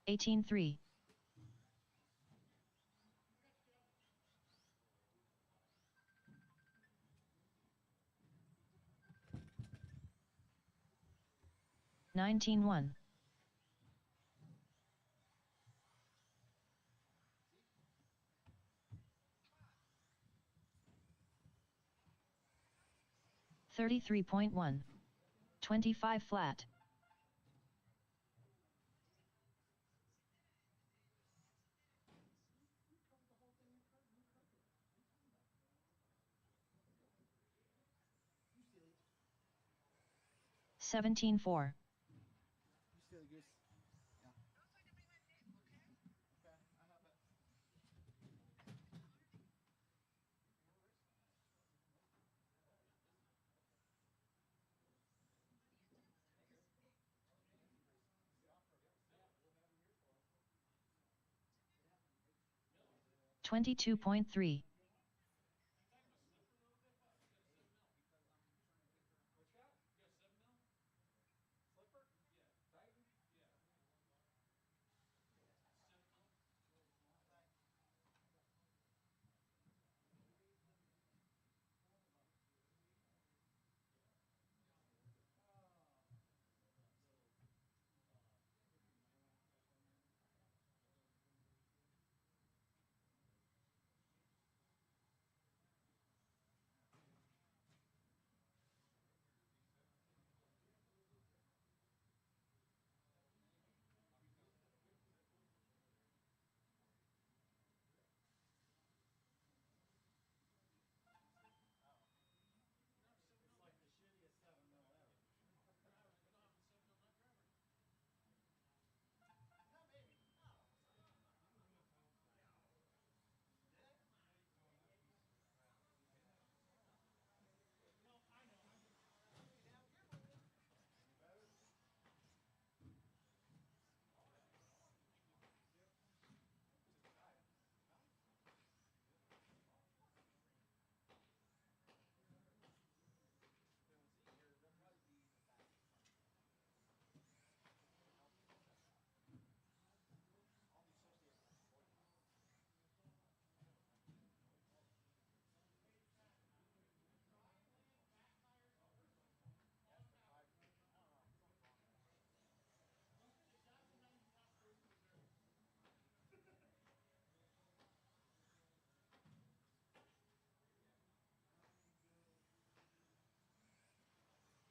18-3. 19-1. 33.1. 25 flat. 17-4. 22.3.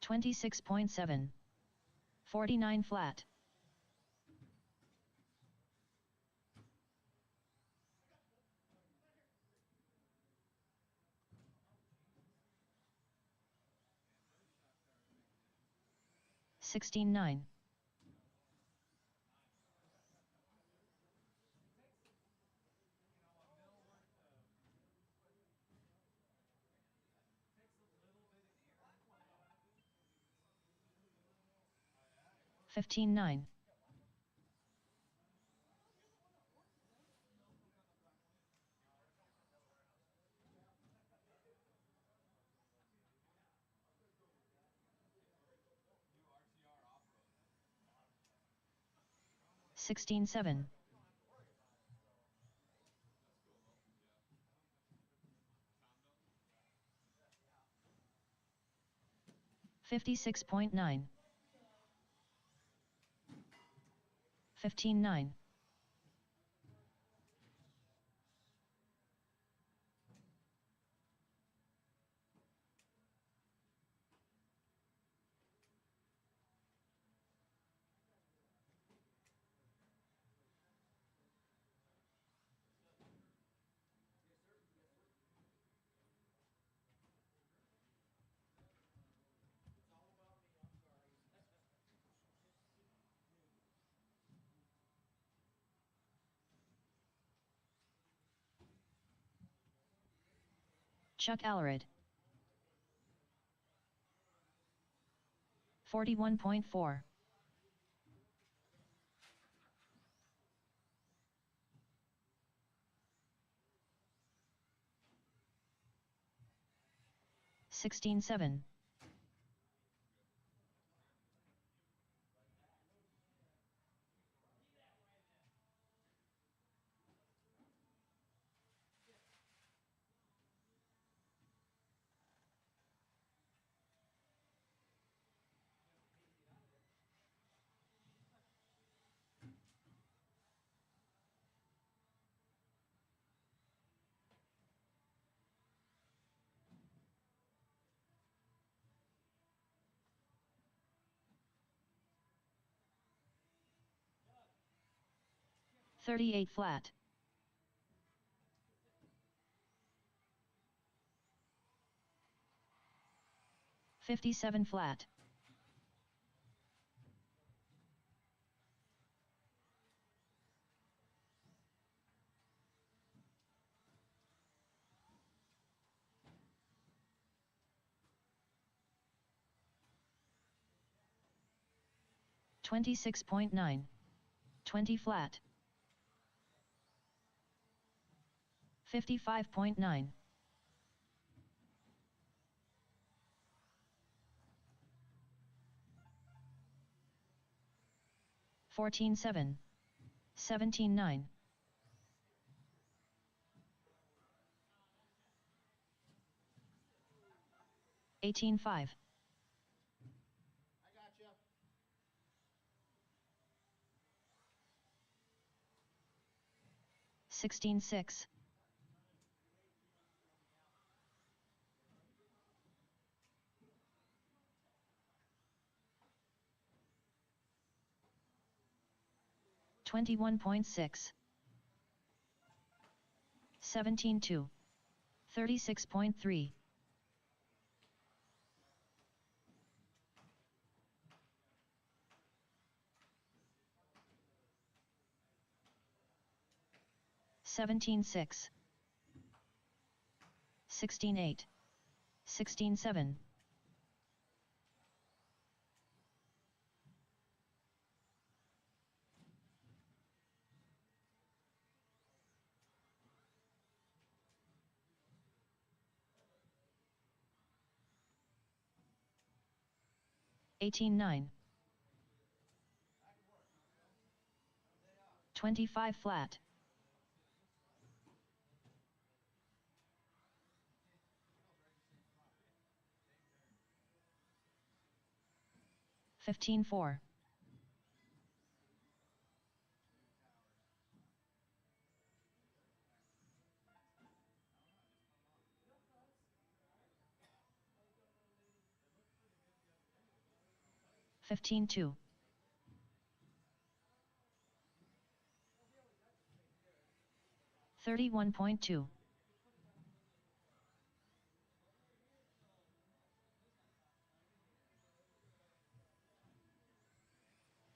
26.7. 49 flat. 16-9. 15-9. 16-7. 56.9. 15-9. Chuck Alarid. 41.4. 16-7. 38 flat. 57 flat. 26.9. 20 flat. 55.9. 14.7. 17.9. 18.5. 16.6. 21.6. 17.2. 36.3. 17.6. 16.8. 16.7. 18.9. 25 flat. 15.4. 15.2. 31.2.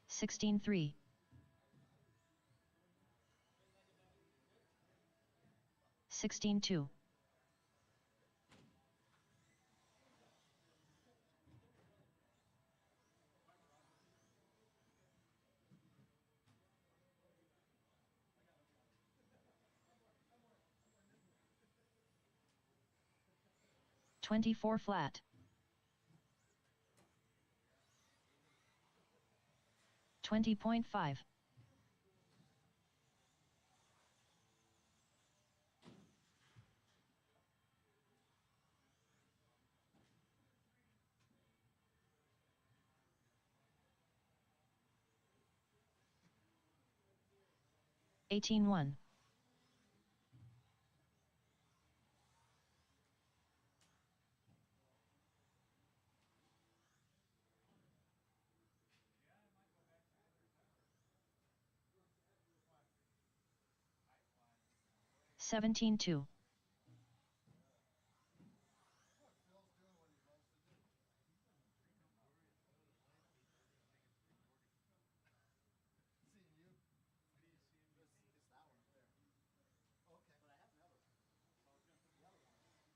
16.3. 16.2. 24 flat. 20.5. 18.1. 17.2.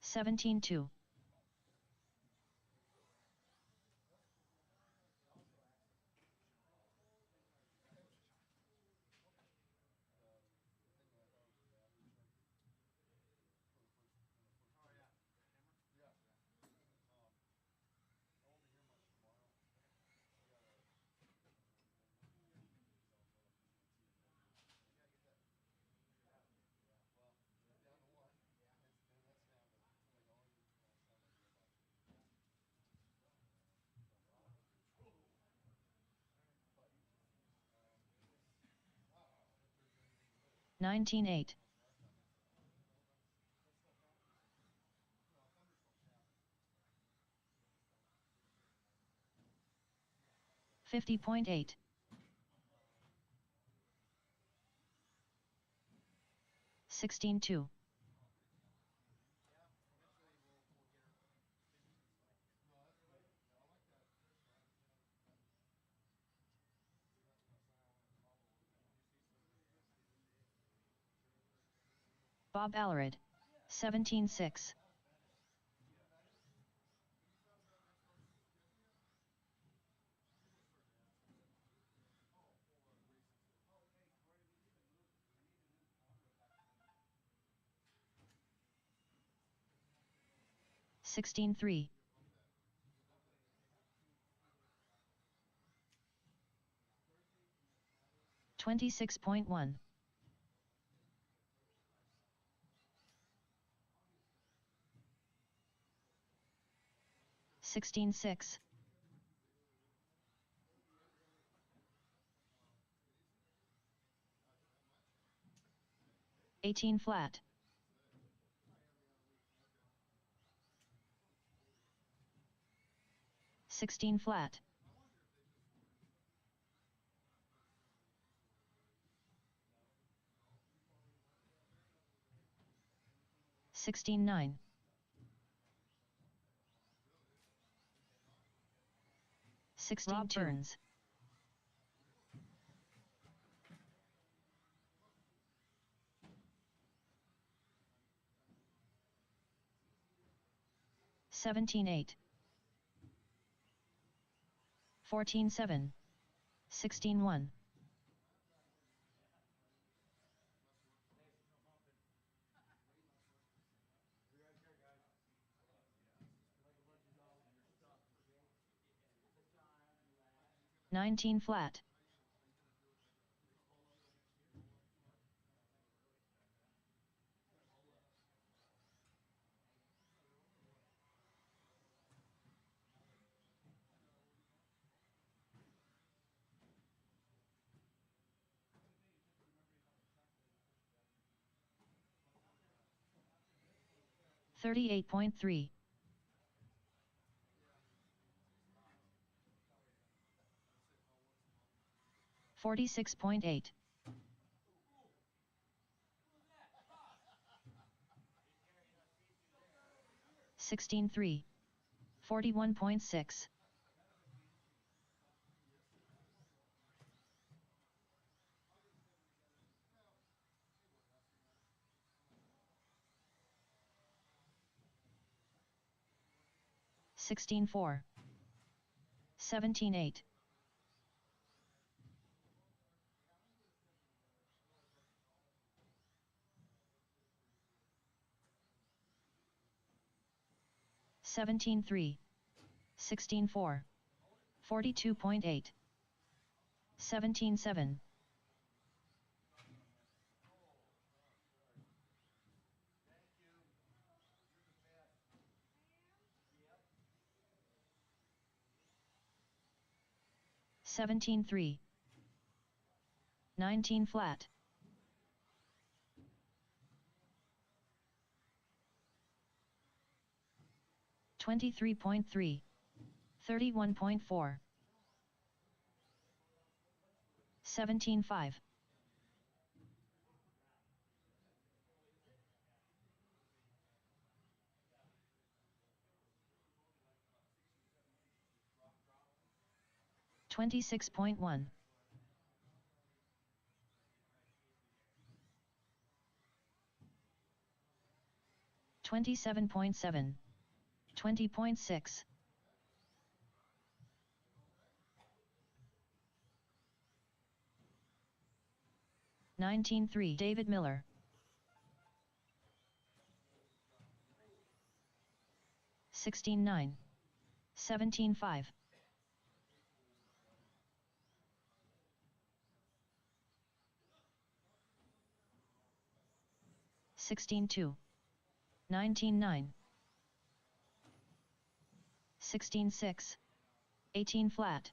17.2. 19.8. 50.8. 16-2. Bob Alarid, 17-6. 16-3. 26.1. 16-6. 18 flat. 16 flat. 16-9. 16-2. Rob Burns. 17-8. 14-7. 16-1. 19 flat. 38.3. 46.8. 16-3. 41.6. 16-4. 17-8. 17-3. 16-4. 42.8. 17-7. 17-3. 19 flat. 23.3. 31.4. 17-5. 26.1. 27.7. 20.6. 19-3. David Miller. 16-9. 17-5. 16-2. 19-9. 16-6. 18 flat.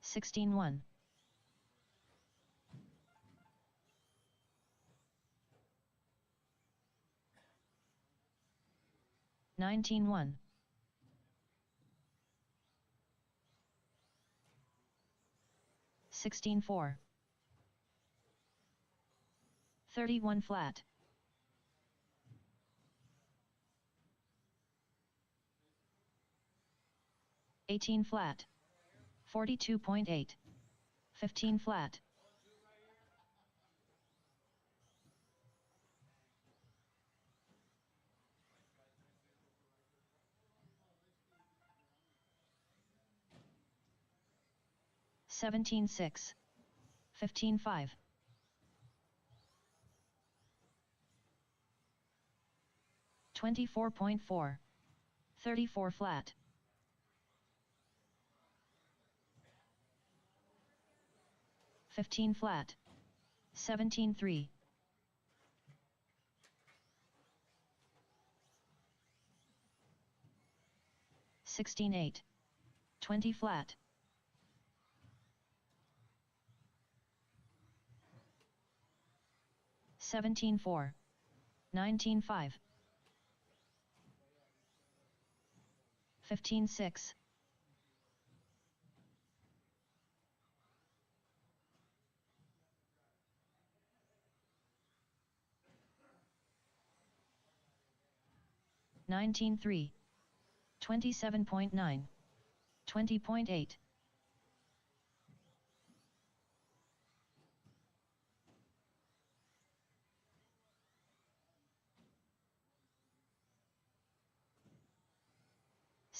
16-1. 19-1. 16-4. 31 flat. 18 flat. 42.8. 15 flat. 17-6. 15-5. 24.4. 34 flat. 15 flat. 17-3. 16-8. 20 flat. 17-4. 19-5. 15-6. 19-3. 27.9. 20.8.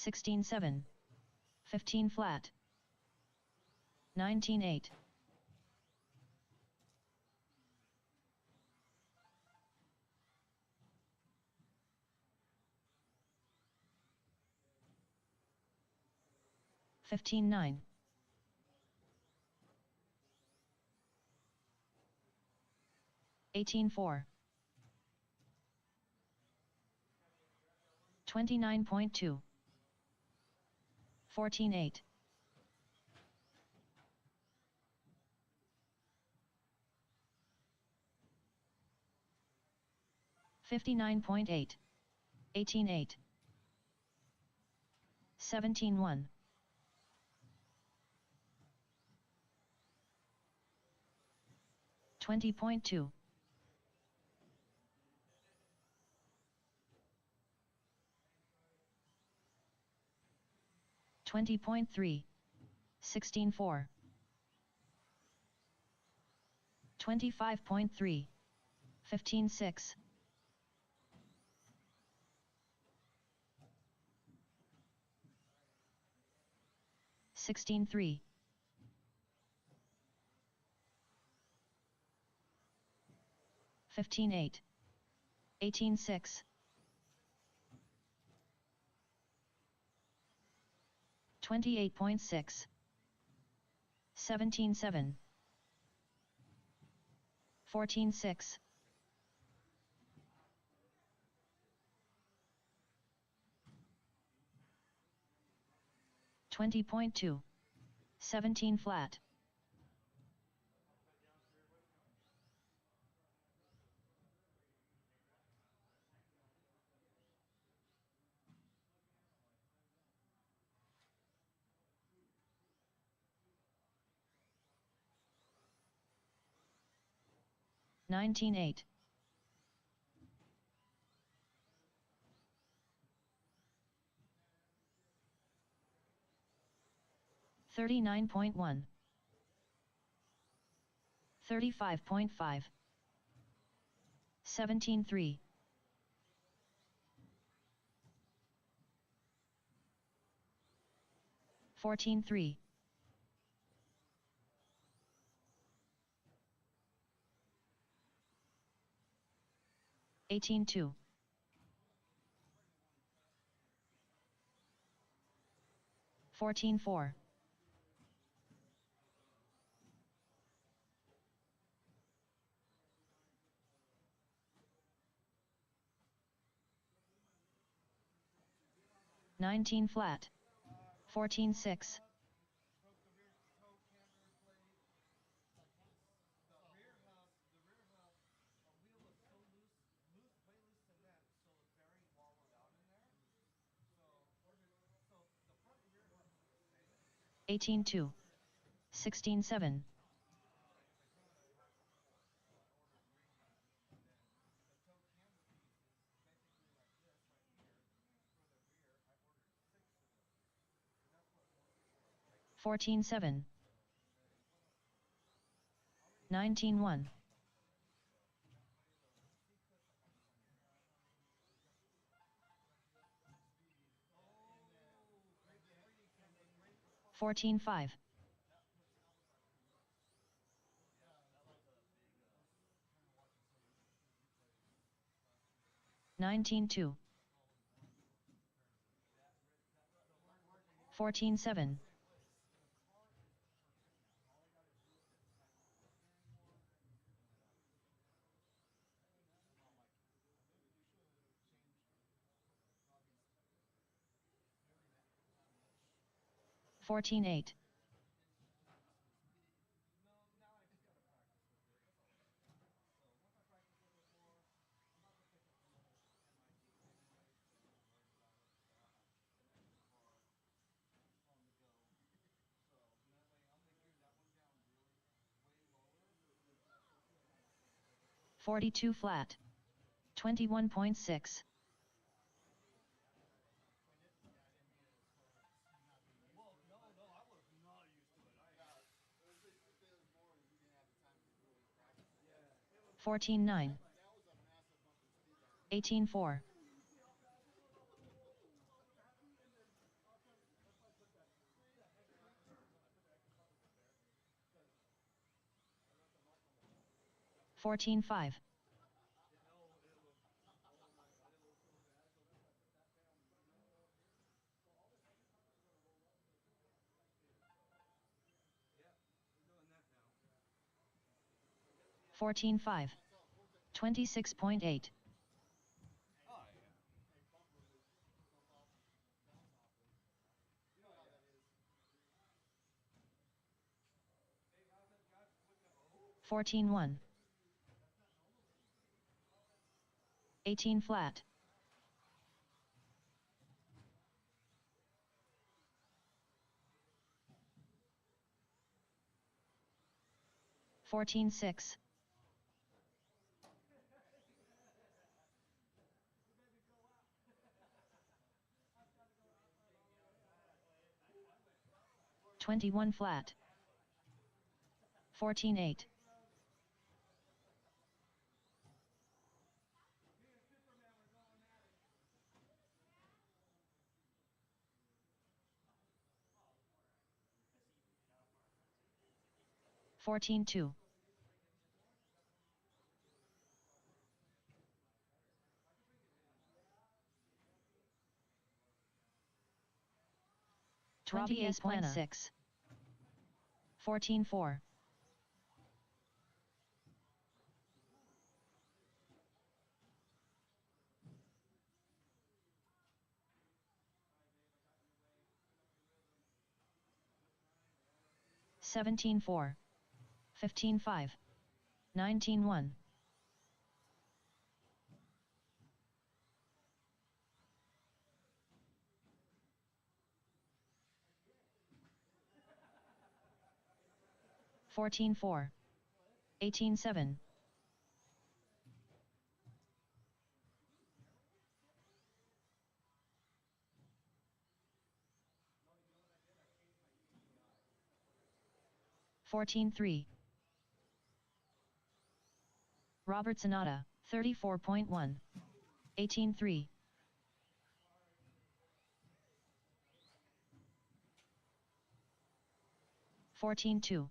16-7. 15 flat. 19-8. 15-9. 18-4. 29.2. 14-8. 59.8. 18-8. 17-1. 20.2. 20.3. 16-4. 25.3. 15-6. 16-3. 15-8. 18-6. 28.6. 17-7. 14-6. 20.2. 17 flat. 19-8. 39.1. 35.5. 17-3. 14-3. 18-2. 14-4. 19 flat. 14-6. 18-2. 16-7. 14-7. 19-1. 14-5. 19-2. 14-7. 14-8. 42 flat. 21.6. 14-9. 18-4. 14-5. 14-5. 26.8. 14-1. 18 flat. 14-6. 21 flat. 14-8. 14-2. 28.6. 14-4. 17-4. 15-5. 19-1. 14-4. 18-7. 14-3. Robert Sonata, 34.1. 18-3. 14-2.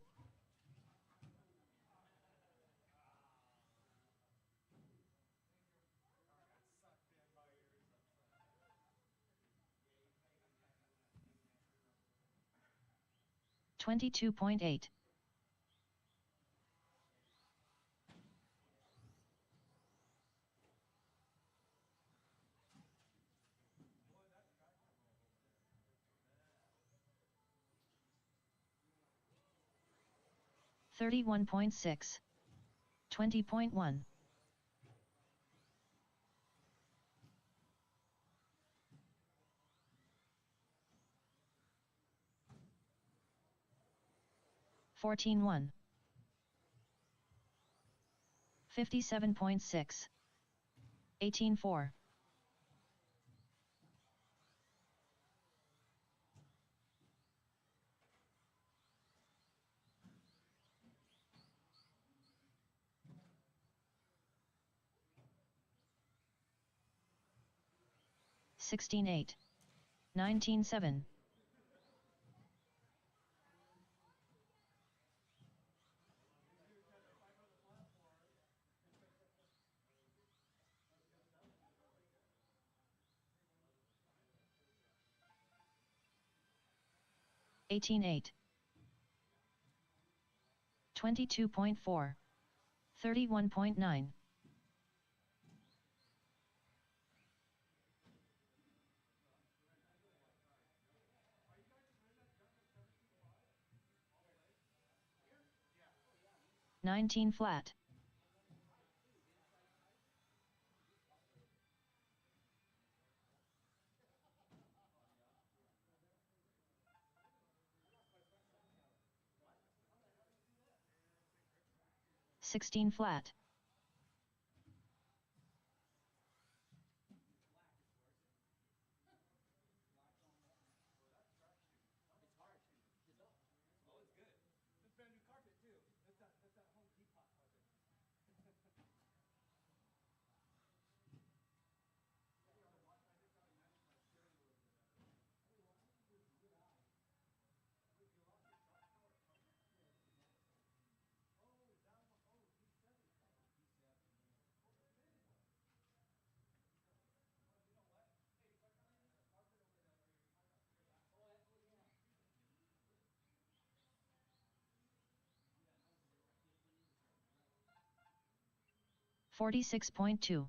22.8. 31.6. 20.1. 14-1. 57.6. 18-4. 16-8. 19-7. 18-8. 22.4. 31.9. 19 flat. 16 flat. 46.2.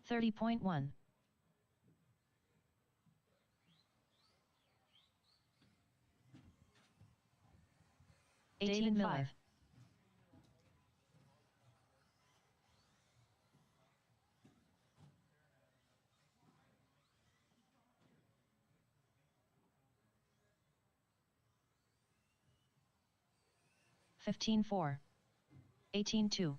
30.1. David Miller. 15-4. 18-2.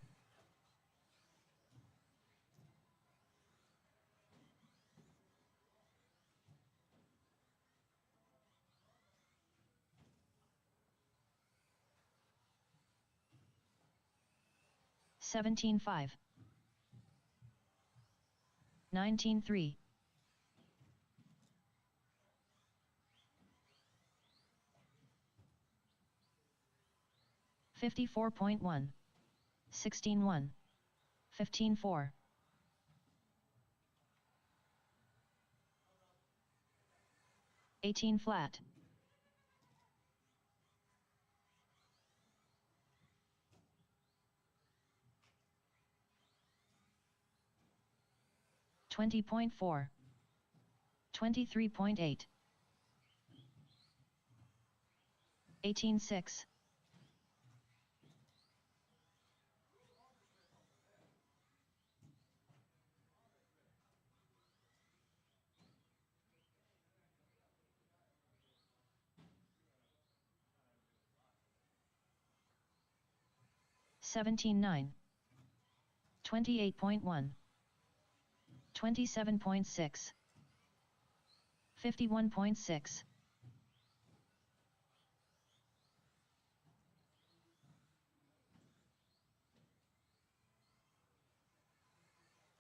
17-5. 19-3. 54.1. 16-1. 15-4. 18 flat. 20.4. 23.8. 18-6. 17-9. 28.1. 27.6. 51.6.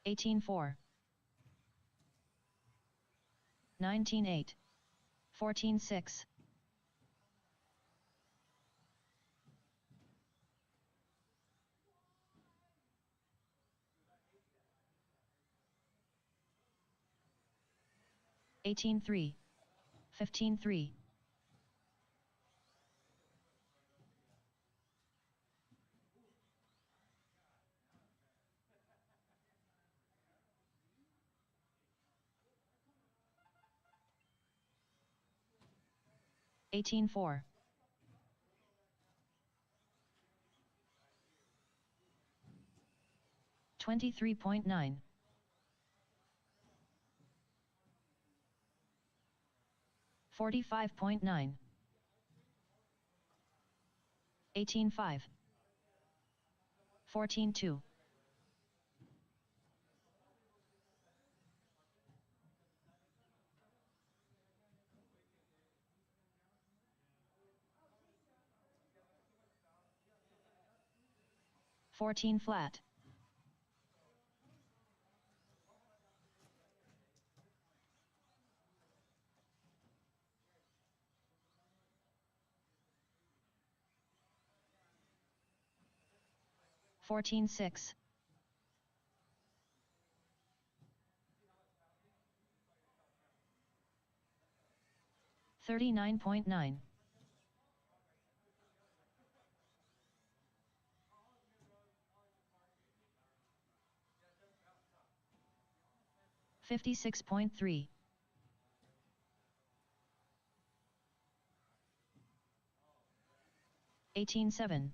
18-4. 19-8. 14-6. 18-3. 15-3. 18-4. 23.9. 45.9. 18-5. 14-2. 14 flat. 14-6. 39.9. 56.3. 18-7.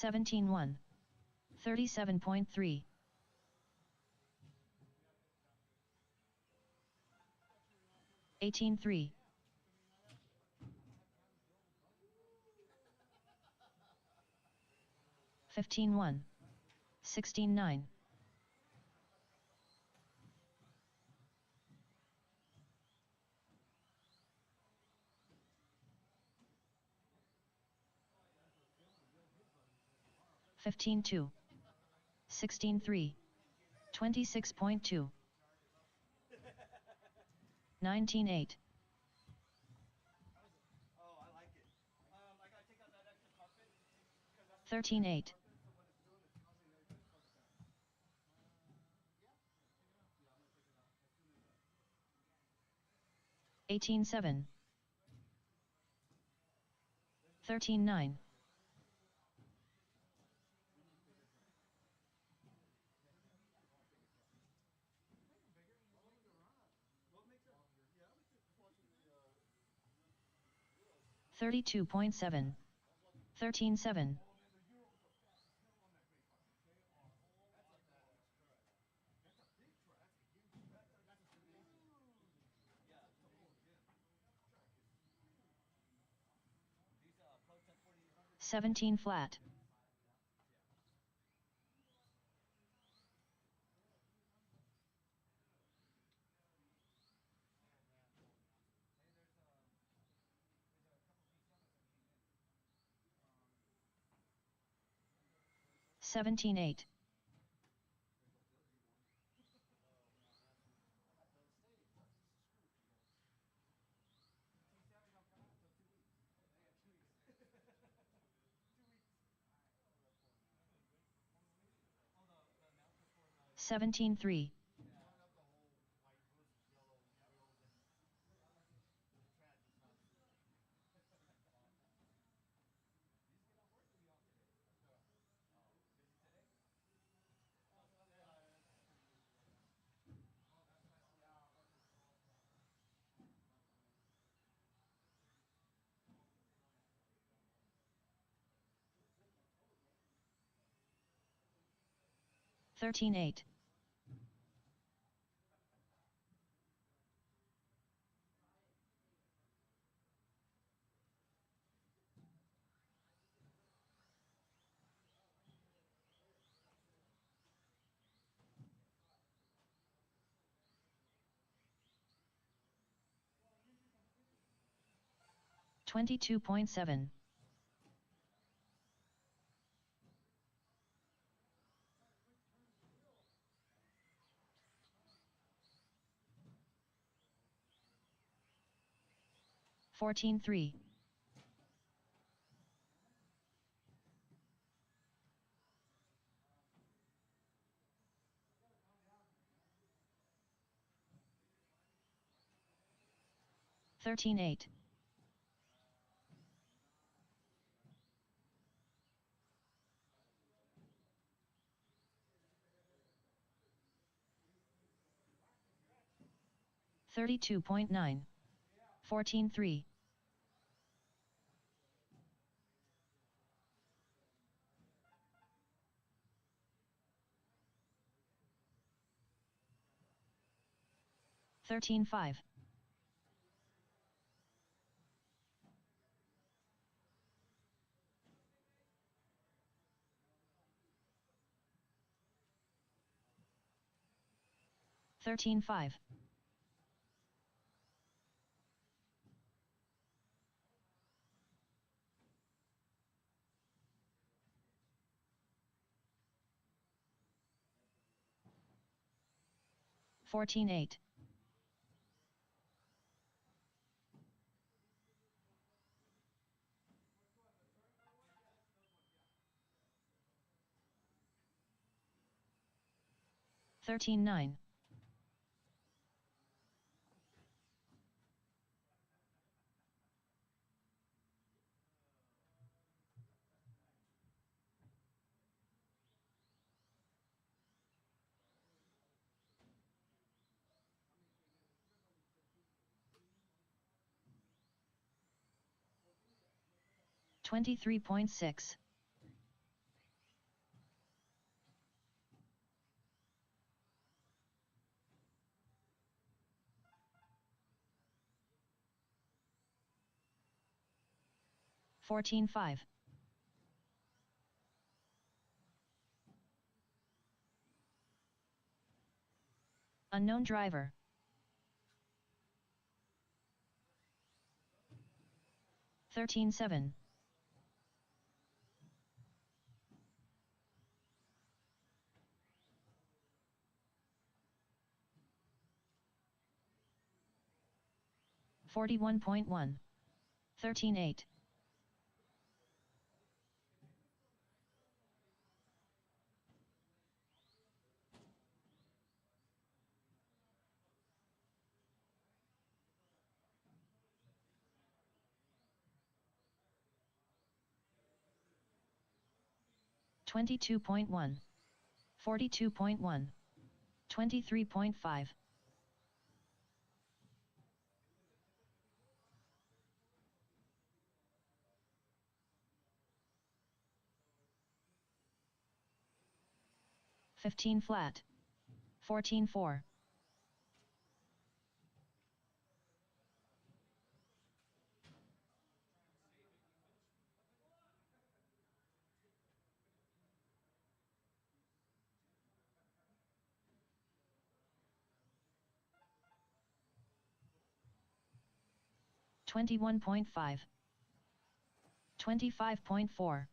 17-1. 37.3. 18-3. 15-1. 16-9. 15-2. 16-3. 26.2. 19-8. 13-8. 18-7. 13-9. 32.7. 13-7. 17 flat. 17-8. 17-3. 13-8. 22.7. 14-3. 13-8. 32.9. 14-3. 13-5. 13-5. 14-8. 13-9. 23.6. 14-5. Unknown driver. 13-7. 41.1. 13-8. 22.1. 42.1. 23.5. 15 flat. 14-4. 21.5. 25.4.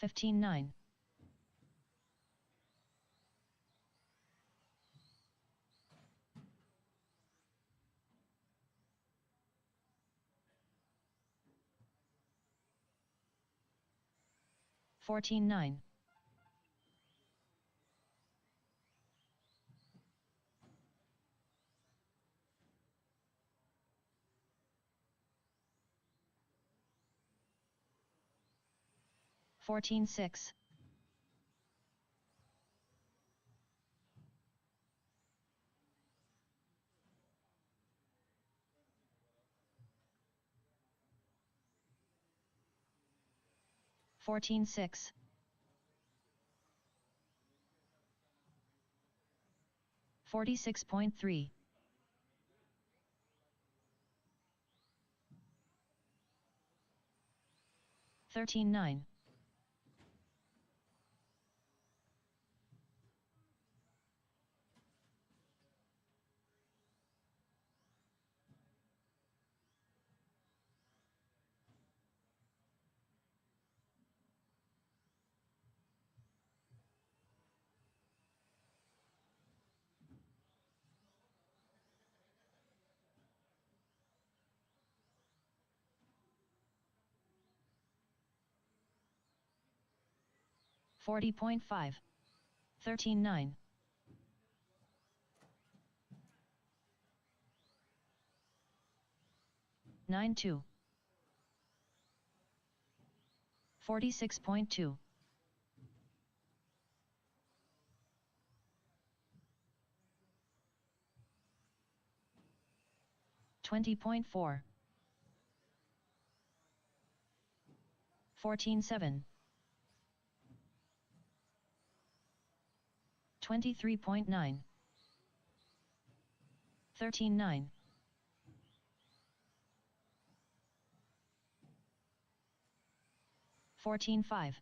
15-9. 14-9. 14-6. 14-6. 46.3. 13-9. 40.5. 13-9. 9-2. 46.2. 20.4. 14-7. 23.9. 13-9. 14-5.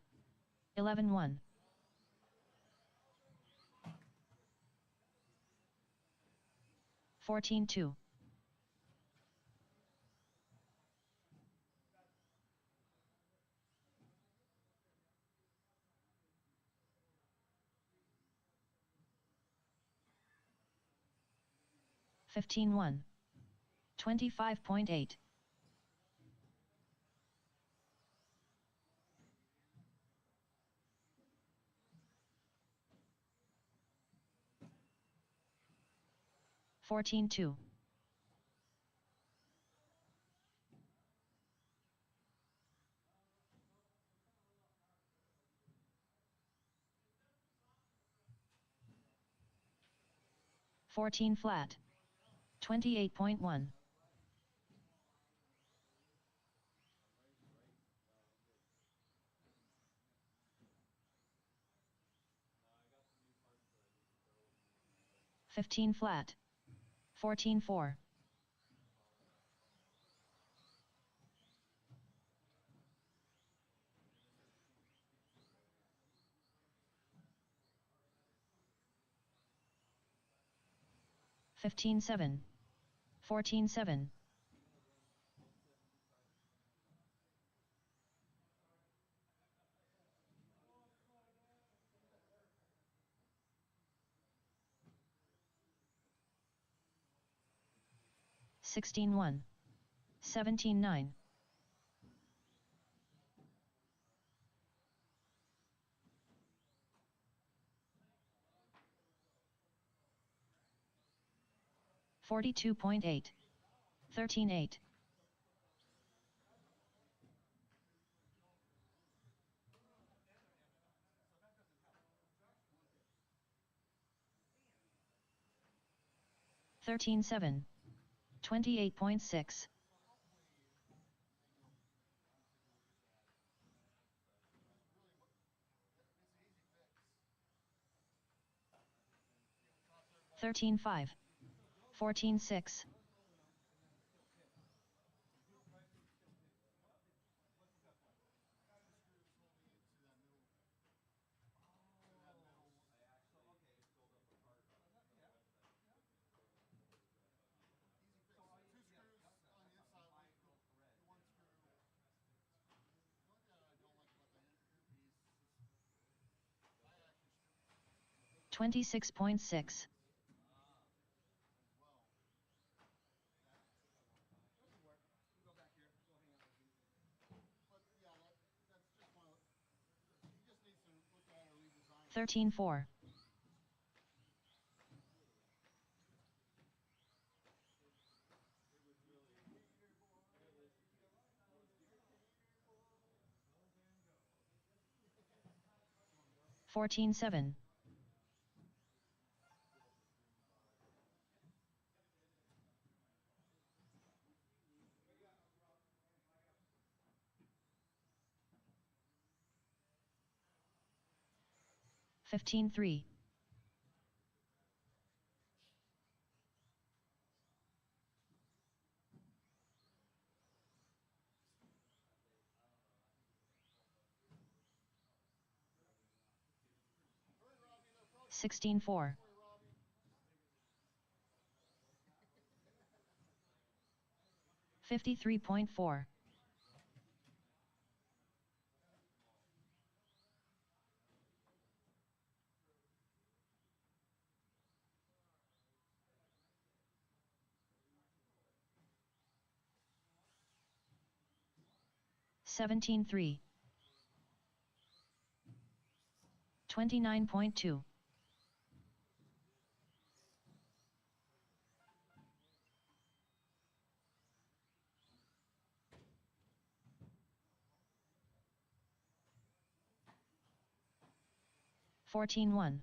11-1. 14-2. 15-1. 25.8. 14-2. 14 flat. 28.1. 15 flat. 14-4. 15-7. 14-7. 16-1. 17-9. 42.8. 13-8. 13-7. 28.6. 13-5. 14-6. 26.6. 13-4. 14-7. 15-3. 16-4. 53.4. 17-3. 29.2. 14-1.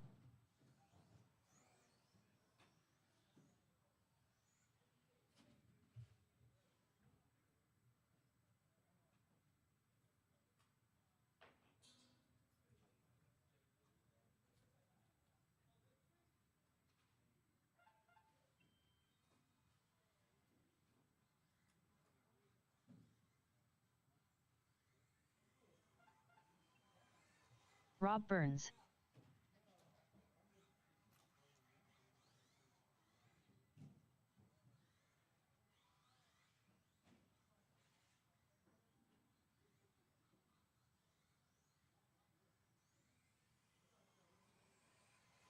'Rob Burns.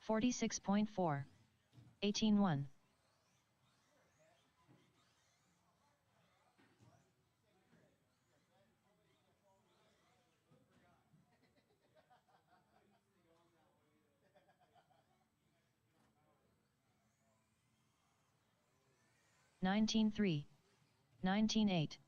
.4. 18-1. 19-3. 19-8.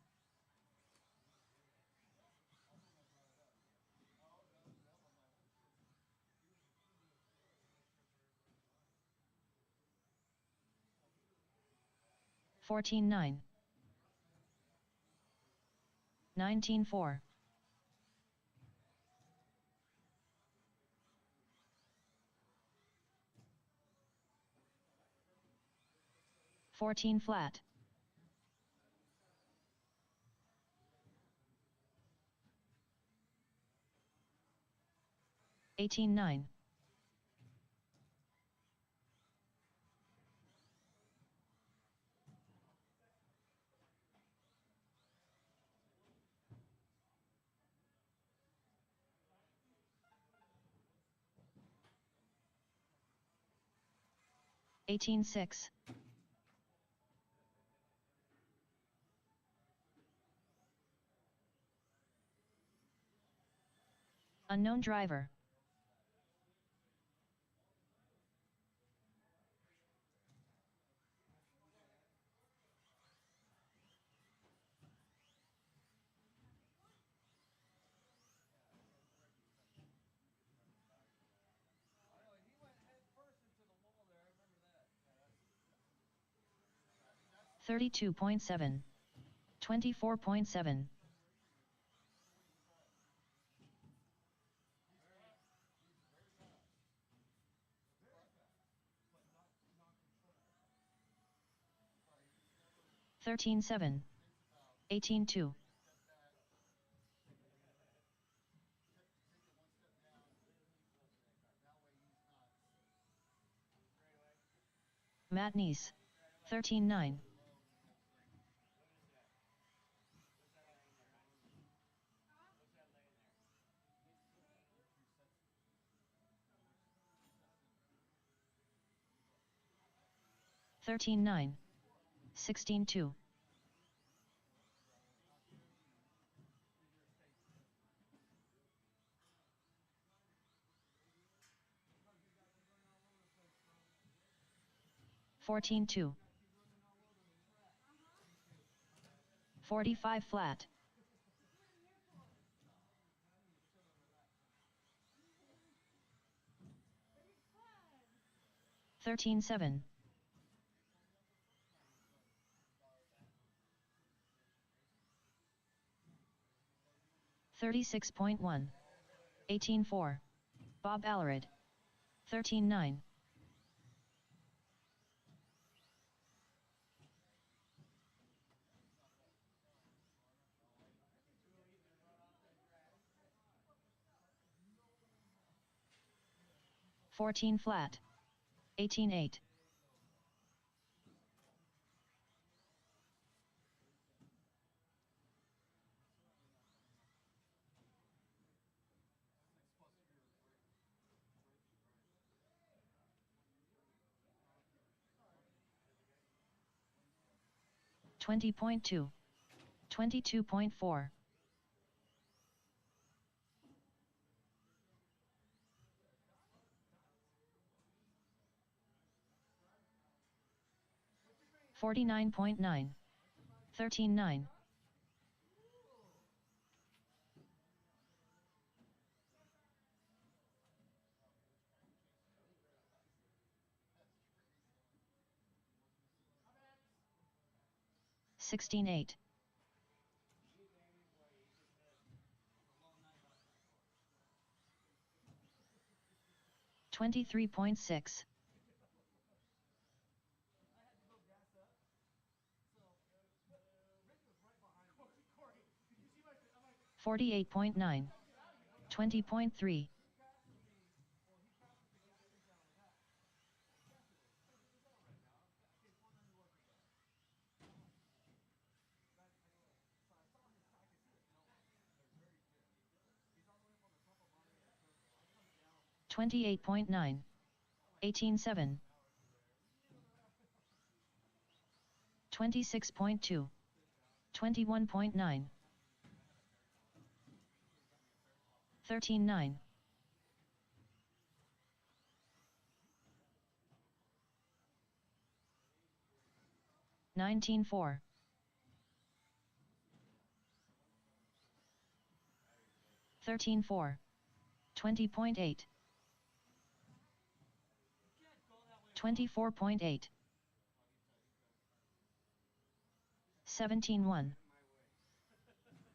14-9. 19-4. 14 flat. 18-9. 18-6. Unknown driver. 32.7. 24.7. 13.7. 18.2. Matney's. 13.9. 13.9. 16.2. Fourteen two. 45 flat. 13.7. 36.1. 18.4. Bob Alarid. 13.9. 14 flat. 18.8. 20.2. 22.4. 49.9. 13.9. 16.8. 23.6. 48.9. 20.3. 28.9. 18.7. 26.2. 21.9. 13.9. 19.4. 13.4. 20.8. 24.8. 17.1.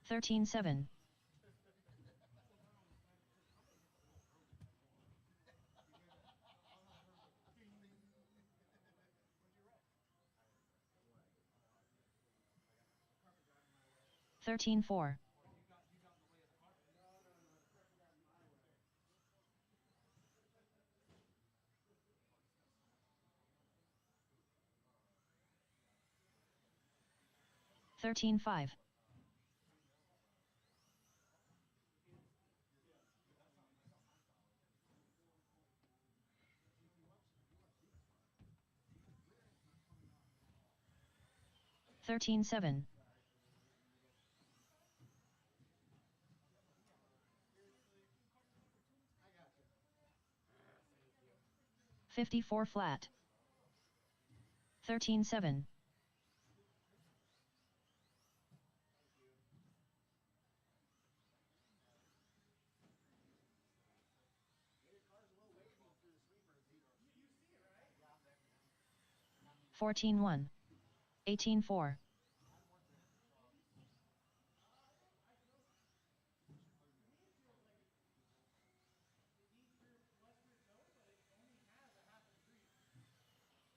13.7. 13.4. 13.5. 13.7. 54 flat. 13.7. 14.1. 18-4.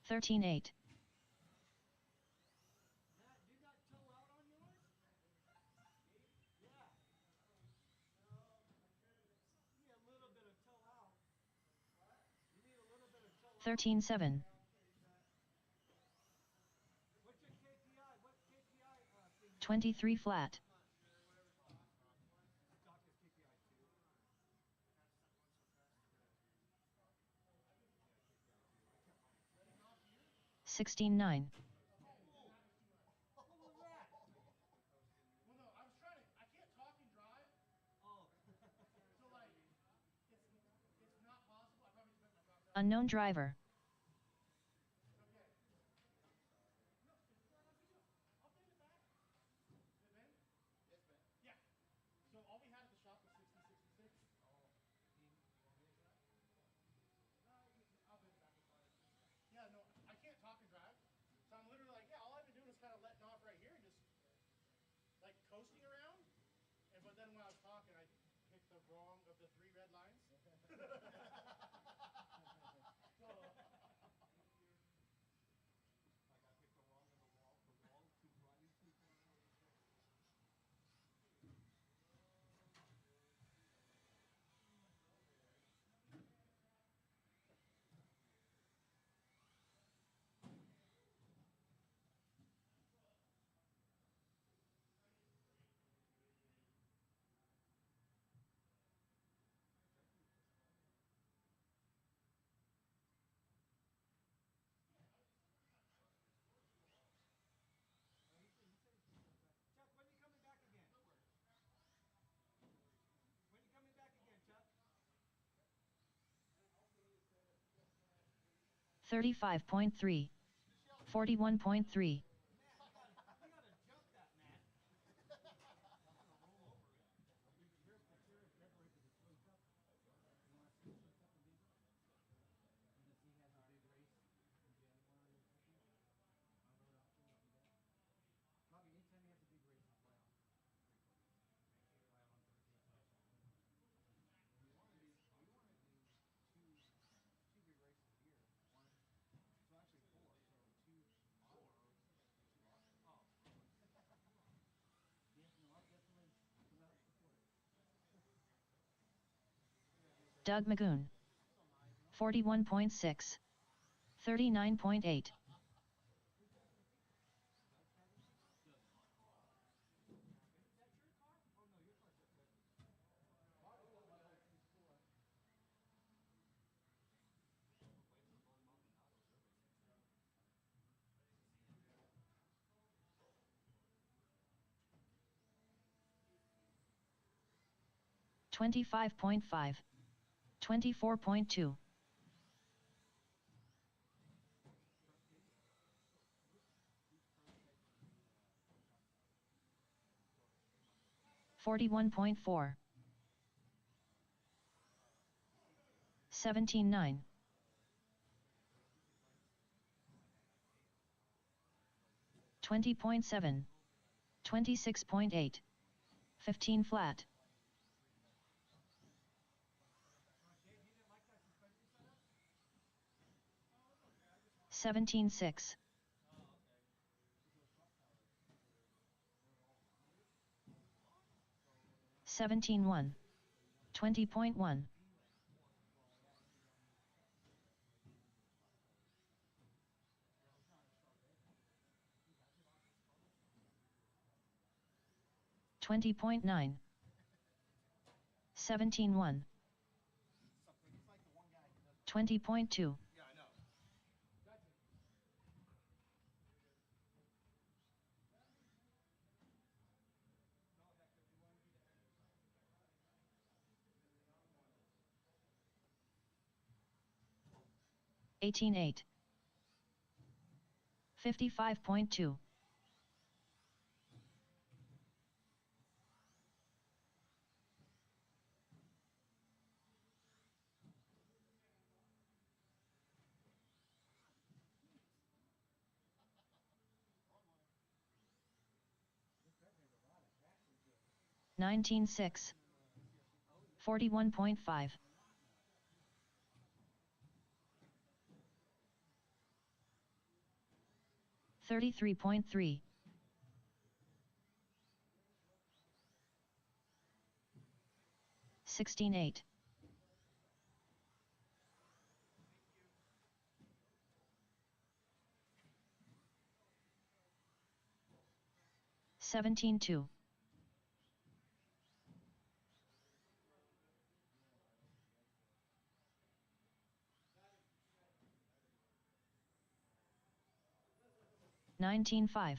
13-8. Yeah. 13-7. 23 flat. 16-9. Well, no, I was trying to. I can't talk and drive. Oh. So like, it's not possible. I probably just put my dogs out. Unknown driver. Okay. No, I'll put it in the back. Is it Ben? Yes, Ben. Yeah. So all we had at the shop was 60, 66. Oh. You want me to drive? I'll be in the back. It's fine. Yeah, no, I can't talk and drive. So I'm literally like, yeah, all I've been doing is kind of letting off right here and just like coasting around. But then when I was talking, I picked the wrong of the 3 red lines. So, like I picked the wrong of the wall to running too far. Chuck, when are you coming back again? When are you coming back again, Chuck? 35.3. 41.3. We gotta jump that, man. Roll over it. Here's February because it's Swing Cup. You want to see Swing Cup in Beaver? And the he has a big race in January or something. On road option, you do that. Probably anytime he has a big race, you fly out. Fly out on Thursday, fly out on Friday. We want to do two big races a year. One, so actually 4. So 2 on roads and 2 off roads. Oh. Yes, no, I'll definitely come out and support it. Doug Magoon. 41.6. 39.8. 25.5. 24.2. 41.4. 17.9. 20.7. 26.8. 15 flat. 17.6. 17.1. 20.1. 20.9. 17.1. 20.2. Yeah, I know. 18.8. 55.2. 19.6. 41.5. 33.3. 16.8. 17.2. 19.5.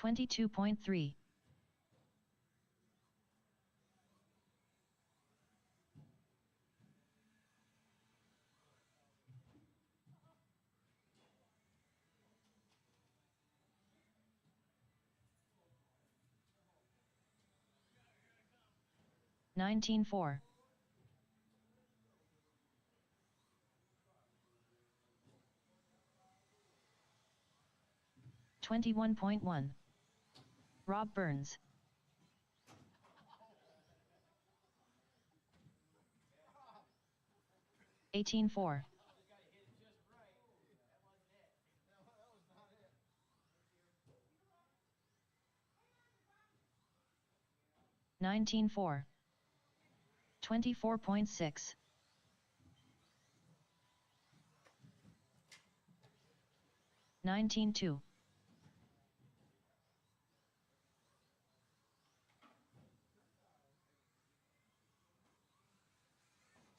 22.3. 19.4. 21.1. Rob Burns. 18.4. 19.4. 24.6. 19.2.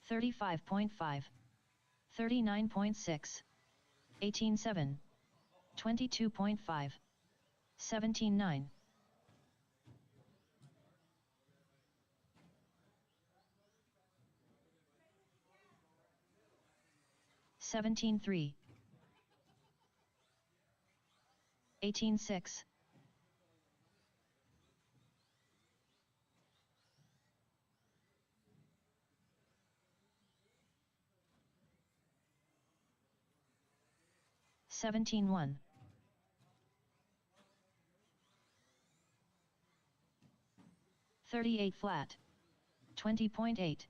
35.5. 39.6. 18.7. 22.5. 17.9. 17.3. 18.6. 17.1. 38 flat. 20.8.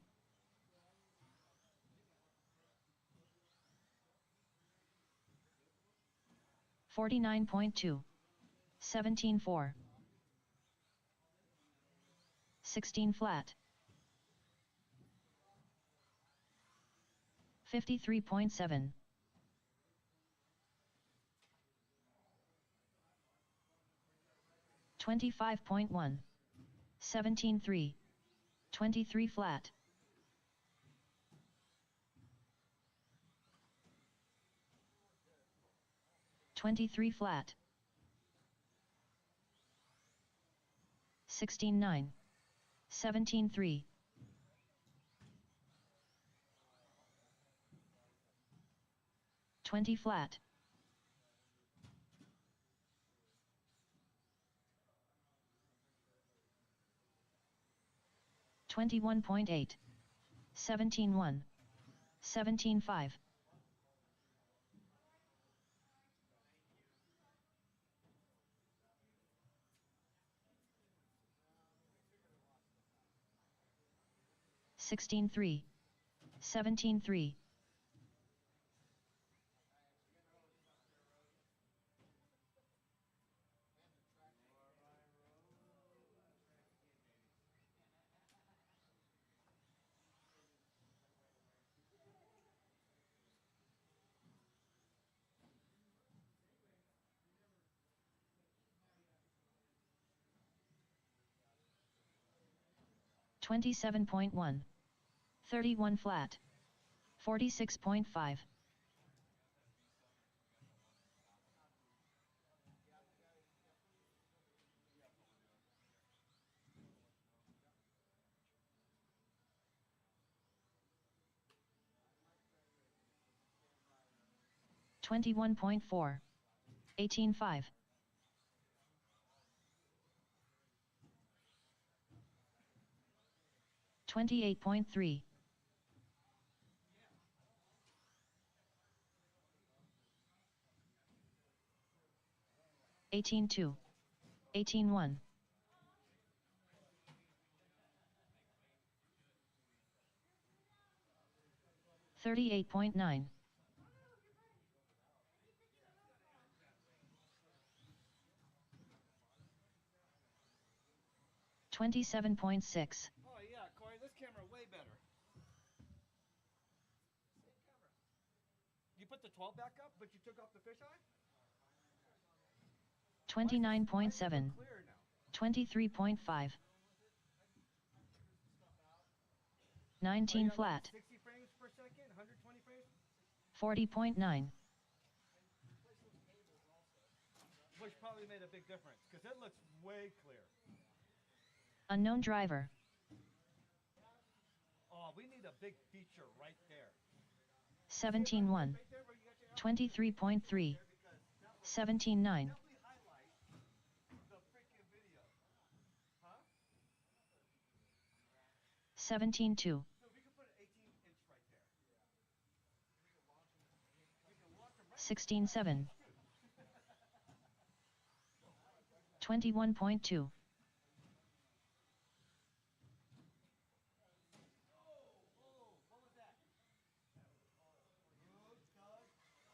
49.2. 17.4. 16 flat. 53.7. 25.1. 17.3. 23 flat. 23 flat. 16.9. 17.3. 20 flat. 21.8. 17.1. 17.5. 16.3. 17.3. 27.1. 31 flat. 46.5. 21.4. 18.5. 28.3. 18.2. 18.1. 38.9. 27.6. Oh yeah, Corey, this camera way better. Same camera. You put the 12 back up, but you took off the fisheye? 29.7. 23.5. 19 flat. 60 frames per second, 120 frames? 40.9. Which probably made a big difference, because it looks way clear. Unknown driver. Oh, we need a big feature right there. 17.1. 23.3. 17.9. Definitely highlight the freaking video. Huh? 17.2. So we could put an 18-inch right there. We can launch them right 16.7. 21.2.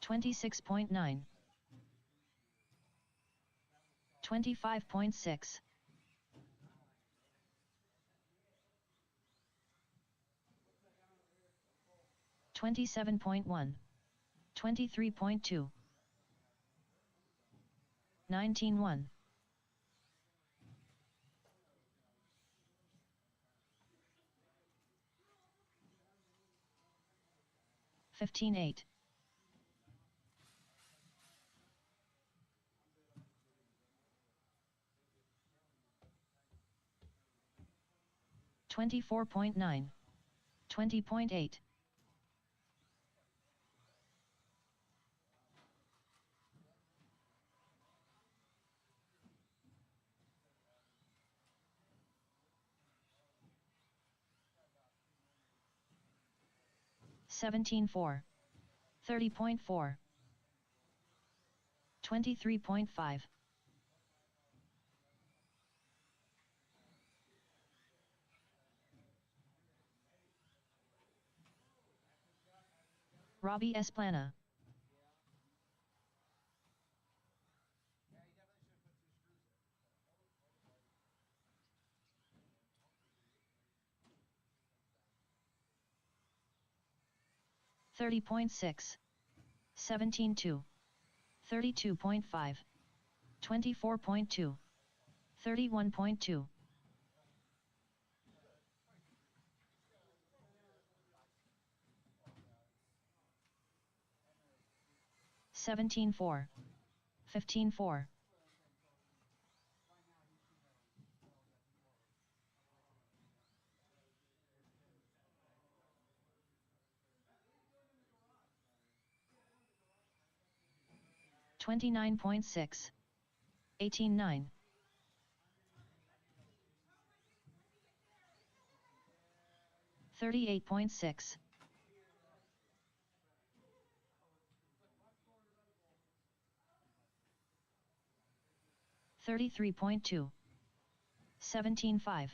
26.9. 25.6. 27.1. 23.2. 19.1. 15.8. 24.9. 20.8. 17.4. 30.4. 23.5. 'Robbie Esplana. 30.6. 17.2. 32.5. 24.2. 31.2. 17.4. 15.4. 29.6. 18.9. 38.6. 33.2. 17.5.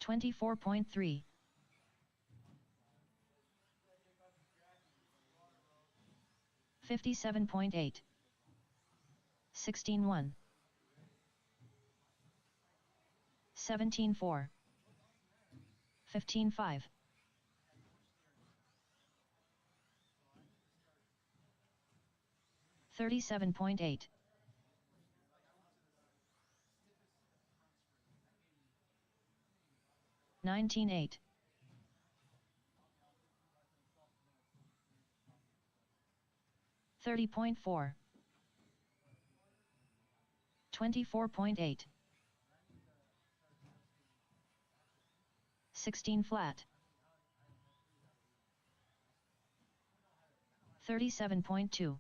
24.3. 57.8. 16.1. 17.4. 15.5. 37.8. 19.8. 30.4. 24.8. 16 flat. 37.2.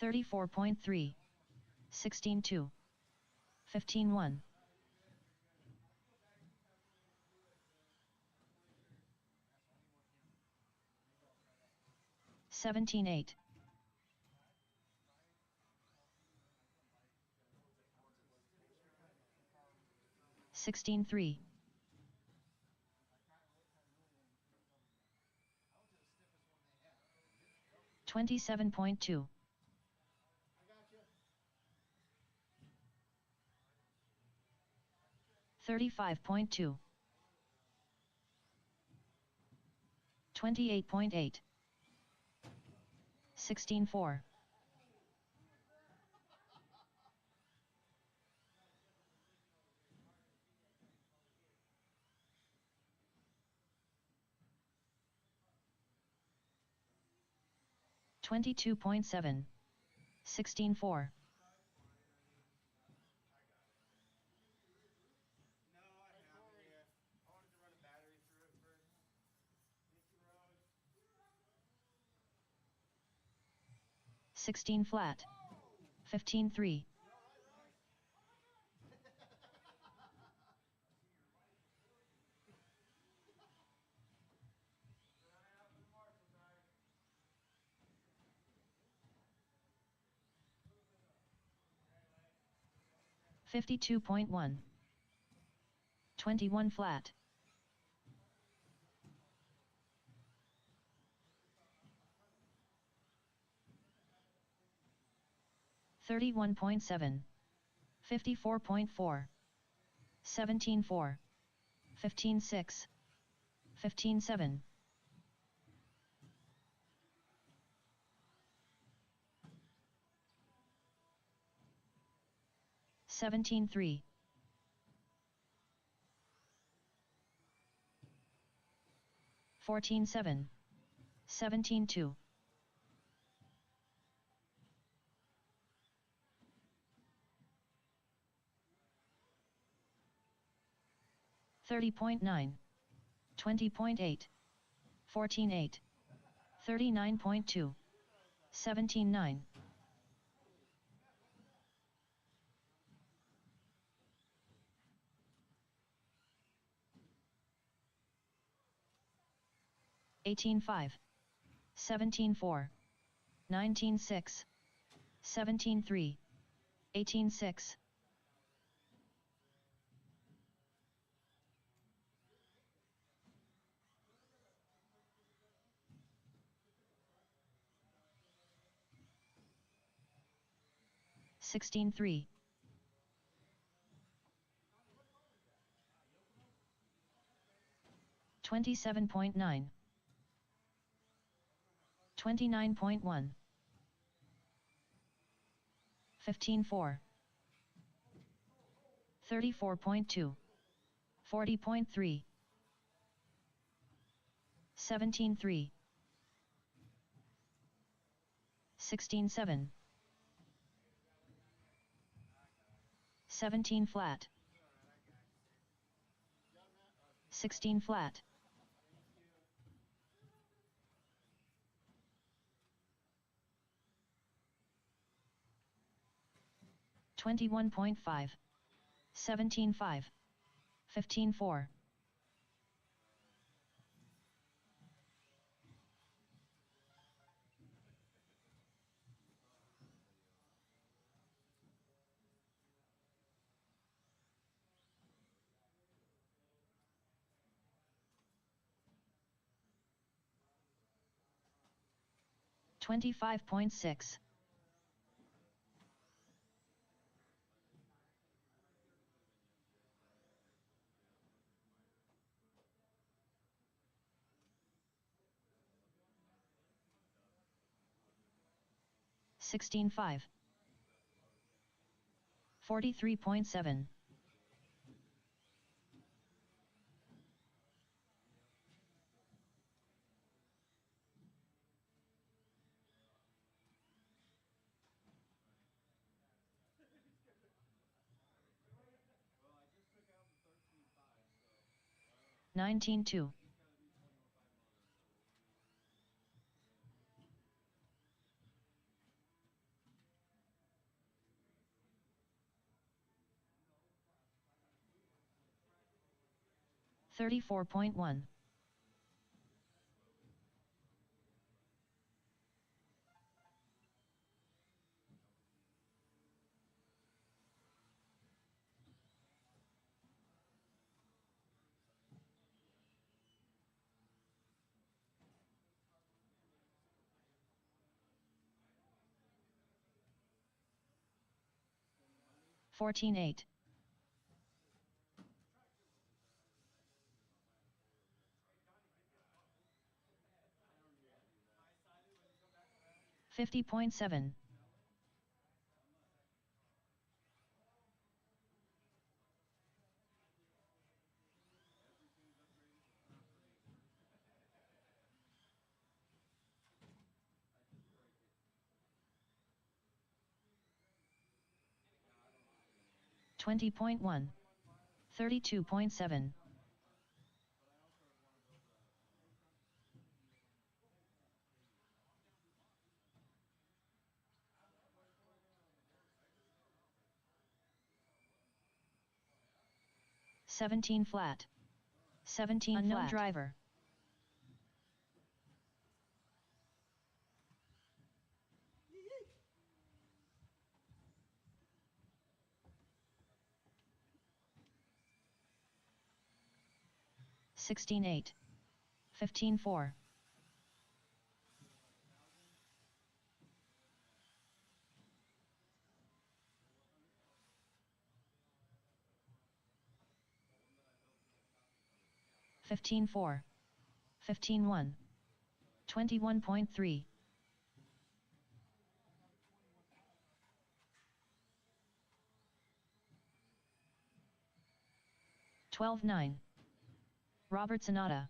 34.3. 16.2. 15.1. 17.8. 16.3. 27.2. 35.2. 28.8. 16.4. 22.7. 16.4. No, I haven't yet. I wanted to run a battery through it first. Thank you, Rose. 16 flat. 15.3. 52.1. 21 flat. 31.7. 54.4. 17.4. 15.6. 15.7. 17.3. 14.7. 17.2. 30.9. 20.8. 14.8. 39.2. 17.9. 18.5. 17.4. 19.6. 17.3. 18.6. 16.3. 27.9. 29.1. 15.4. 34.2. 40.3. 17.3. 16.7. 17 flat. 16 flat. 21.5. 17.5. 15.4. 25.6. 16.5. 43.7. 19.2. 34.1. 14.8. 50.7. 20.1. 32.7. 17 flat. 17 unknown flat. Driver. Sixteen 8. 15 4. 15 4. 15 1. 21.3. 12 9. Robert Sonata.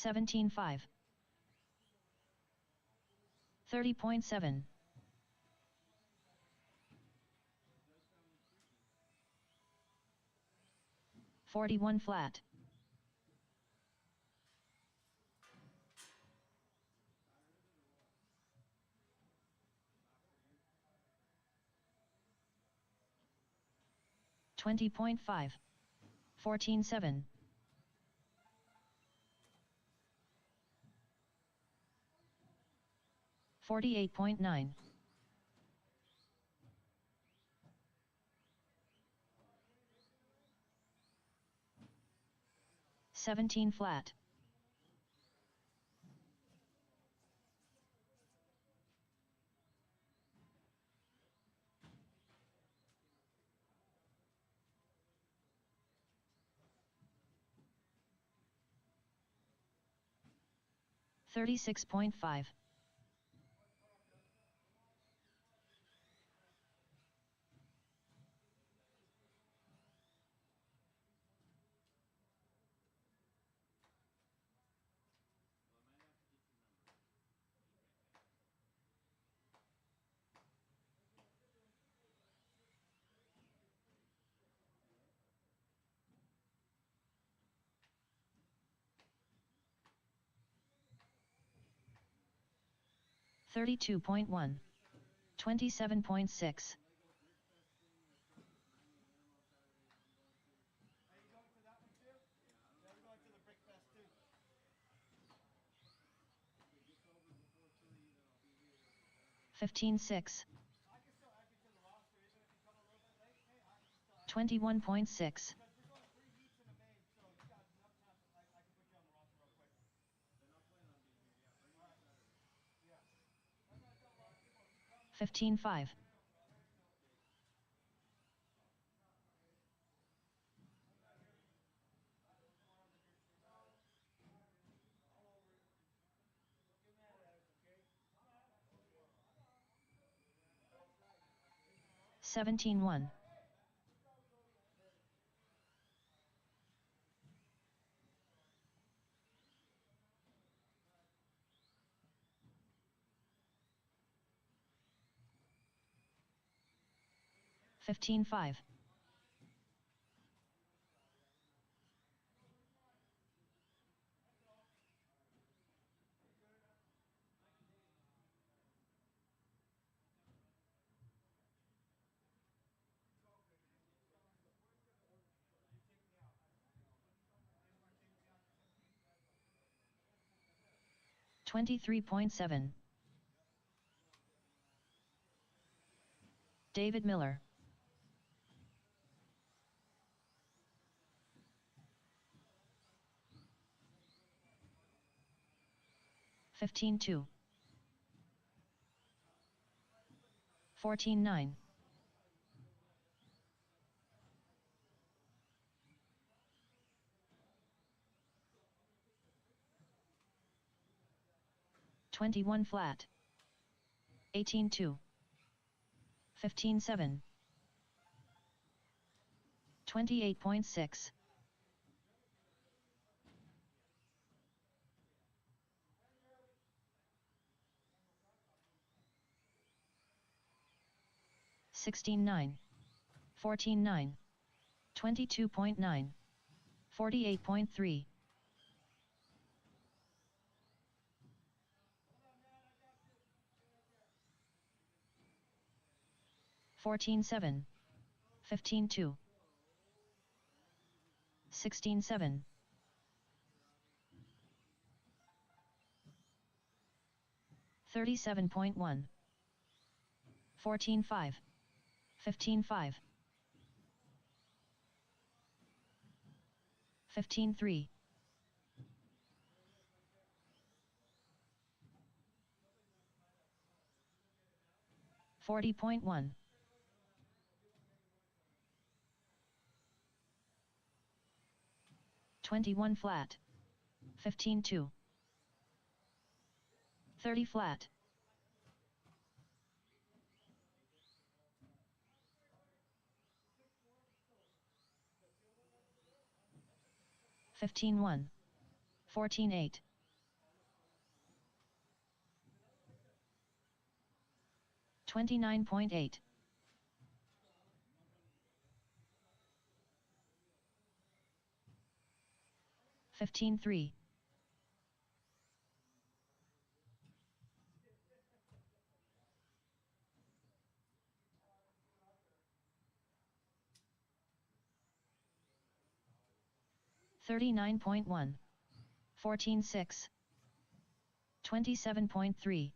17 5. 30.7. 41 flat. 20.5. 14 7. 48.9. 17 flat. 36.5. 32.1. 27.6. Are you going to that one too? Yeah, we're going to the Brick Fest too. 15 6. I can still add you to the roster even if you come a little bit late. Hey, I can still add 21.6. because we're going 3 heats in the main, so you got enough time. I can put you on the roster real quick. They're not planning on being here. Yeah, bring me Saturday. Yeah. That's what I tell a lot of people. If you come, 15 5. 17 1. 15 5. 23.7. David Miller. 15-2. 14-9. 21 flat. 18-2. 15-7. 28.6. 16-9. 14-9. 22.9. 48.3. 14-7. 15-2. 16-7. 37.1. 14-5. 15-5. 15-3. 40.1. 21 flat. 15-2. 30 flat. 15-1. 14-8. 29.8. 15-3. 39.1. 14-6. 27.3.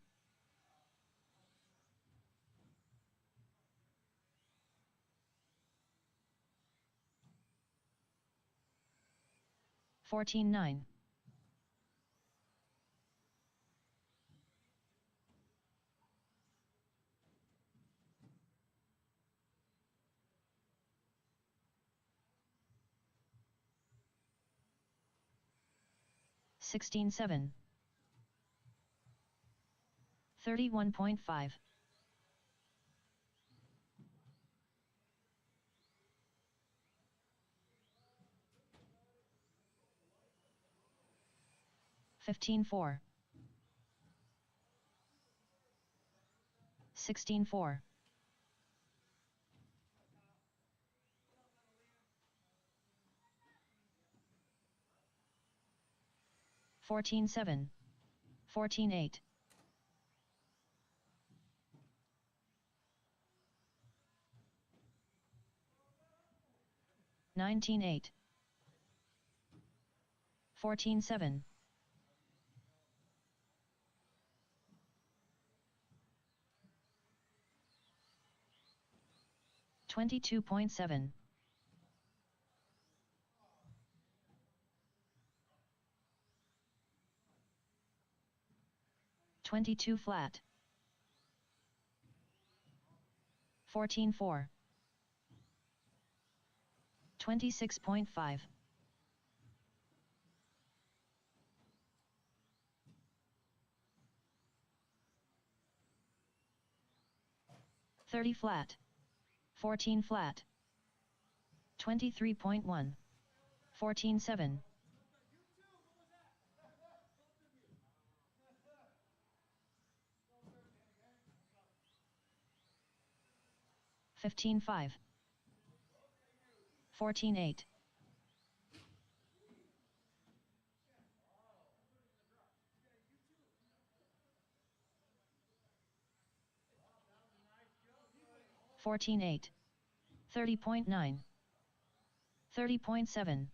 14-9. 16-7. 31.5. 15-4. 16-4. 14-7. 14-8. 19-8. 14-7. 22.7. 22 flat. 14-4. 26.5. 30 flat. 14 flat. 23.1. 14-7. 15-5. 14-8. 14-8. 30.9. 30.7.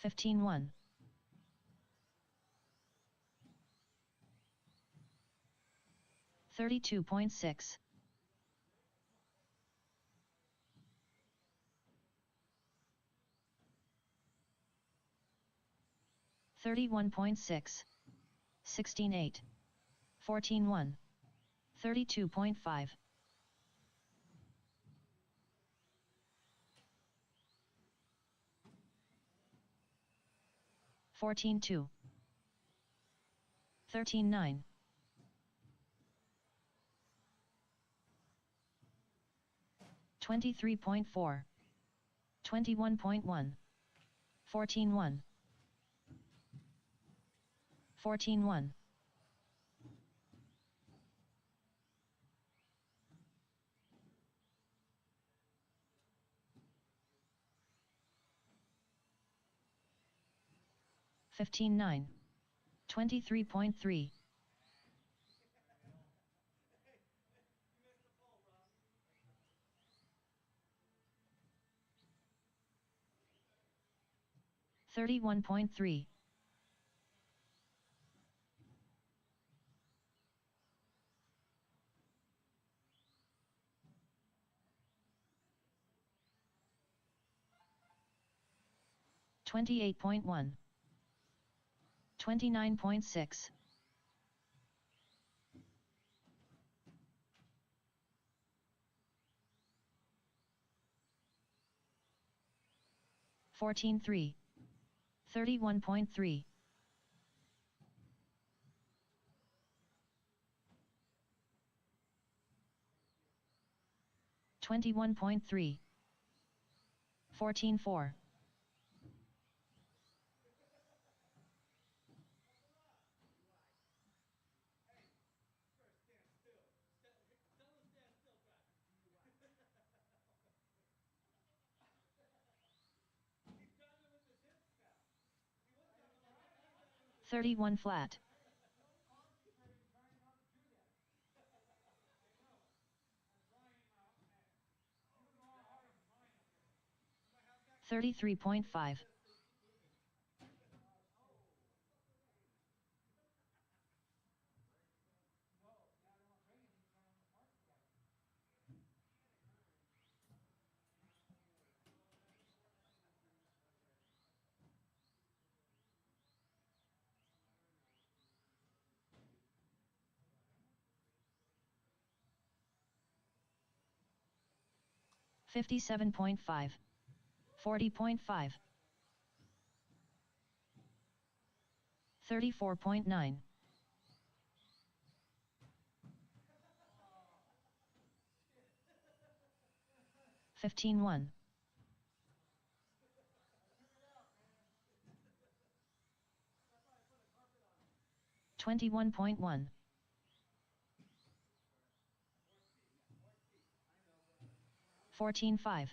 15-1. 32.6. 31.6. 16-8. 14-1. 32.5. 14-2. 13-9. 23.4. 21.1. 14-1. 14-1. 15-9. 23.3. 31.3. 28.1. 29.6. 14-3. 31.3. 21.3. 14-4. 31 flat. 33.5. 57.5. 40.5. 34.9. 15-1. 21.1. 14-5.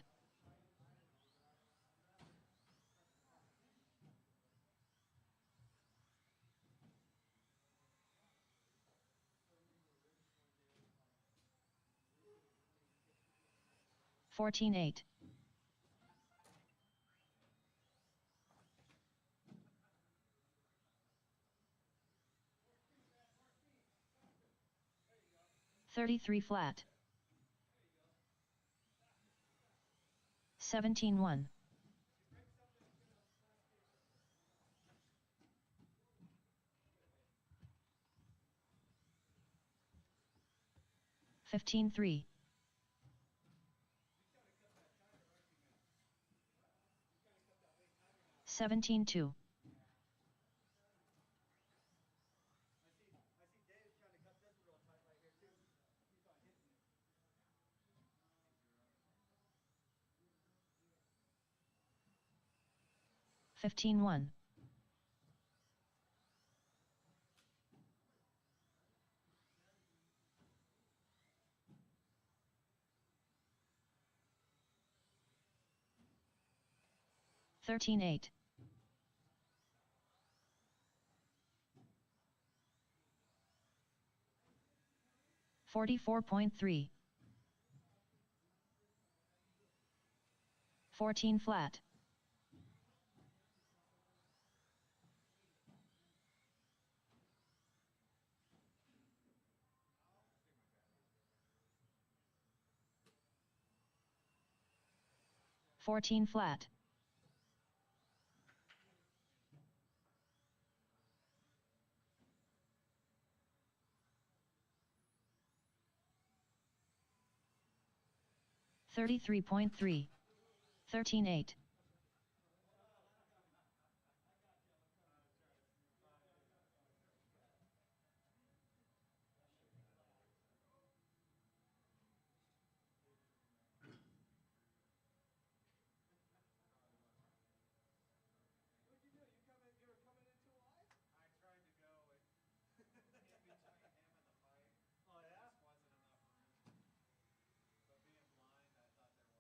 14-8. 33 flat. 17-1. 15-3. 17-2. 15-1. 13-8. 44.3. 14 flat. 14 flat. 33.3. 13-8. You were coming in too wide? I tried to go and in between him and the pipe. Oh yeah? There just wasn't enough room. But being blind, I thought there was.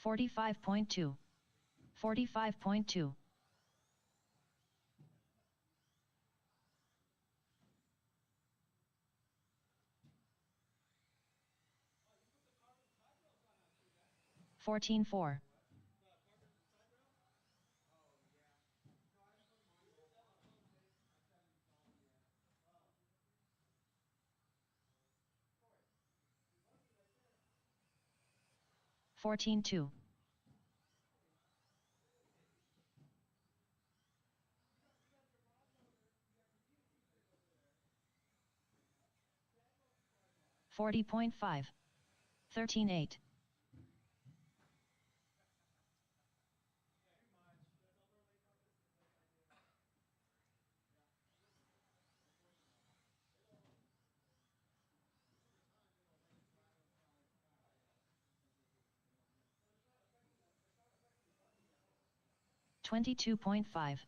45.2. 45.2. 14-4. 14-2. 40.5. 13-8. 22.5.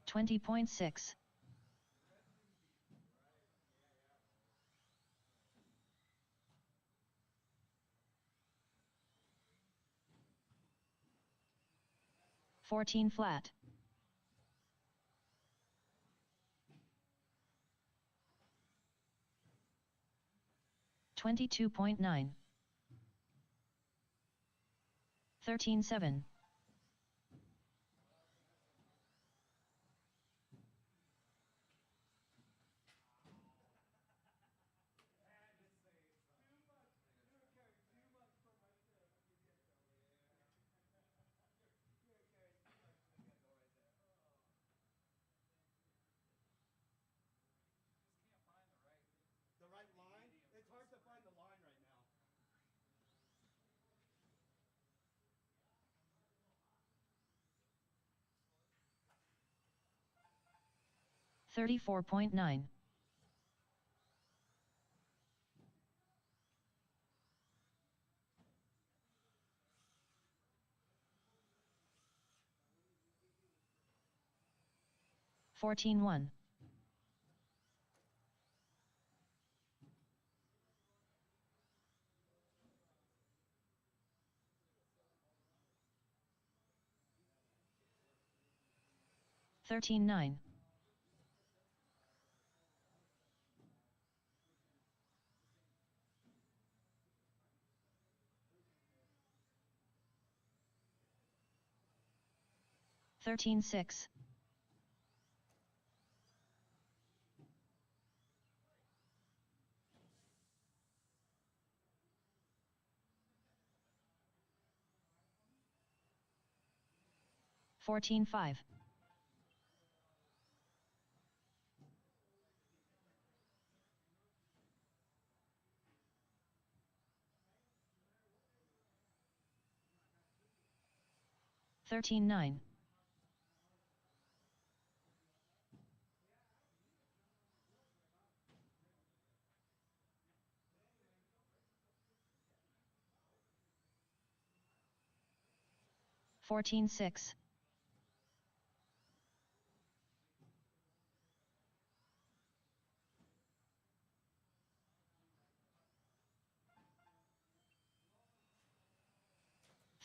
20.6. 14 flat. 22.9. 13-7. 34.9. 14-1. 13-9. 13-6. 14-5. 13-9. 14-6.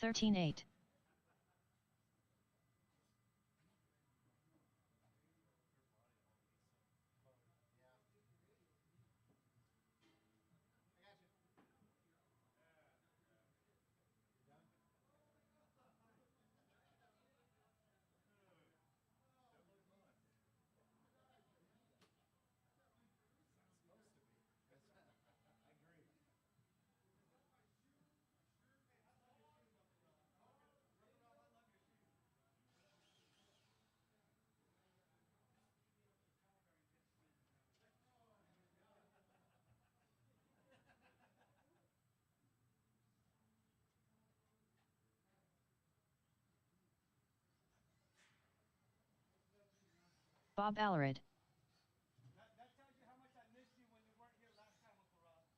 13-8. Bob Alarid. That tells you how much I missed you when you weren't here last time, Uncle Rob.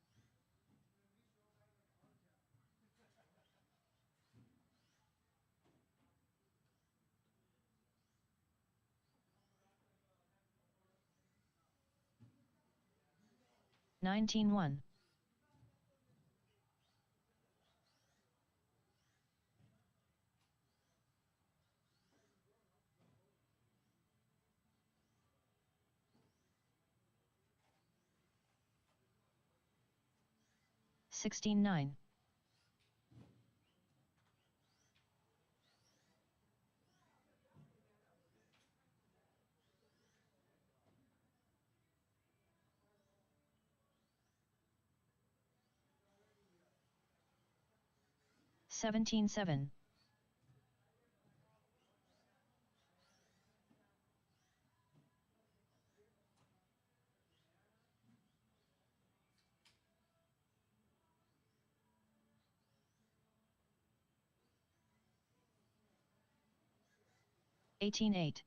19-1. 16-9. 17-7. 18-8.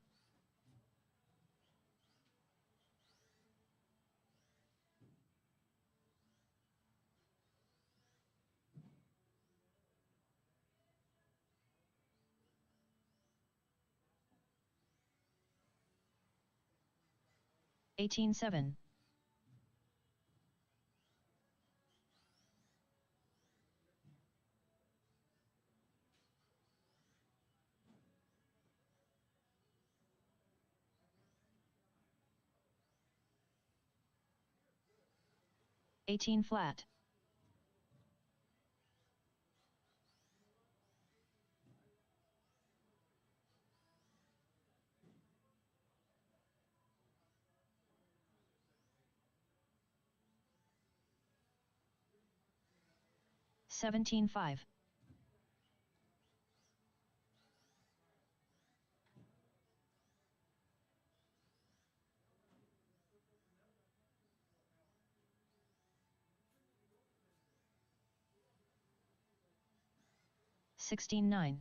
18-7. 18 flat. 17-5. 16-9.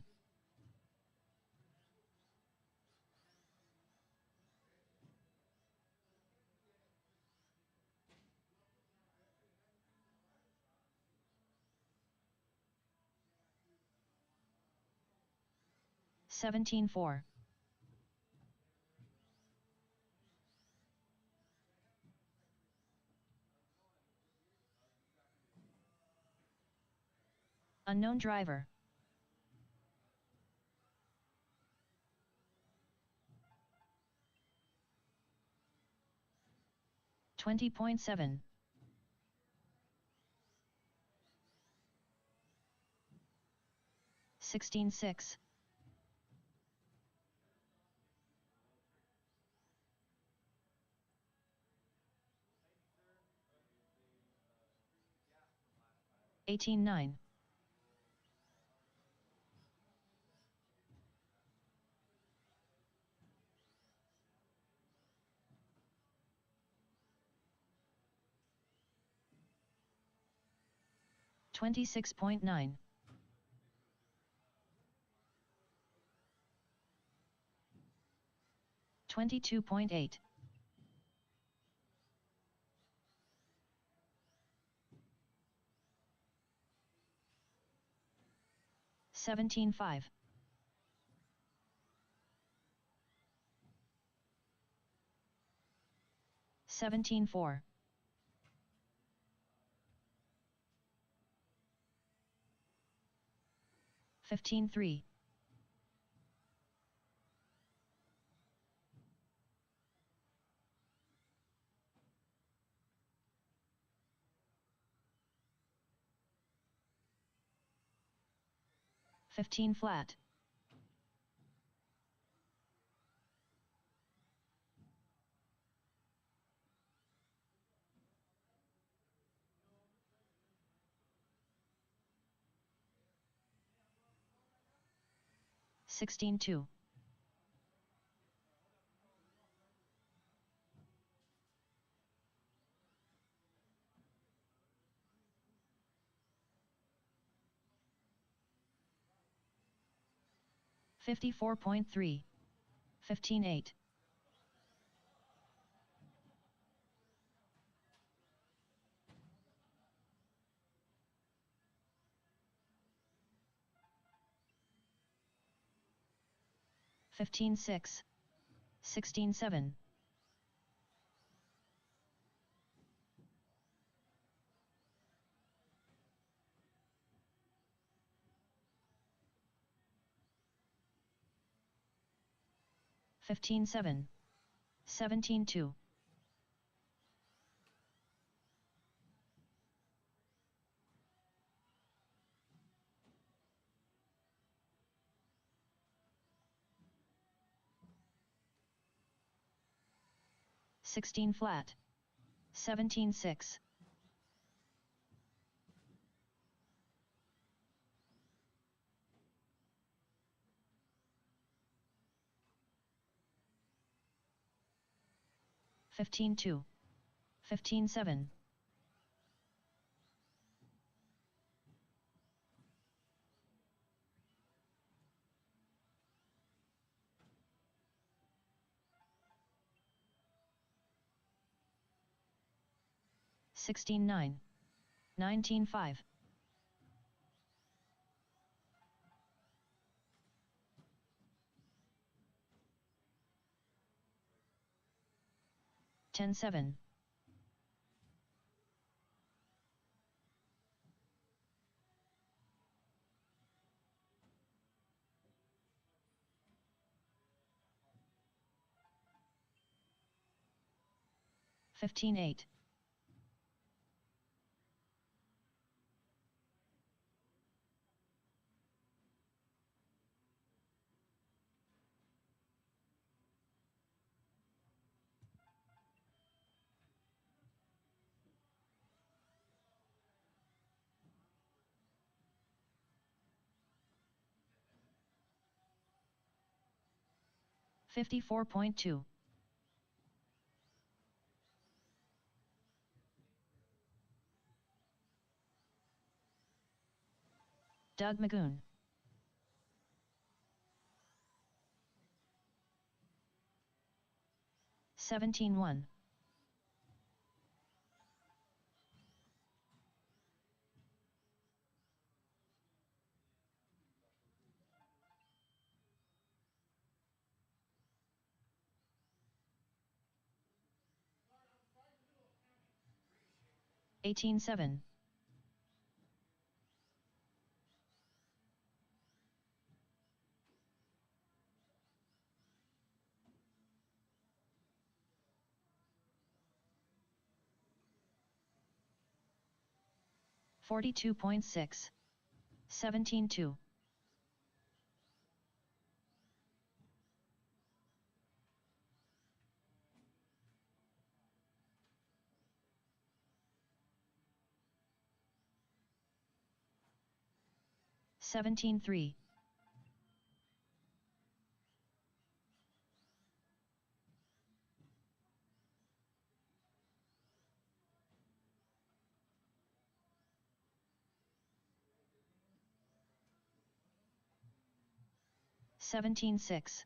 17-4. 'Unknown driver. 20.7. 16-6. 18-9. 26.9. 22.8. 17-5. 17-4. 15-3. 15 flat. 16-2. 54.3. 15-8. 15-6, 16-7. 15-7, 17-2. 16 flat. 17-6. 15-2. 15-7. 16-9. 19-5. 10-7. 15-8. 54.2. Doug Magoon. 17-1. 18-7. 42.6. 17-2. 17-3. 17-6.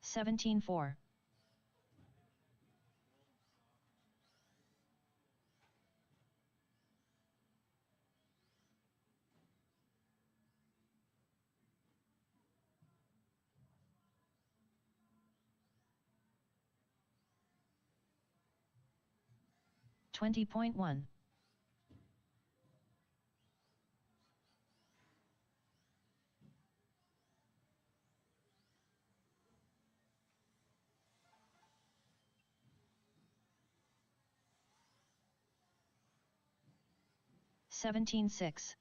17-4. 20.1. 17-6.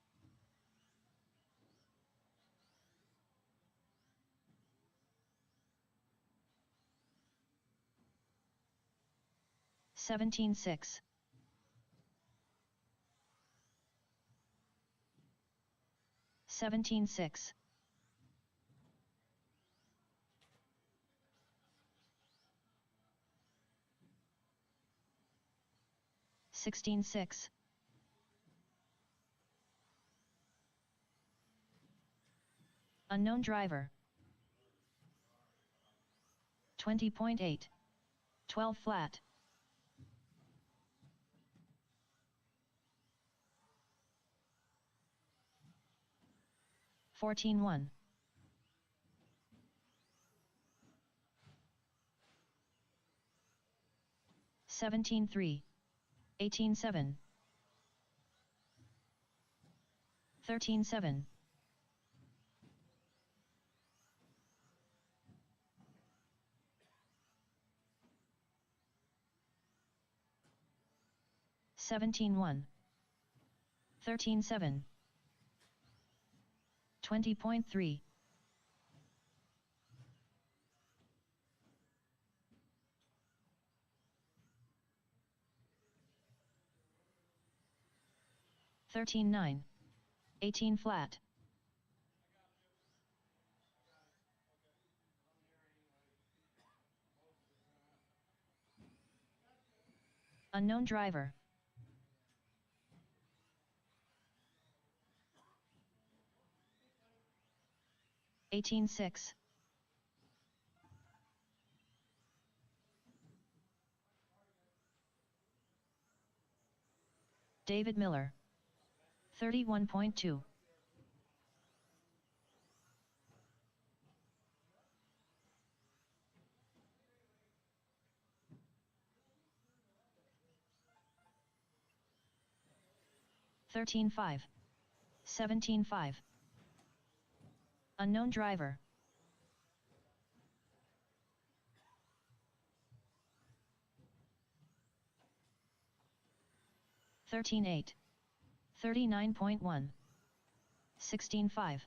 17-6. 17-6. 16-6. Unknown driver. 20.8. 12 flat. 14.1. 17.3. 18.7. 13.7. 17.1. 13.7. 20.3. 13.9. 18 flat. 'Unknown driver'. 18.6. 'David Miller'. 31.2. 13.5. 17.5. 'Unknown driver'. 13.8. 39.1. 16.5.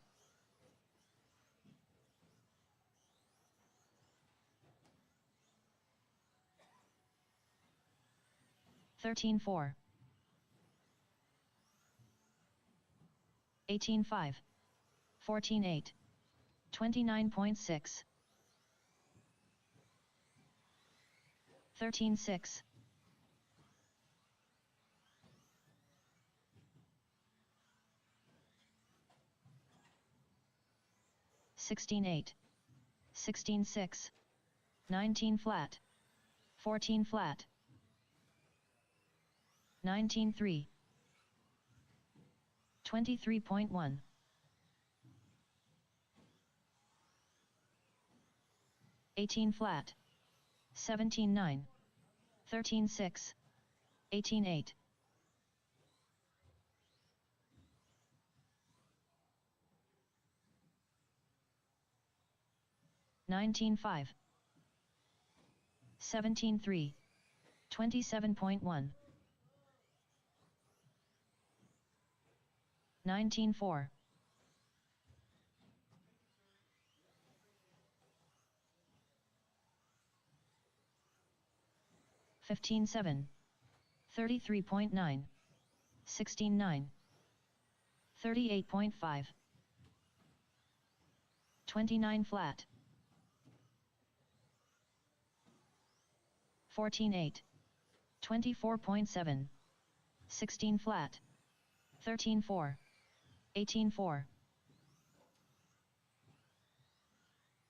13.4. 18.5. 14.8. 29.6. 13.6. 16.8. 16.6. 19 flat. 14 flat. 19.3. 23.1. 18 flat. 17.9. 13.6. 18.8. 19.5. 17.3. 27.1. 19.4. 15.7. 33.9. 16.9. 38.5. 29 flat. 14.8. 24.7. 16 flat. 13.4. 18.4.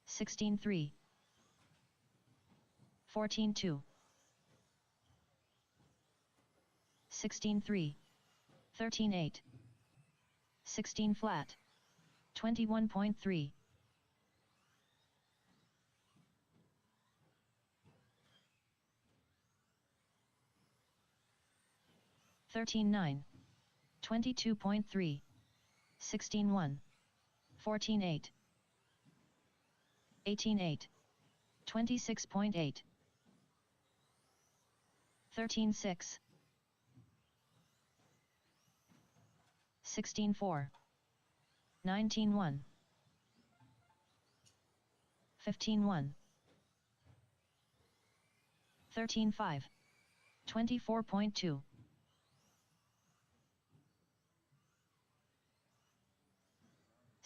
16.3. 14.2. 16.3. 13.8. 16 flat. 21.3. 13.9. 22.3. 16.1. 14.8. 18.8. 26.8. 13.6. 16.4. 19.1. 15.1. 13.5. 24.2.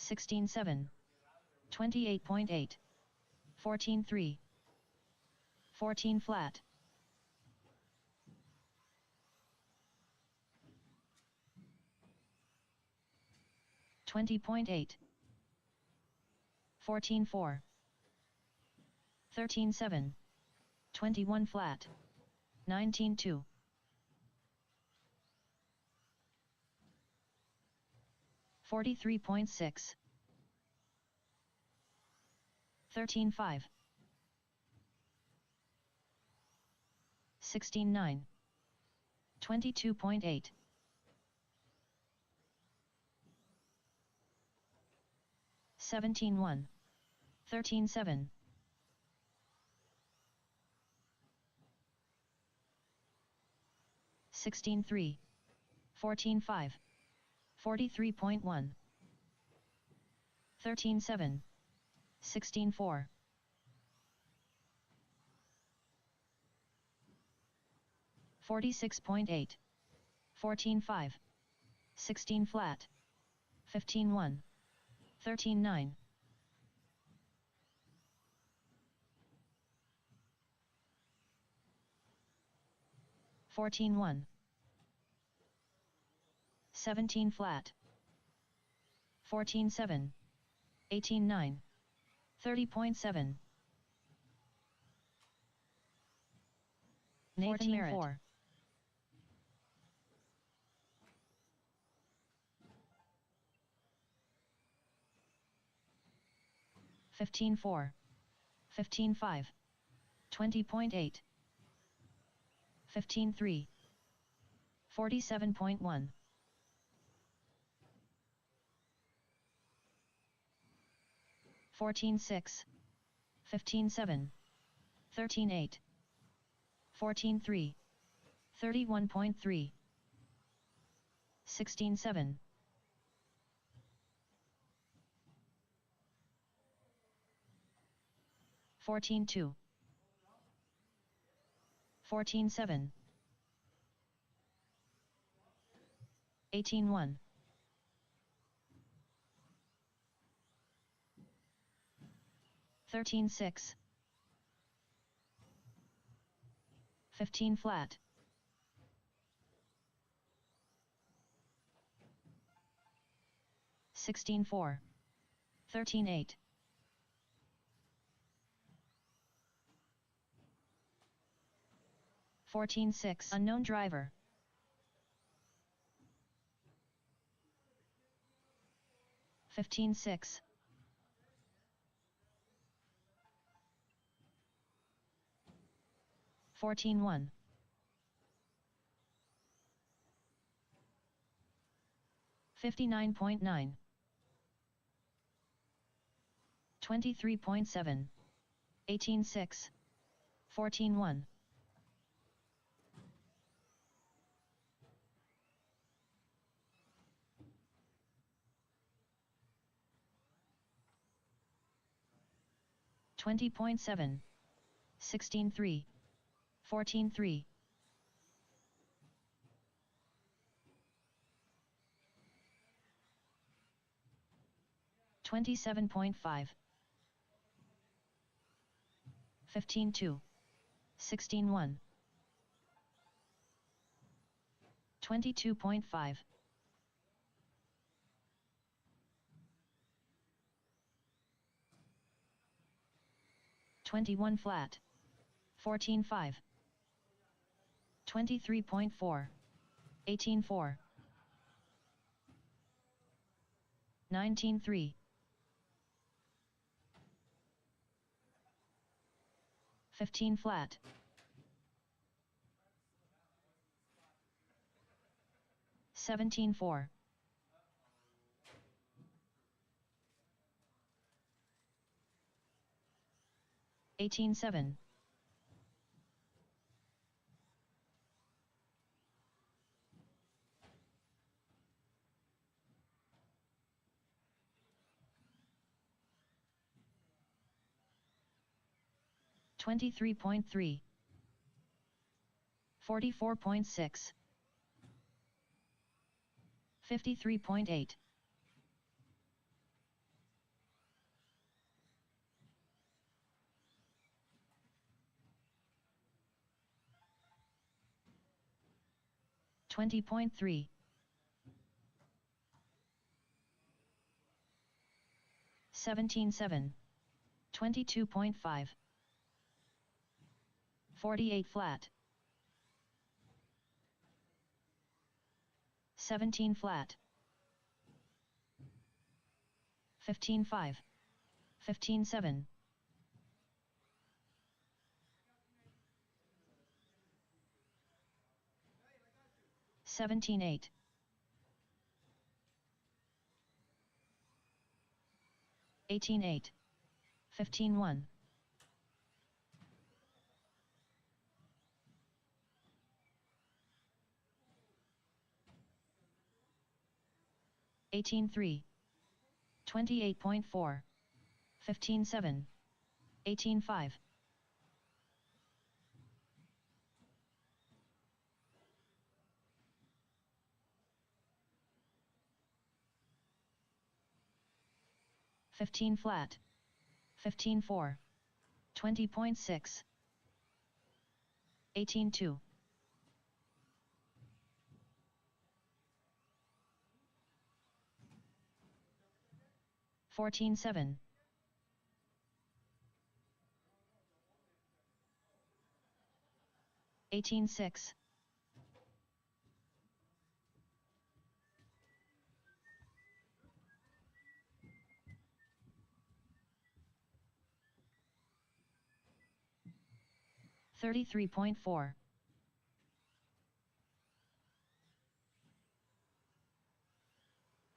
16.7. 28.8. 14.3. 14 flat. 20.8. 14.4. 13-7. 21 flat. 19-2. 43.6. 13-5. 16-9. 22.8. 17-1. 13-7. 16-3. 14-5. 43.1. 13-7. 16-4. 46.8. 14-5. 16 flat. 15-1. 13-9. 14-1. 17 flat. 14-7. 18-9. 30.7. Nathan Merritt. 14-4. 15-4. 15-5. 20.8. 15-3. 47.1. 14-6. 15-7. 13-8. 14-3. 31.3. 16-7. 14-2. 14-7. 18-1. 13-6. 15 flat. 16-4. 13-8. 14-6. Unknown driver. 15-6. 14-1. 59.9. 23.7. 18-6. 14-1. 20.7. 16-3. 14-3. 27.5. 15-2. 16-1. 22.5. 21 flat. 14-5. 23.4. 18-4. 19-3. 15 flat. 17-4. 18-7. 23.3. 44.6. 53.8. 20.3. 17-7. 22.5. 48 flat. 17 flat. 15-5. 15-7. 17-8. 18-8. 15-1. 18-3. 28.4. 15-7. 18-5. 15 flat. 15-4. 20.6. 18-2. 14-7. 18-6. 33.4.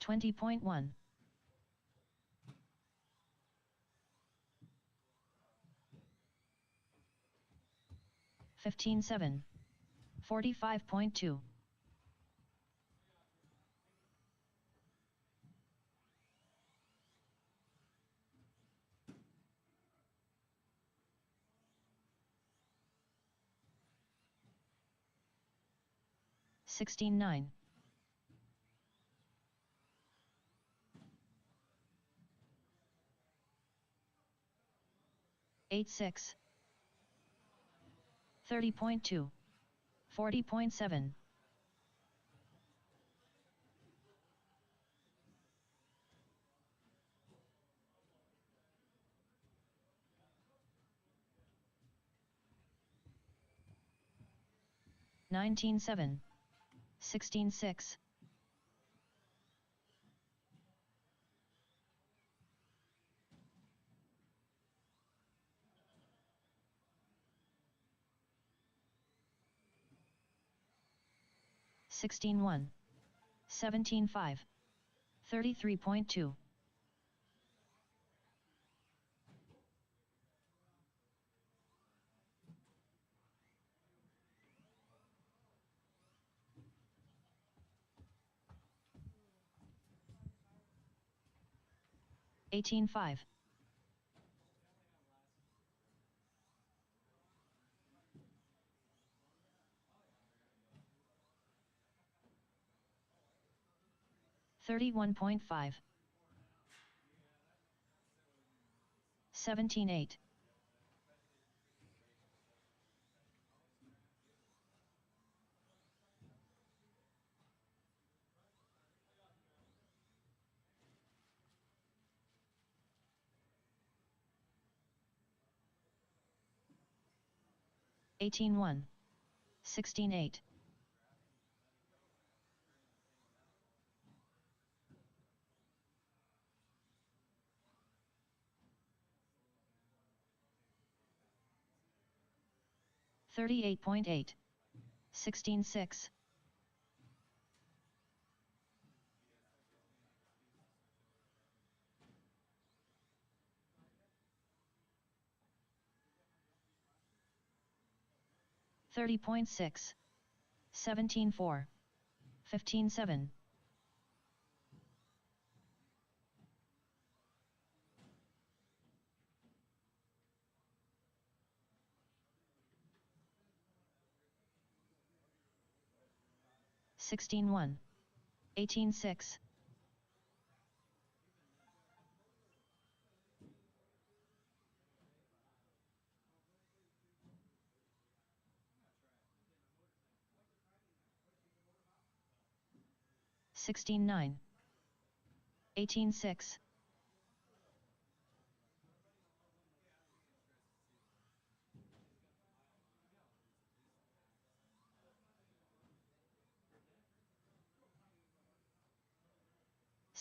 20.1. 15-7. 45.2. 16-9. 8-6. 30.2. 40.7. 19-7. 16-6. 16-1. 17-5. 33.2. 18-5. 31.5. 17-8. 18-1. 16-8. 38.8. 16-6. 30.6. 17-4. 15-7. 16-1. 18-6. 16-9. 18-6.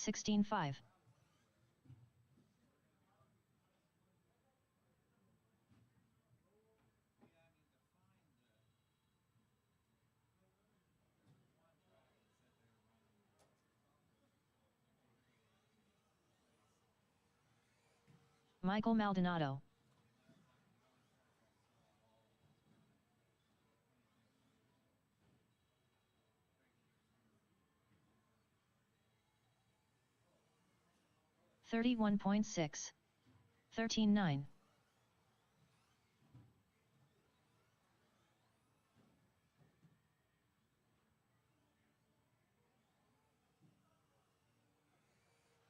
16-5. Michael Maldonado. $31.6. 13-9.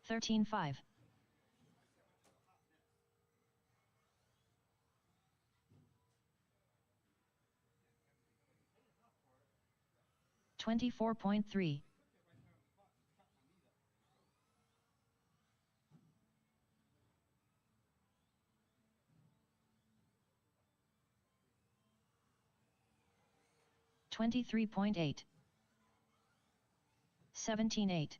$13.5. 24.3. 23.8. 17-8.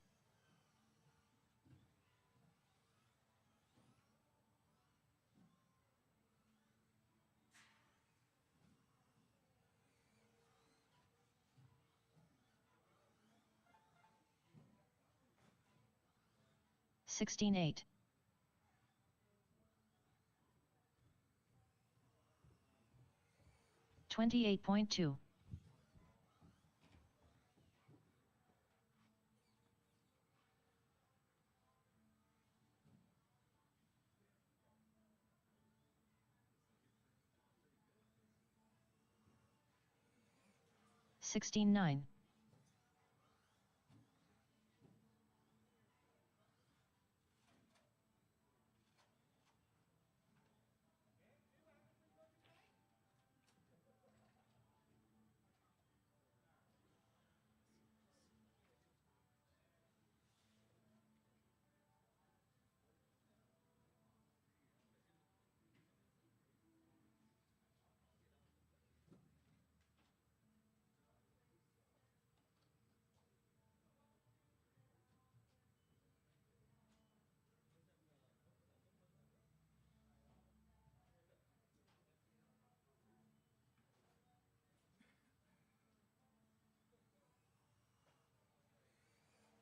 16-8. 28.2. 16-9.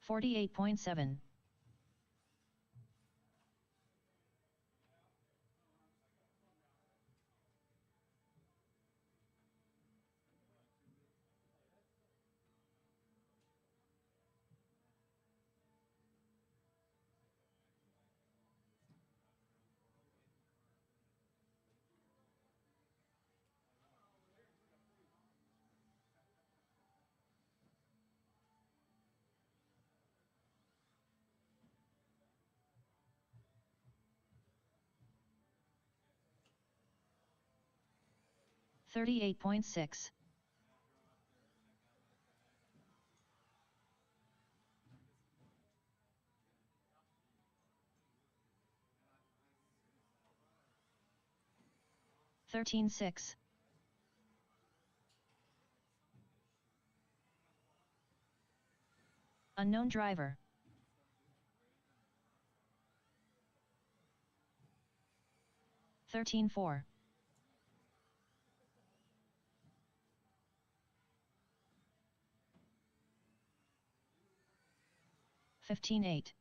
48.7. 38.6. 13-6. Unknown driver. $13.4. 15-8.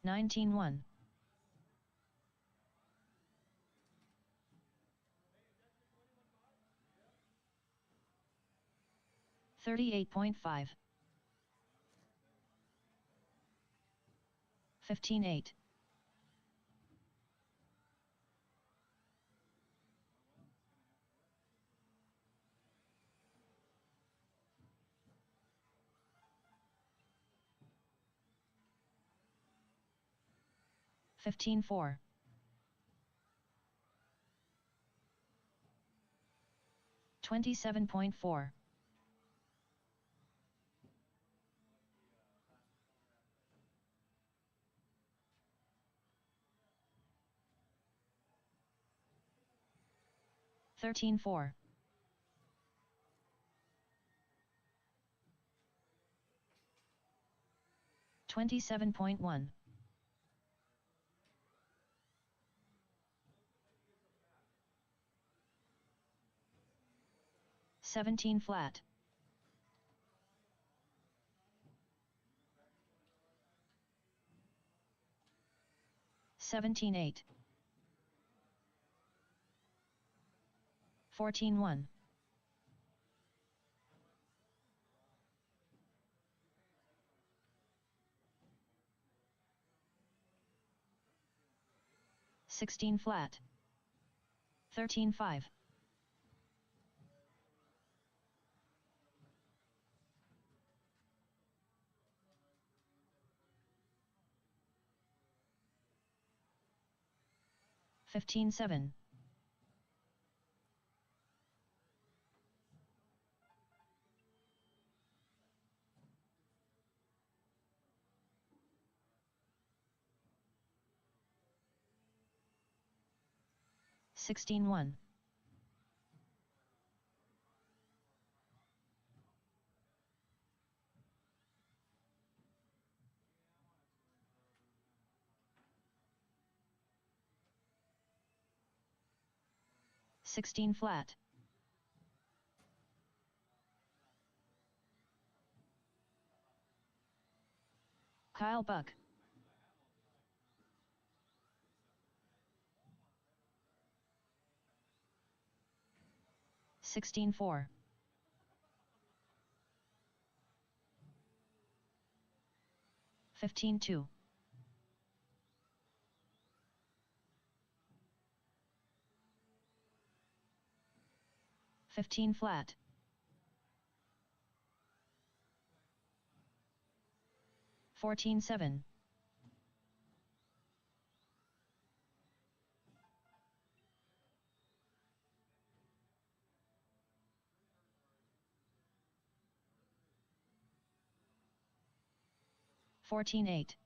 19-1. 38.5. 15-8. 15-4. 27.4. 13-4. 27.1. 17 flat. 17-8. 14-1. 16 flat. 13-5. 15-7. 16-1. 16 flat. 'Kyle Buck. 16-4. 15-2. 15 flat. 14-7. 14-8.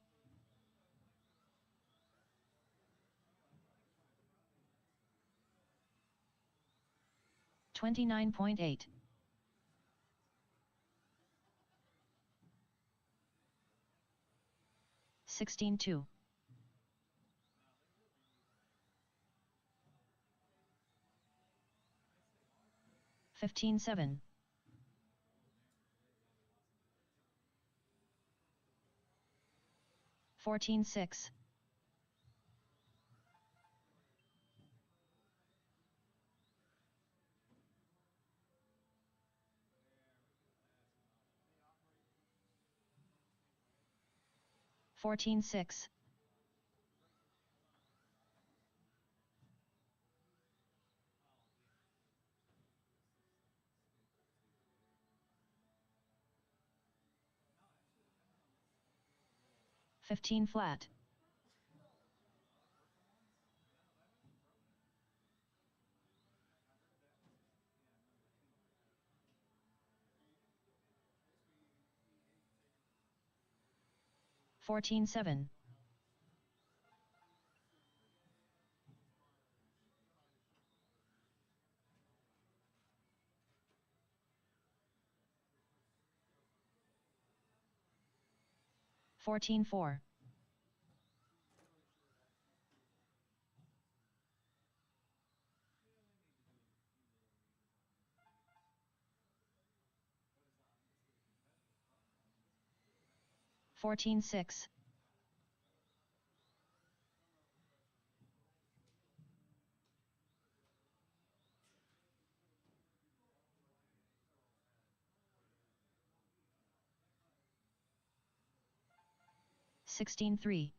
29.8. 16-2. 15-7. 14-6. 14-6. 15 flat. 14-7. 14-4. 14-6. 16-3.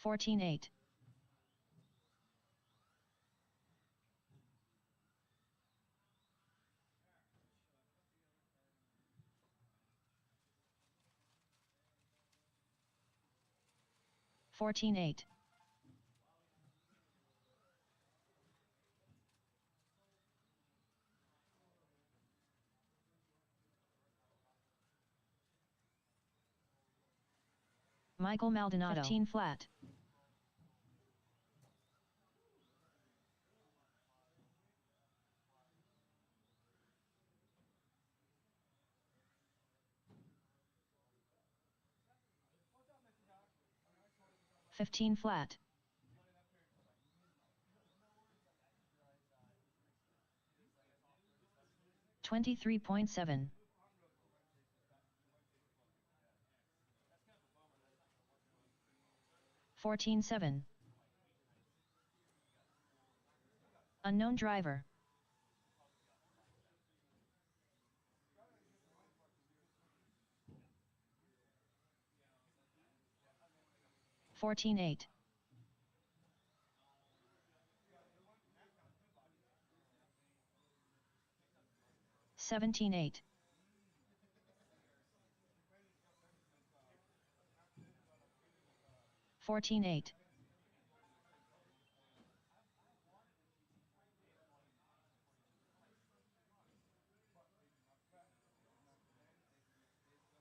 14-8. 14-8. Michael Maldonado. 15 flat. $15 flat. 23.7. 14-7. Unknown driver. $14-8. 17-8. 14-8.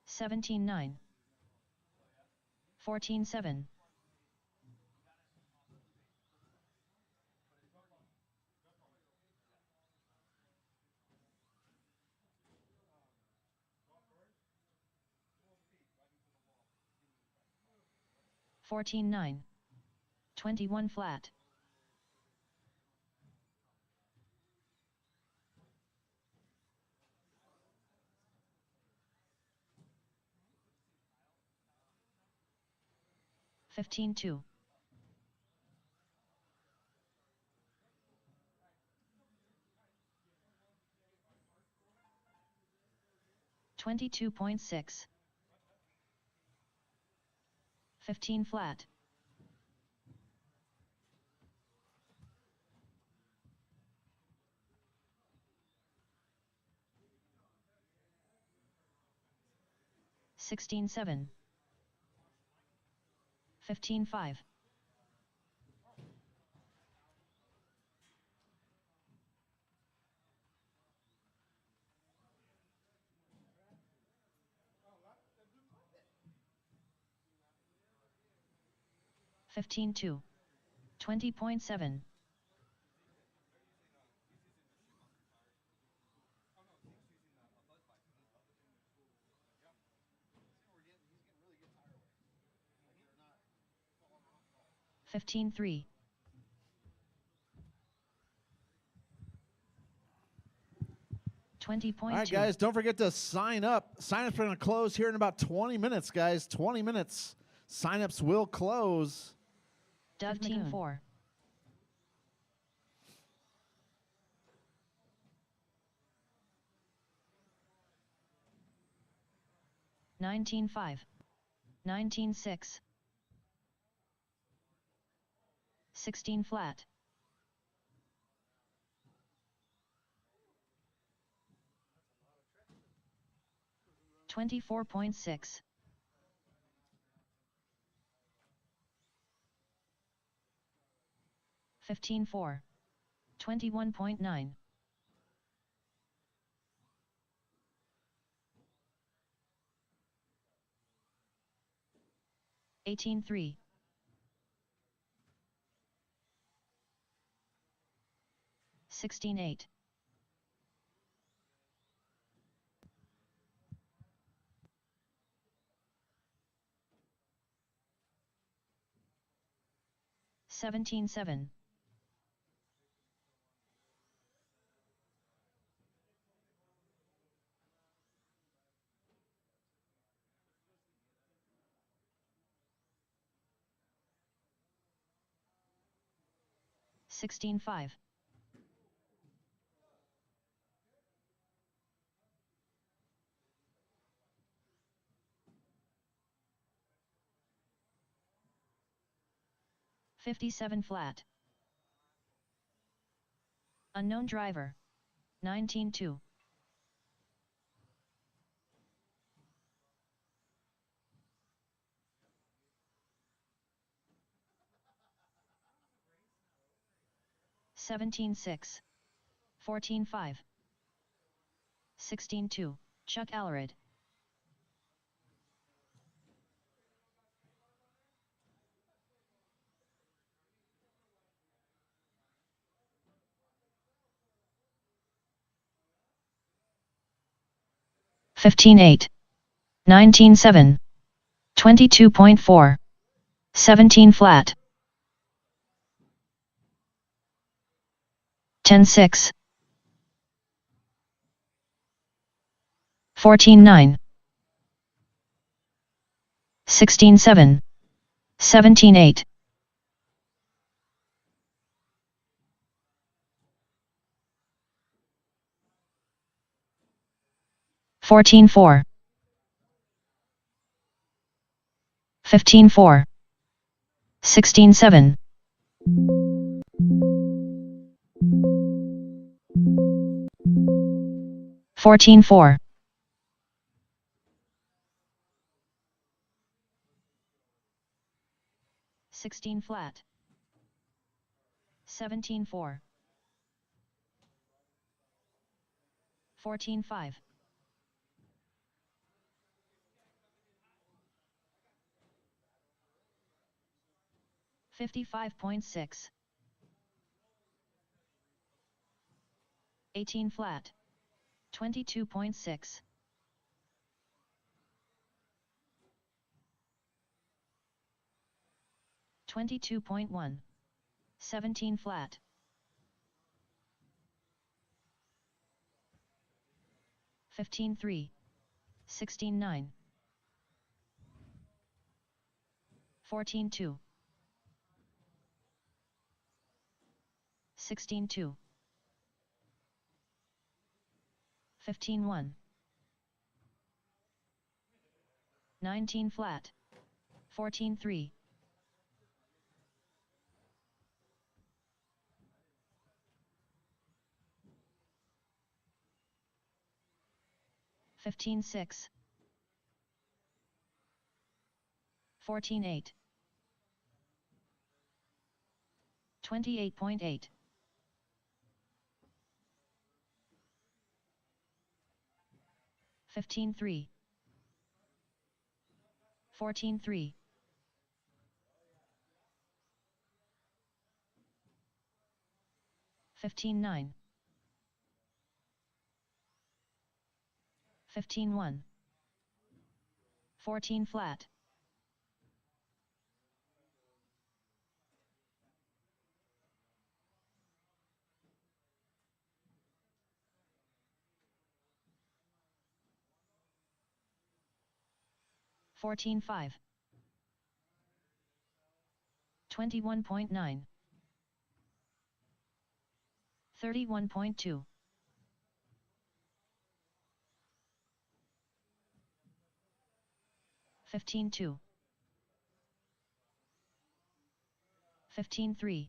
17-9. 14-7. 14-9. 21 flat. 15-2. 22.6. 15 flat. 16-7. 15-5. 15-2. 20.7. 15-3. 20.2. All right, guys, don't forget to sign up. Sign-ups are going to close here in about 20 minutes, guys. 20 minutes. Sign-ups will close. 15-4. 19-5. 19-6. 16 flat. 24.6. 15-4. 21.9. 18-3. 16-8. 17-7. 16-5. 57 flat. Unknown driver. 19-2. 17-6. 14-5. 16-2. Chuck Allered. 15-8, 19-7, 22.4, 17 flat, 10-6, 14-9, 16-7, 17-8, 14-4, 15-4, 16-7, 14-4, 16 flat, 17-4, 14-5, 55.6, 18 flat, 22.6, 22.1, 17 flat, 15-3, 16-9, 14-2, 16-2, 15-1, 19 flat, 14-3, 15-6, 14-8, 28.8, 15-3, 14-3, 15-9, 15-1, 14 flat, 14-5, 21.9, 31.2, 15-2, 15-3,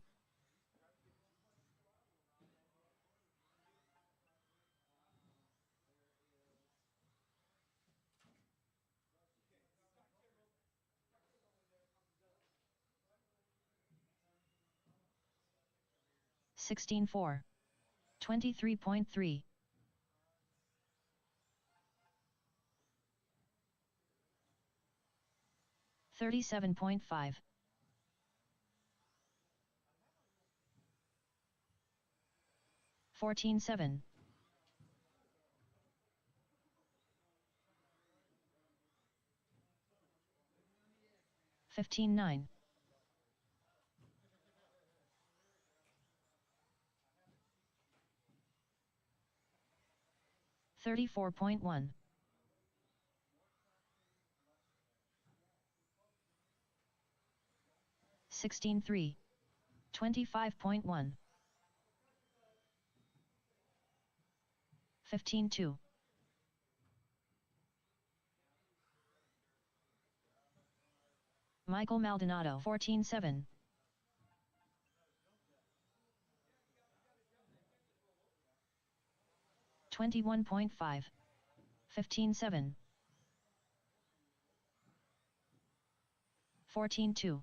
16-4, 23.3, 37.5, 14-7, 15-9, 34.1, 16-3, 25.1, 15-2, Michael Maldonado 14-7, 21.5, 15-7, 14-2,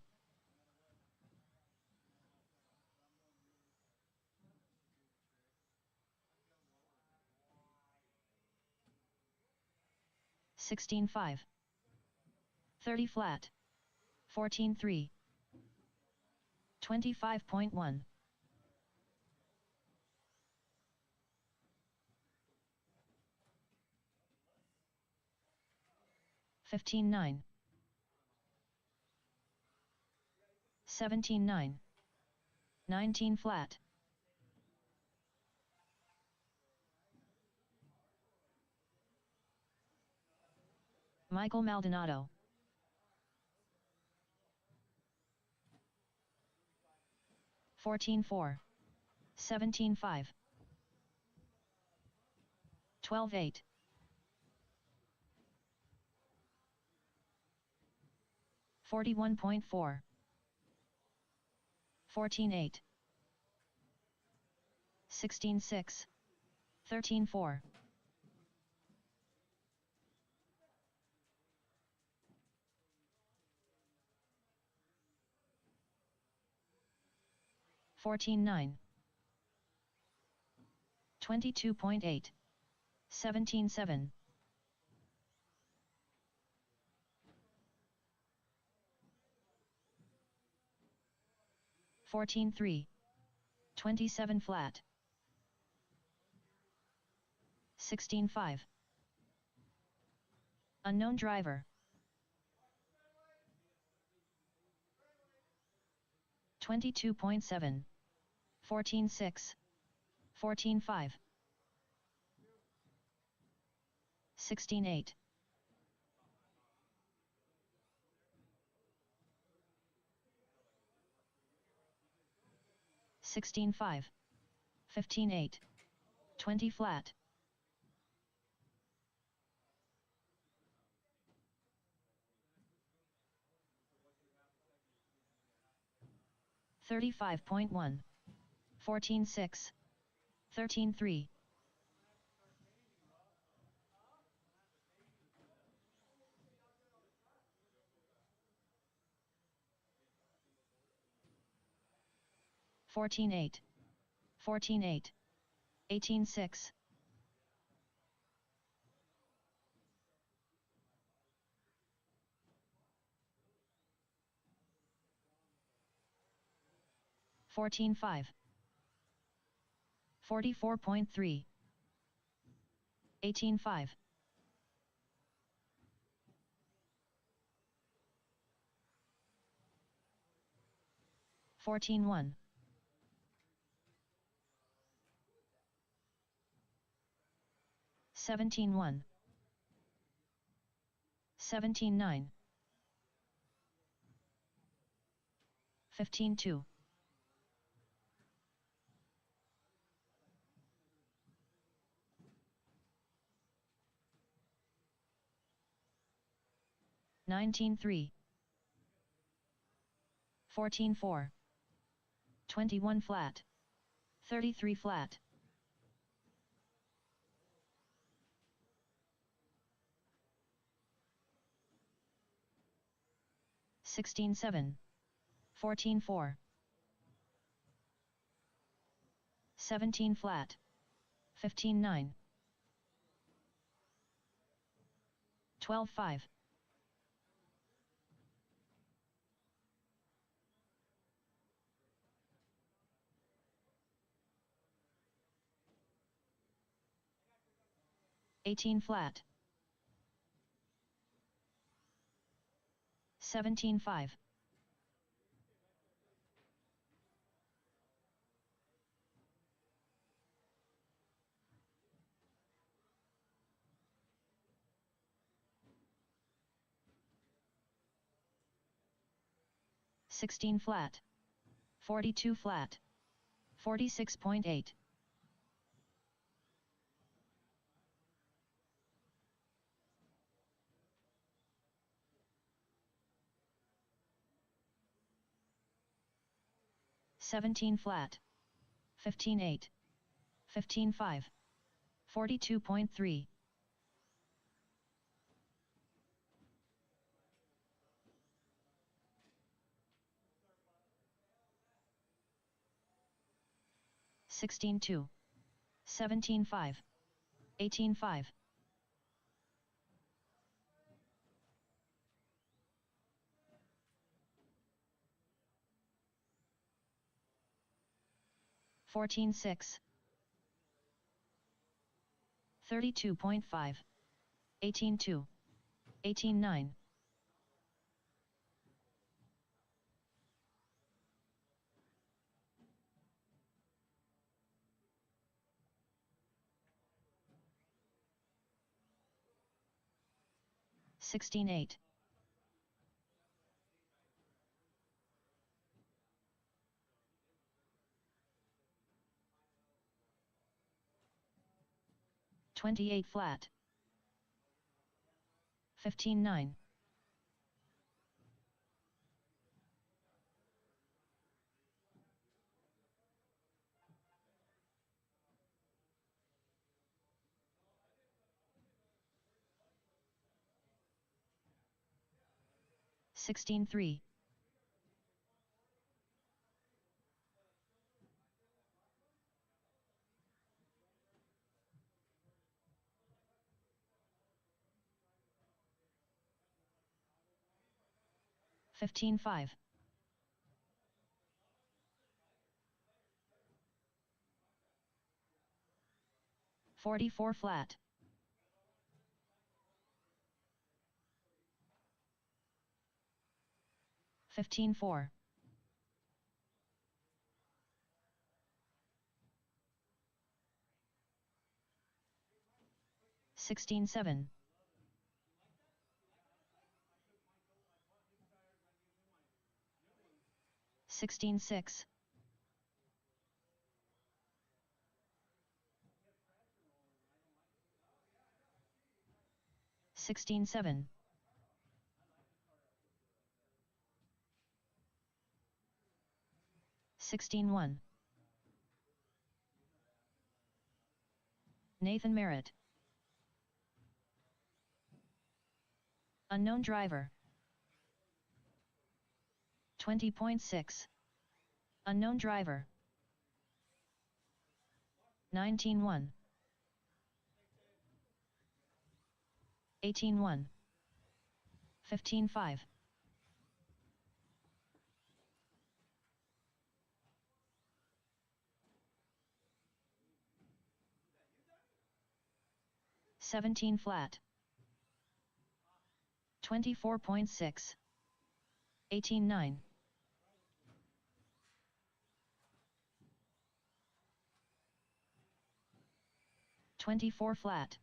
Sixteen five, 30 flat, 14-3, 25.1, 15-9. 17-9. 19 flat. Michael Maldonado. 14-4. 17-5. 12-8. 41.4. 14-8. 16-6. 13-4. 14-9. 22.8. 17-7. 14-3. 27 flat. 16-5. Unknown driver. 22.7. 14-6. 14-5. 16-8. 16-5. 15-8. 20 flat. 35.1. 14-6. 13-3. 14-8. 14-8. 18-6. 14-5. 44.3. 18-5. 14-1. 17-1. 17-9. 15-2. 19-3. 14-4. 21 flat. 33 flat. 16-7. 14-4. 17 flat. 15-9. 12-5. 18 flat. 17-5. 16 flat. 42 flat. 46.8. 17 flat. 15-8. 15-5. 42.3. 16-2. 17-5. 18-5. 14-6. 32.5. 18-2. 18-9. 16-8. 28 flat. 15-9. 16-3. 15-5. 44 flat. 15-4. 16-7. 16-6. 16-7. 16-1. Nathan Merritt. Unknown driver. 20.6. Unknown driver. 19-1. 18-1. 15-5. 17 flat. 24.6. 18-9. 24 flat.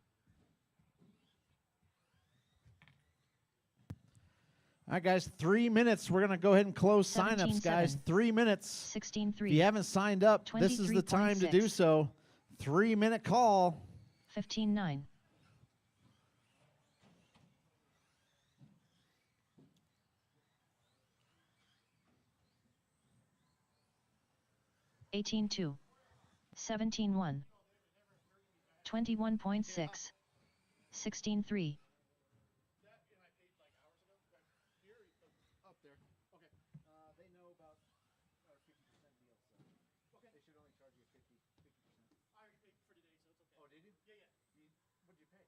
All right, guys, 3 minutes. We're going to go ahead and close signups, guys. 17-7. 3 minutes. 16-3. If you haven't signed up, this is the time to do 23.6. so. 3-minute call. 15-9. 18-2. 17-1. 21.6. 16-3. That and I paid like hours ago. Here, up there. Okay. They know about our 50% deal, so okay. They should only charge you 50%. I already paid for today, so it's okay. Oh, did you? Yeah, yeah. What'd you pay?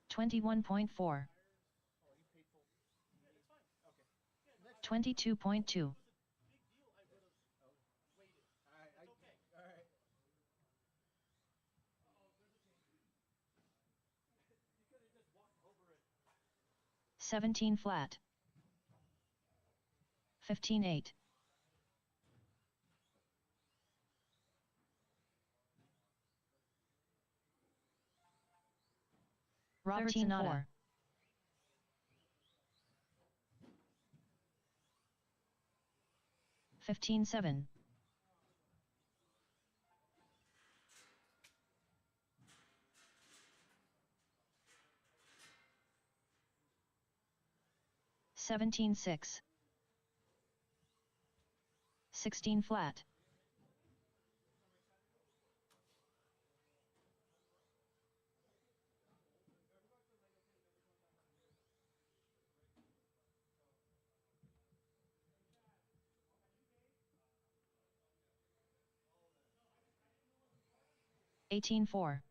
21.4. Oh, you paid full. Yeah, that's fine. Okay. Yeah, 22.2. big deal. I would have waited. All right. It's okay. All right. Oh, there's a change. You could have just walked over it. 17 flat. 15-8. 13-4. 15-7. 17-6. 16 flat. 18-4. 18-4.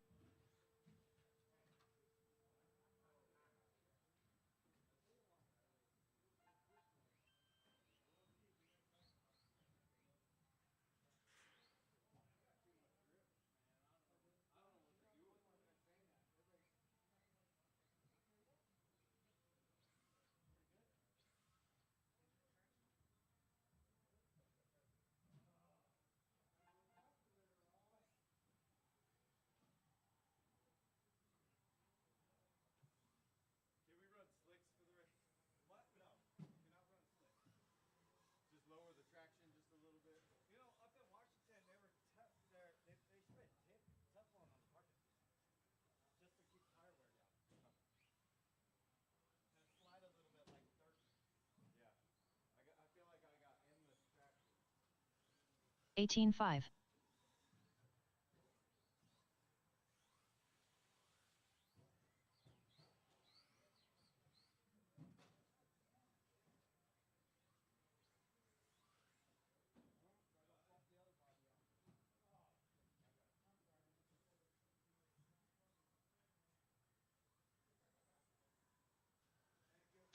18-5.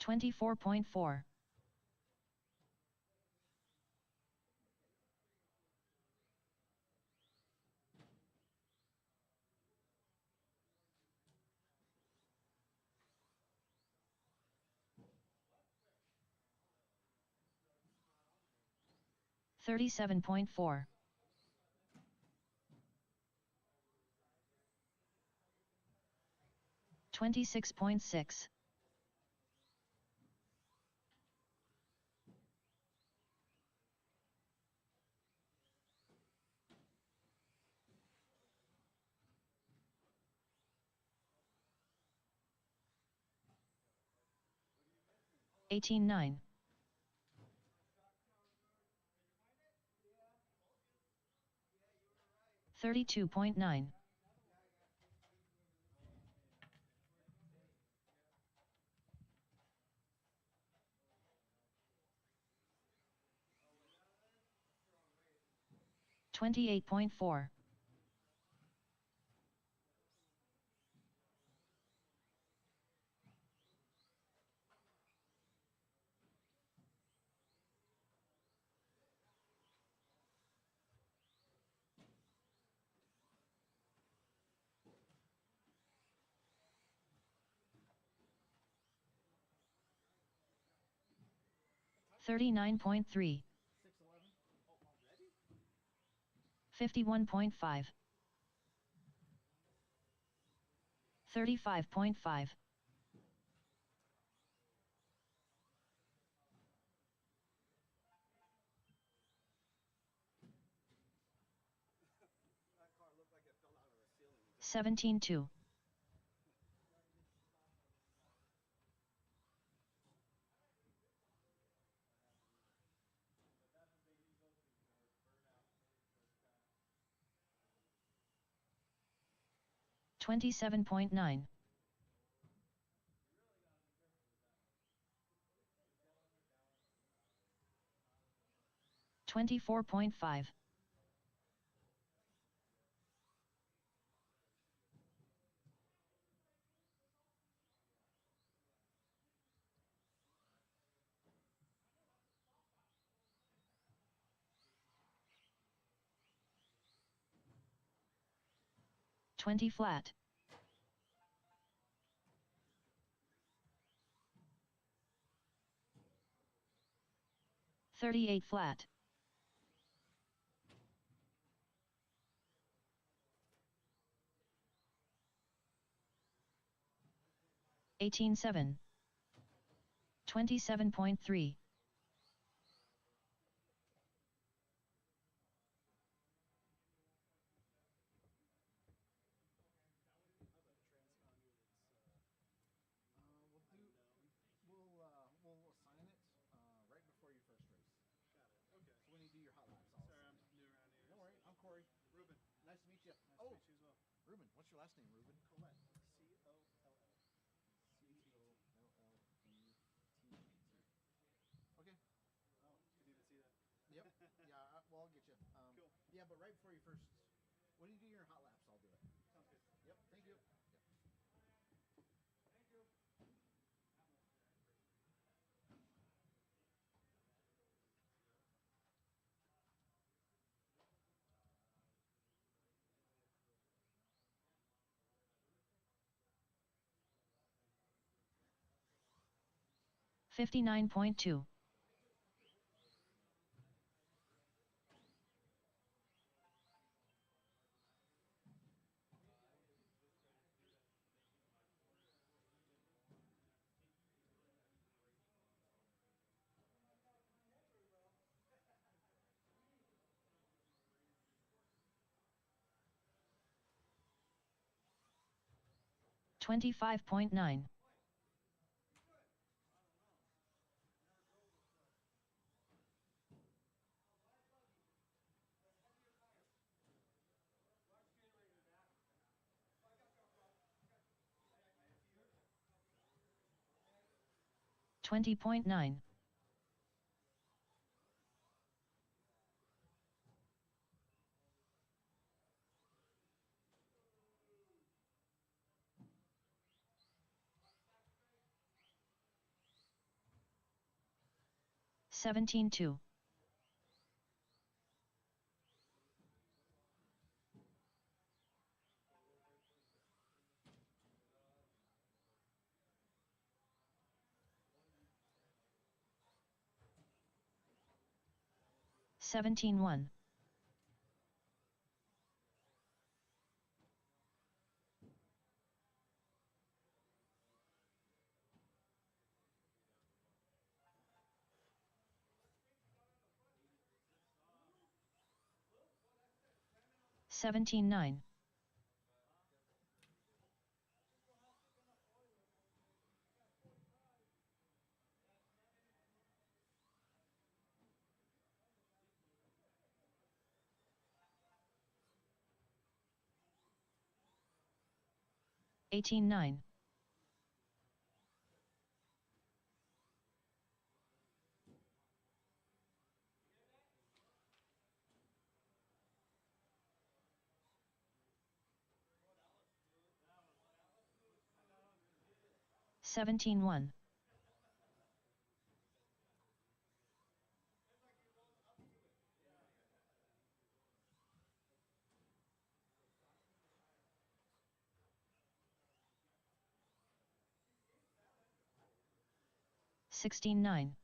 24.4. 37.4. 26.6. 18-9. 32.9. 28.4. 39.3. 51.5. 35.5. 17-2. 27.9. 24.5. 20 flat. 38 flat. 18-7. 27.3. 'We'll assign it right before your first race. Got it. Okay. So when you do your hot laps, I'll Sorry, assign I'm it. new around here. No worry, I'm Corey. Ruben. Nice to meet you. Nice to meet you as well. Ruben, what's your last name, Ruben? Colette. C-O-L-L. C-O-L-L-E-T-T. Okay. Oh, didn't even see that. Yep. Yeah, well, I'll get you. Cool. Yeah, but right before you first, when you do your hot laps, I'll do it. Sounds good. Yep, thank you. Yep. Thank you. 59.2. 25.9. 20.9. Seventeen two. 17-1. 17-9. 18-9. 17-1. 16-9.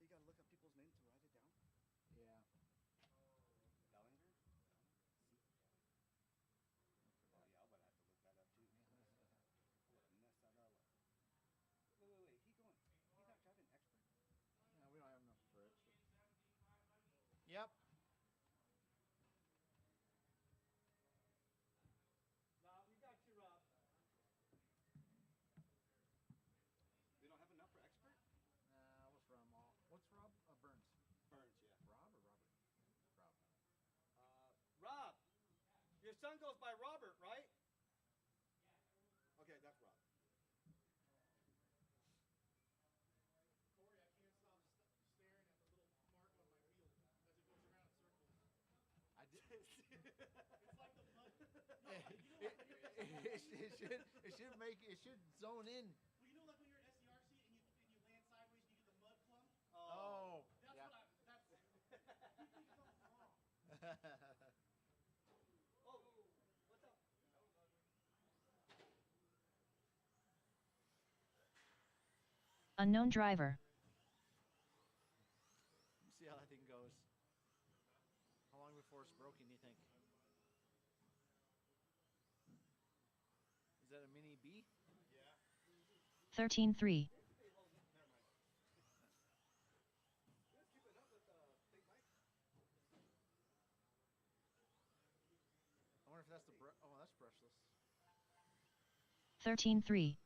You gotta look up people's names to write it down. Yeah. Bellinger? Oh yeah, I would have to look that up too. I would have messed that up. Wait. Keep going. He's not driving expert. No, we don't have enough for it. Yep. No, we got you, Rob. They don't have enough for expert? What's Rob? What's Rob? Burns. Burns, yeah. Rob or Robert? Rob. Rob! Your son goes by Robert, right? Okay, that's Rob. Corey, I can't stop staring at the little mark on my wheel as it goes around in circles. I did. It's like the mud. No, It should zone in. Well, you know, like when you're at SCRC and you land sideways and you get the mud clump. Oh. That's yeah. what I. That's. He thinks it's almost wrong. Oh, what's up? That was ugly. Unknown driver. See how that thing goes. How long before it's broken, do you think? Is that a mini B? Yeah. 13-3. Never mind. Let's keep it up with big Mike. I wonder if that's the oh, that's brushless. 13-3.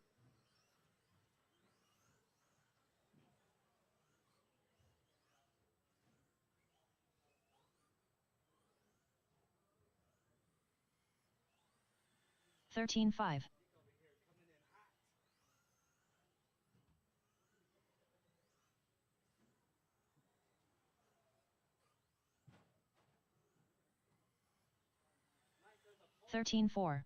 13-5. 13-4. 13.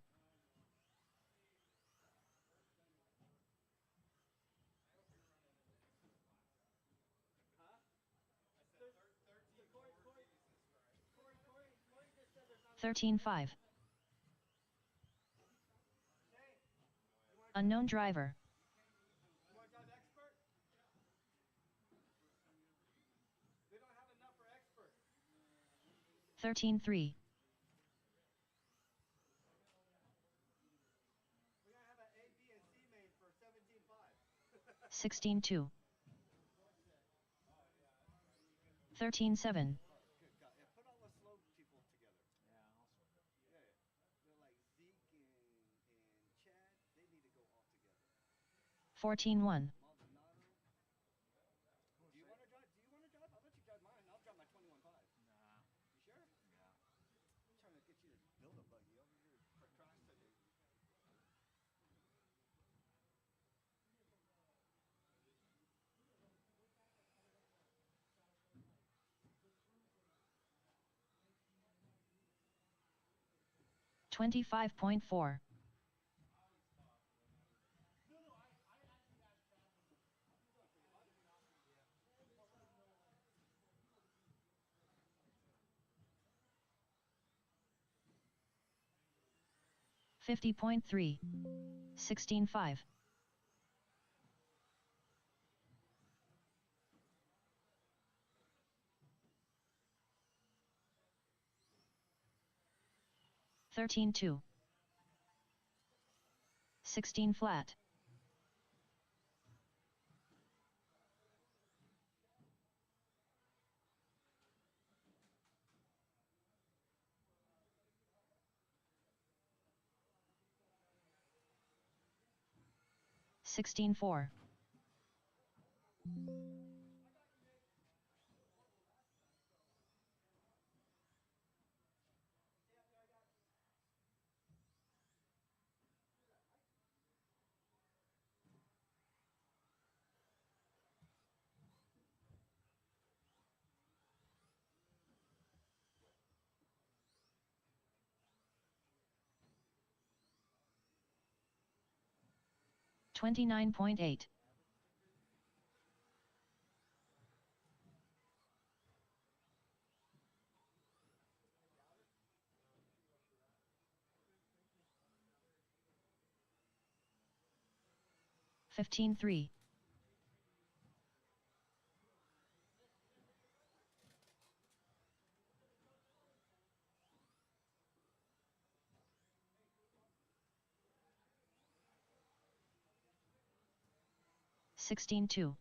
Corey just said there's 13-5. Unknown driver. You want to drive expert? They don't have enough for expert. 13-3. We're going to have an A, B, and C main for 17.5. 16-2. 13-7. Good God. Yeah, put all the slow people together. Yeah, I'll sort it. Yeah, yeah. They're like Zeke and Chad. They need to go all together. 14-1. Maldonado. Do you want to drive? I'll let you drive mine. I'll drive my 21.5. Nah. You sure? Yeah. I'm trying to get you to build a buggy over here procrastinating. $25.4. 50.3. 16-5. 13-2. 16 flat. 16-4. 29.8. 15-3. 16-2.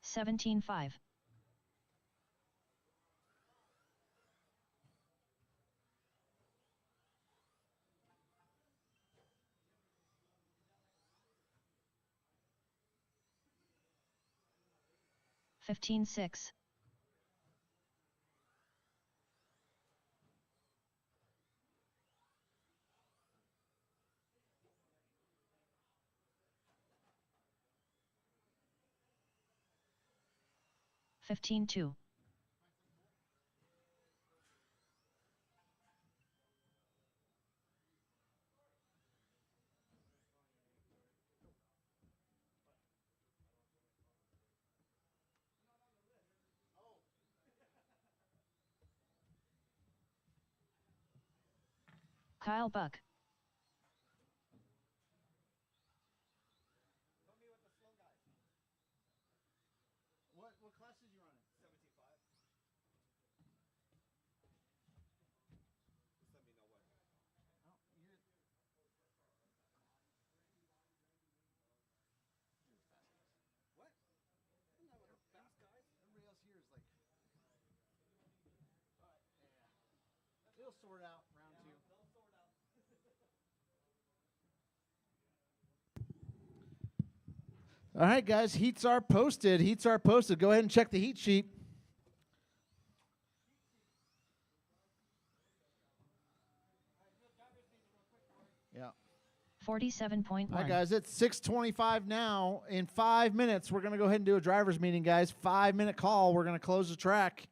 17-5. 15-6. 15-2. 'Kyle Buck. Put me with the slow guys. What class did you run in? 17.5. Just let me know what. Oh, you're What? I'm not with the fast guys. everybody else here is like. It'll sort out round two. They'll sort out. All right, guys. Heats are posted. Go ahead and check the heat sheet. Yeah. 47.1. All right, guys. It's 6:25 now. In 5 minutes, we're going to go ahead and do a driver's meeting, guys. 5-minute call. We're going to close the track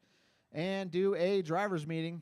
and do a driver's meeting.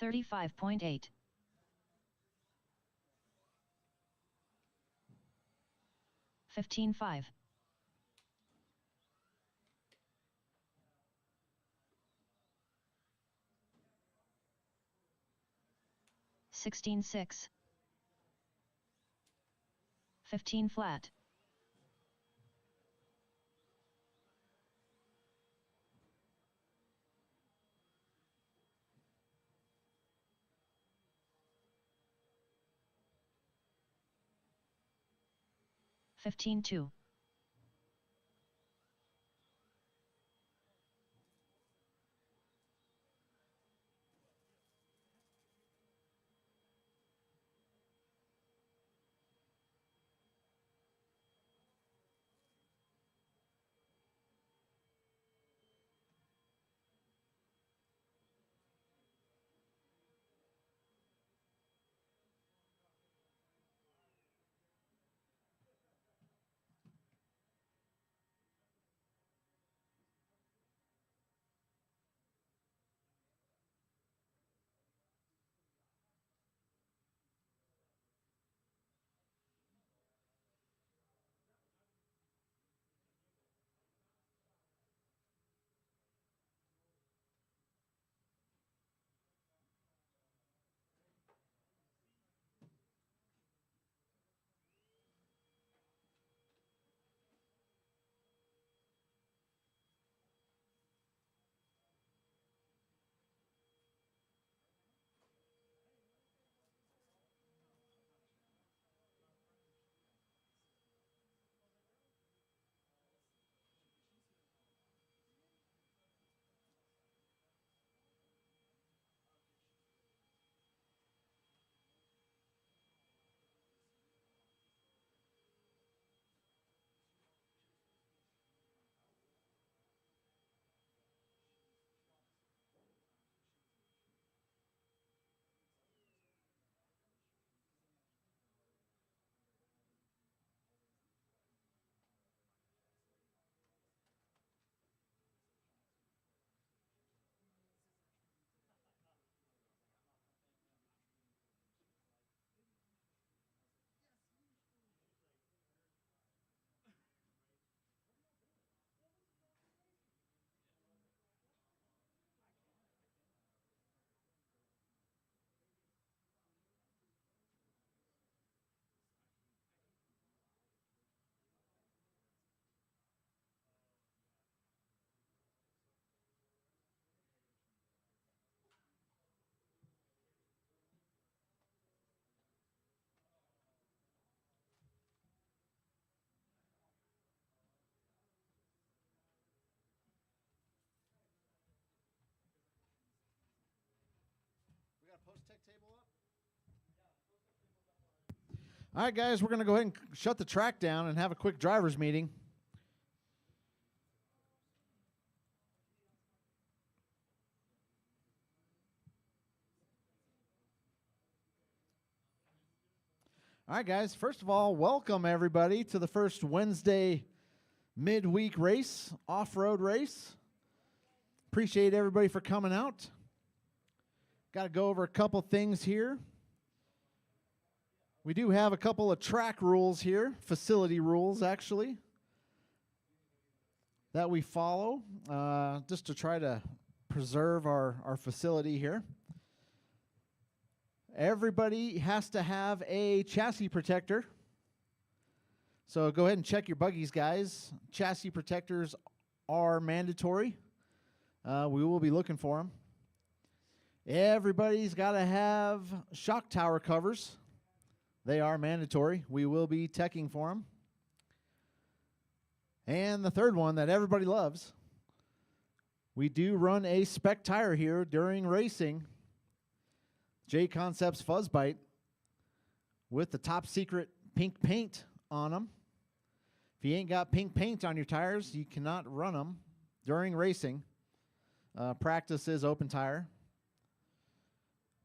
$35.8. 15-5. 16-6. 15 flat. 15-2. Post-tech table up? All right, guys, we're going to go ahead and shut the track down and have a quick driver's meeting. All right, guys, first of all, welcome everybody to the first Wednesday midweek race, off-road race. Appreciate everybody for coming out. Got to go over a couple things here. We do have a couple of track rules here, facility rules actually, that we follow just to try to preserve our facility here. Everybody has to have a chassis protector. So go ahead and check your buggies, guys. Chassis protectors are mandatory. We will be looking for them. Everybody's got to have shock tower covers. They are mandatory. We will be teching for them. And the third one that everybody loves, we do run a spec tire here during racing. J Concepts Fuzz Bite with the top secret pink paint on them. If you ain't got pink paint on your tires, you cannot run them during racing. Practice is open tire.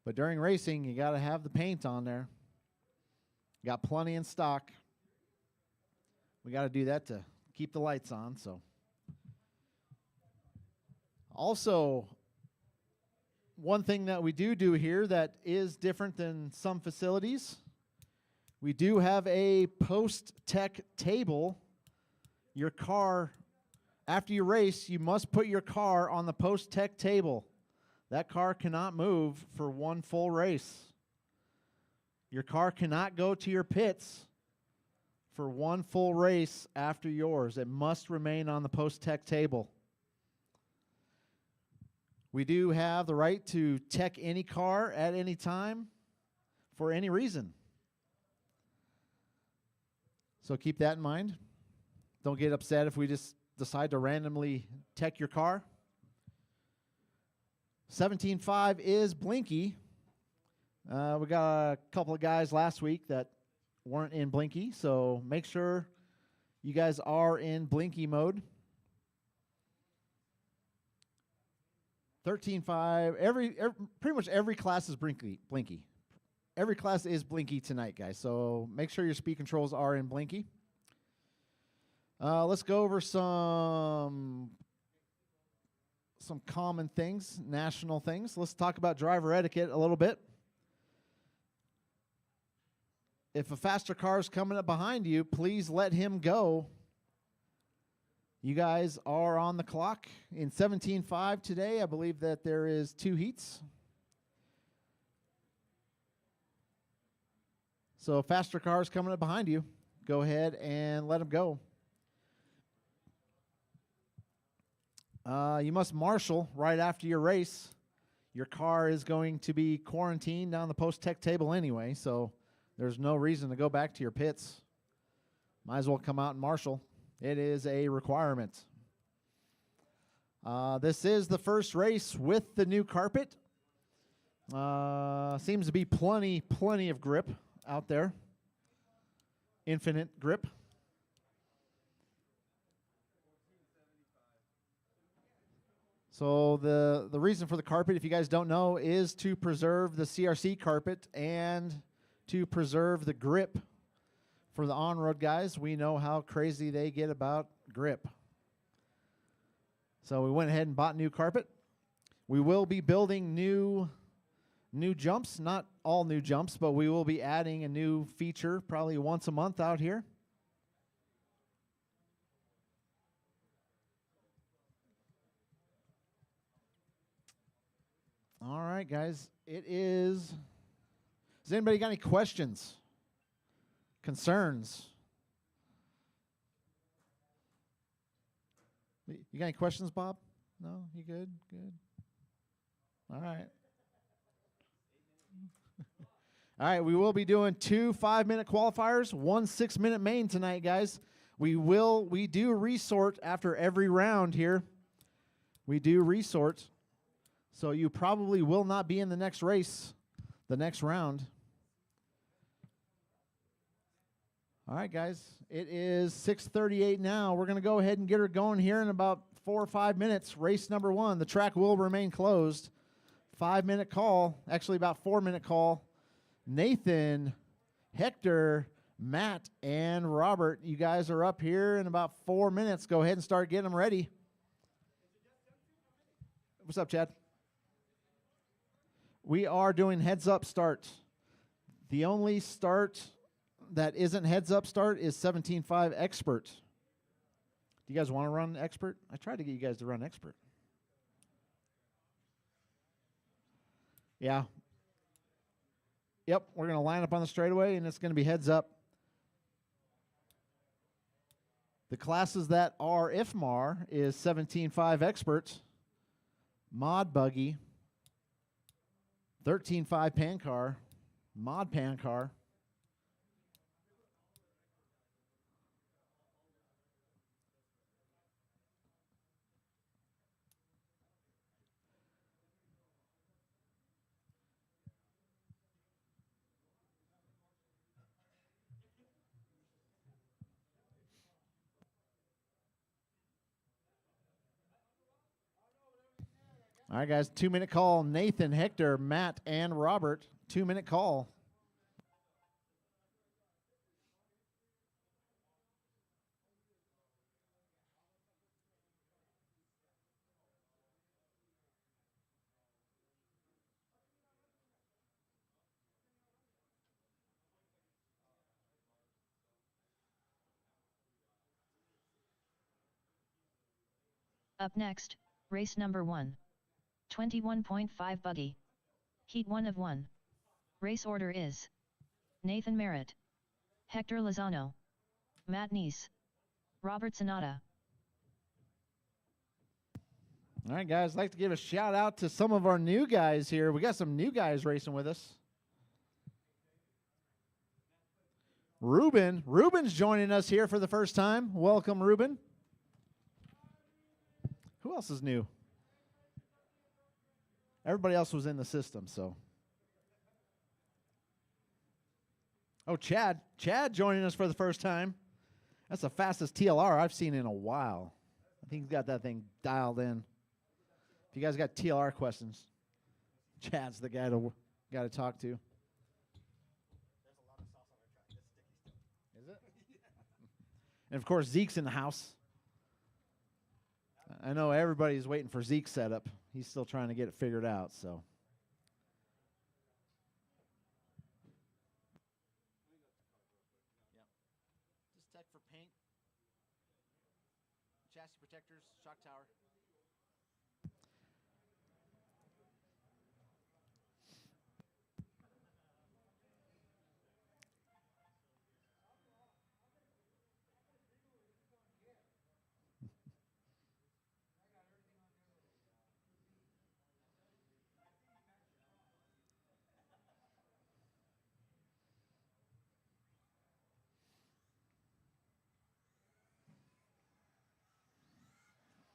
But during racing, you got to have the paint on there. Got plenty in stock. We got to do that to keep the lights on. So, also, one thing that we do here that is different than some facilities, We do have a post-tech table. Your car, after you race, you must put your car on the post-tech table. That car cannot move for one full race. Your car cannot go to your pits for one full race after yours. It must remain on the post-tech table. We do have the right to tech any car at any time for any reason. So keep that in mind. Don't get upset if we just decide to randomly tech your car. 17.5 is Blinky. We got a couple of guys last week that weren't in Blinky, so make sure you guys are in Blinky mode. 13.5, pretty much every class is Blinky. Every class is Blinky tonight, guys, so make sure your speed controls are in Blinky. Let's go over some common things, national things. Let's talk about driver etiquette a little bit. If a faster car is coming up behind you, please let him go. You guys are on the clock. In 17.5 today, I believe that there is 2 heats. So if faster car is coming up behind you, go ahead and let him go. You must marshal right after your race. Your car is going to be quarantined on the post-tech table anyway, so there's no reason to go back to your pits. Might as well come out and marshal. It is a requirement. This is the first race with the new carpet. Seems to be plenty of grip out there. Infinite grip. So the reason for the carpet, if you guys don't know, is to preserve the CRC carpet and to preserve the grip for the on-road guys. We know how crazy they get about grip. So we went ahead and bought new carpet. We will be building new jumps, not all new jumps, but we will be adding a new feature probably once a month out here. All right, guys. Has anybody got any questions? Concerns? You got any questions, Bob? No? You good? Good. All right. All right, we will be doing 2 5-minute qualifiers, 1 6-minute main tonight, guys. We do resort after every round here. We do resort. So you probably will not be in the next race, the next round. All right, guys. It is 6:38 now. We're going to go ahead and get her going here in about 4 or 5 minutes. Race number 1. The track will remain closed. 5-minute call, actually about 4-minute call. Nathan, Hector, Matt, and Robert, you guys are up here in about 4 minutes. Go ahead and start getting them ready. What's up, Chad? We are doing heads-up start. The only start that isn't heads-up start is 17.5 Expert. Do you guys want to run Expert? I tried to get you guys to run Expert. Yeah. Yep, we're going to line up on the straightaway, and it's going to be heads-up. The classes that are IFMAR is 17.5 Expert, Mod Buggy, 13.5 Pan Car, Mod Pan Car. All right, guys, 2-minute call. Nathan, Hector, Matt, and Robert. 2-minute call. Up next, race number 1. 21.5 buggy. Heat 1 of 1. Race order is Nathan Merritt, Hector Lozano, Matt Neese, Robert Sonata. All right, guys, I'd like to give a shout out to some of our new guys here. We got some new guys racing with us. Ruben's joining us here for the first time. Welcome, Ruben. Who else is new? Everybody else was in the system, so. Oh, Chad joining us for the first time. That's the fastest TLR I've seen in a while. I think he's got that thing dialed in. If you guys got TLR questions, Chad's the guy to talk to. There's a lot of sauce on our track. It's sticky still. Is it? And of course, Zeke's in the house. I know everybody's waiting for Zeke's setup. He's still trying to get it figured out, so. Yep. Just tech for paint, chassis protectors, shock tower.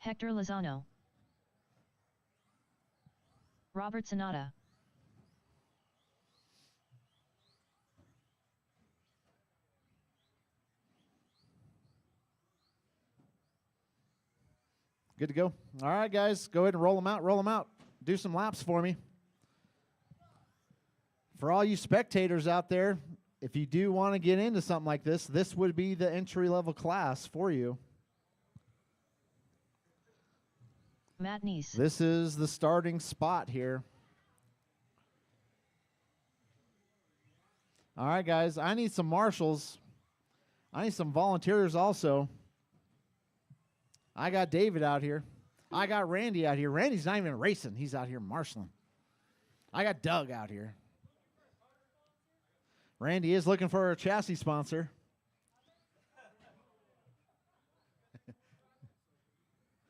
Hector Lozano, Robert Sonata. Good to go. All right, guys, go ahead and roll them out. Do some laps for me. For all you spectators out there, if you do want to get into something like this, this would be the entry-level class for you. Matt Neese. This is the starting spot here. All right, guys, I need some marshals. I need some volunteers also. I got David out here. I got Randy out here. Randy's not even racing. He's out here marshaling. I got Doug out here. Randy is looking for a chassis sponsor.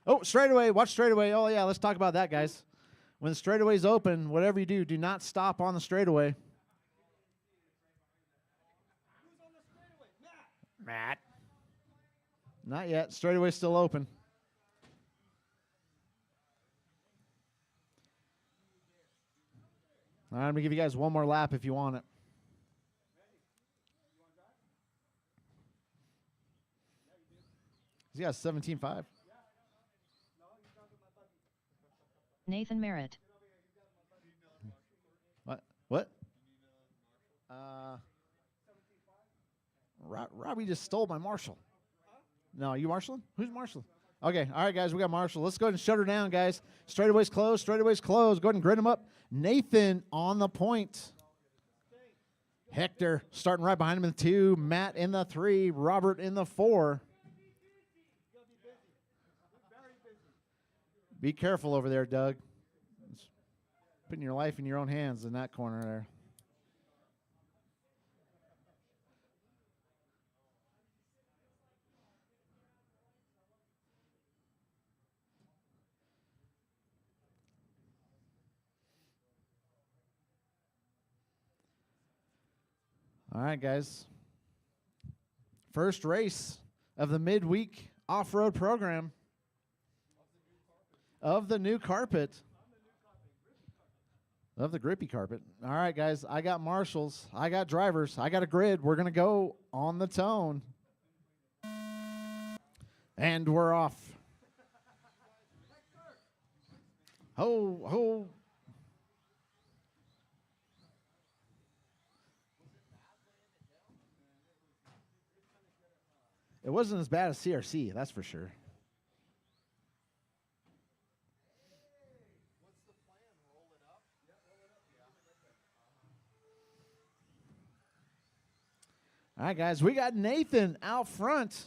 Oh, straightaway. Watch straightaway. Oh, yeah, let's talk about that, guys. When the straightaway's open, whatever you do not stop on the straightaway. Who's on the straightaway? Matt. Not yet. Straightaway's still open. All right, I'm going to give you guys one more lap if you want it. He's got 17.5. Nathan Merritt. What? Robbie just stole my Marshall. No, you marshaling? Who's marshaling? Okay, all right, guys, we got Marshall. Let's go ahead and shut her down, guys. Straightaway's closed. Straightaway's closed. Go ahead and grid him up. Nathan on the point. Hector starting right behind him in the 2. Matt in the 3. Robert in the 4. Be careful over there, Doug. It's putting your life in your own hands in that corner there. All right, guys. First race of the midweek off-road program of the new carpet. Of the grippy carpet. All right, guys. I got marshals. I got drivers. I got a grid. We're going to go on the tone. And we're off. Ho, ho. It wasn't as bad as CRC, that's for sure. What's the plan? Roll it up? Yeah, roll it up. Yeah. All right, guys, we got Nathan out front.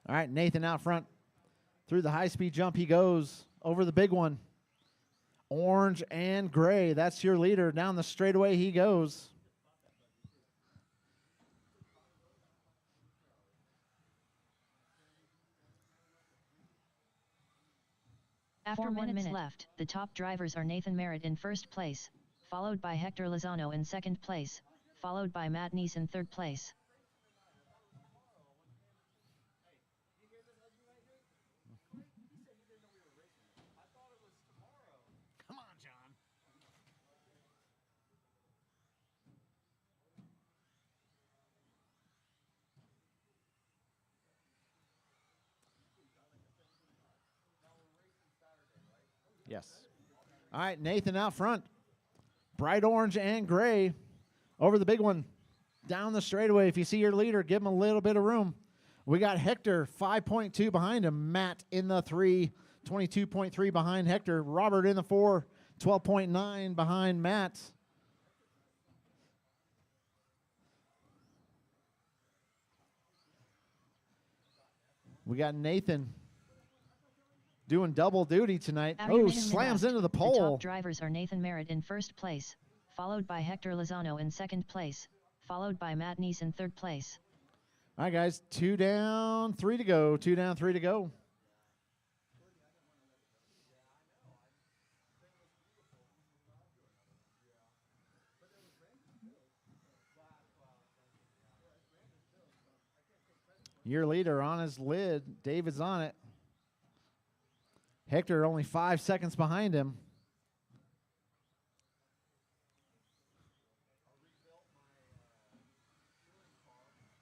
All right, Nathan out front. Through the high-speed jump he goes. Over the big one. Orange and gray. That's your leader. Down the straightaway he goes. After 4 minutes left, the top drivers are Nathan Merritt in first place, followed by Hector Lozano in second place, followed by Matt Neese in third place. Come on, John. Yes. All right, Nathan out front. Bright orange and gray. Over the big one. Down the straightaway. If you see your leader, give him a little bit of room. We got Hector, 5.2 behind him. Matt in the 3, 22.3 behind Hector. Robert in the 4, 12.9 behind Matt. We got Nathan doing double duty tonight. Oh, slams into the pole. The top drivers are Nathan Merritt in first place, followed by Hector Lozano in second place, followed by Matt Neese in third place. All right, guys, 2 down, 3 to go. 2 down, 3 to go. Your leader on his lid. David's on it. Hector only 5 seconds behind him.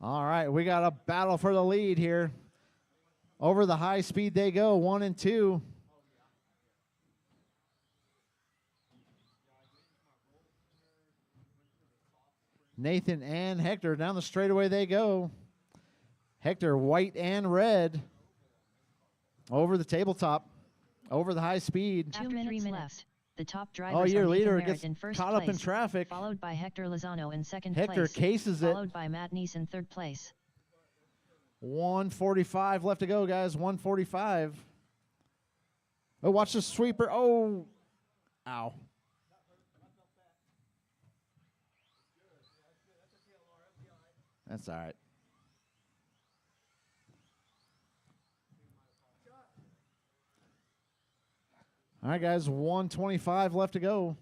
All right, we got a battle for the lead here. Over the high speed they go, 1 and 2. Nathan and Hector down the straightaway they go. Hector white and red. Over the tabletop. Over the high speed. After 3 minutes left, the top drivers your are leader Nathan gets Merritt in first caught place, up in traffic. followed by Hector Lozano in second Hector place, cases it. followed by Matt Neese in third place. 1:45 left to go, guys. 1:45. Oh, watch the sweeper. Oh, ow. That's all right. All right, guys. 1:25 left to go.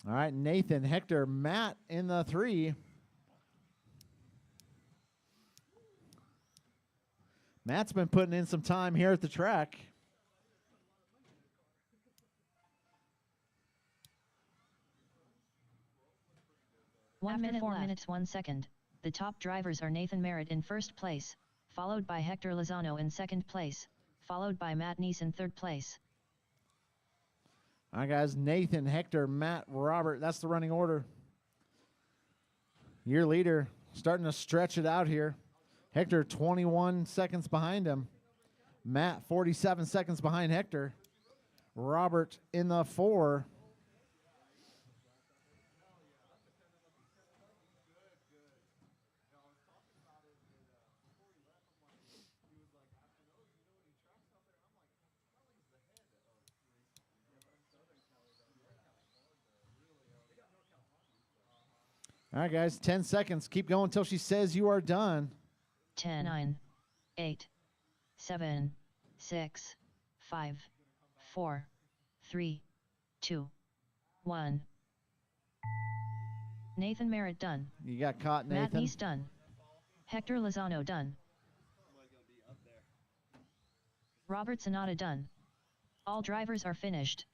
All right, Nathan, Hector, Matt in the 3. Matt's been putting in some time here at the track. After 4 minutes 1 second, the top drivers are Nathan Merritt in first place, followed by Hector Lozano in second place, followed by Matt Neese in third place. All right, guys. Nathan, Hector, Matt, Robert. That's the running order. Your leader starting to stretch it out here. Hector, 21 seconds behind him. Matt, 47 seconds behind Hector. Robert in the 4. All right, guys, 10 seconds. Keep going until she says you are done. 10, 9, 8, 7, 6, 5, 4, 3, 2, 1. Nathan Merritt done. You got caught, Nathan. Matt Neese done. Hector Lozano done. Robert Sonata done. All drivers are finished.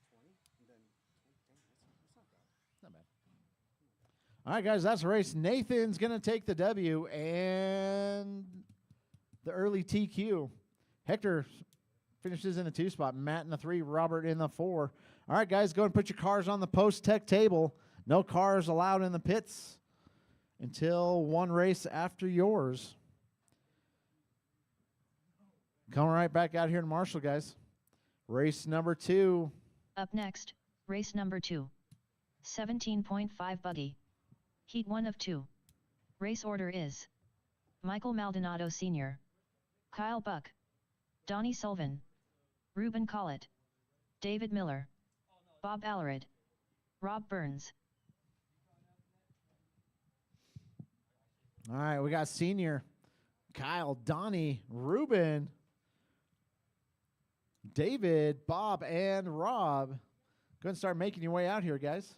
All right, guys, that's the race. Nathan's going to take the W and the early TQ. Hector finishes in the 2 spot. Matt in the 3, Robert in the 4. All right, guys, go and put your cars on the post-tech table. No cars allowed in the pits until one race after yours. Coming right back out here in Marshall, guys. Race number 2. Up next, Race number 2. 17.5 buggy. Heat 1 of 2. Race order is Michael Maldonado Sr., Kyle Buck, Donnie Sullivan, Ruben Collett, David Miller, Bob Allred, Rob Burns. All right, we got Senior, Kyle, Donnie, Ruben, David, Bob, and Rob. Go ahead and start making your way out here, guys.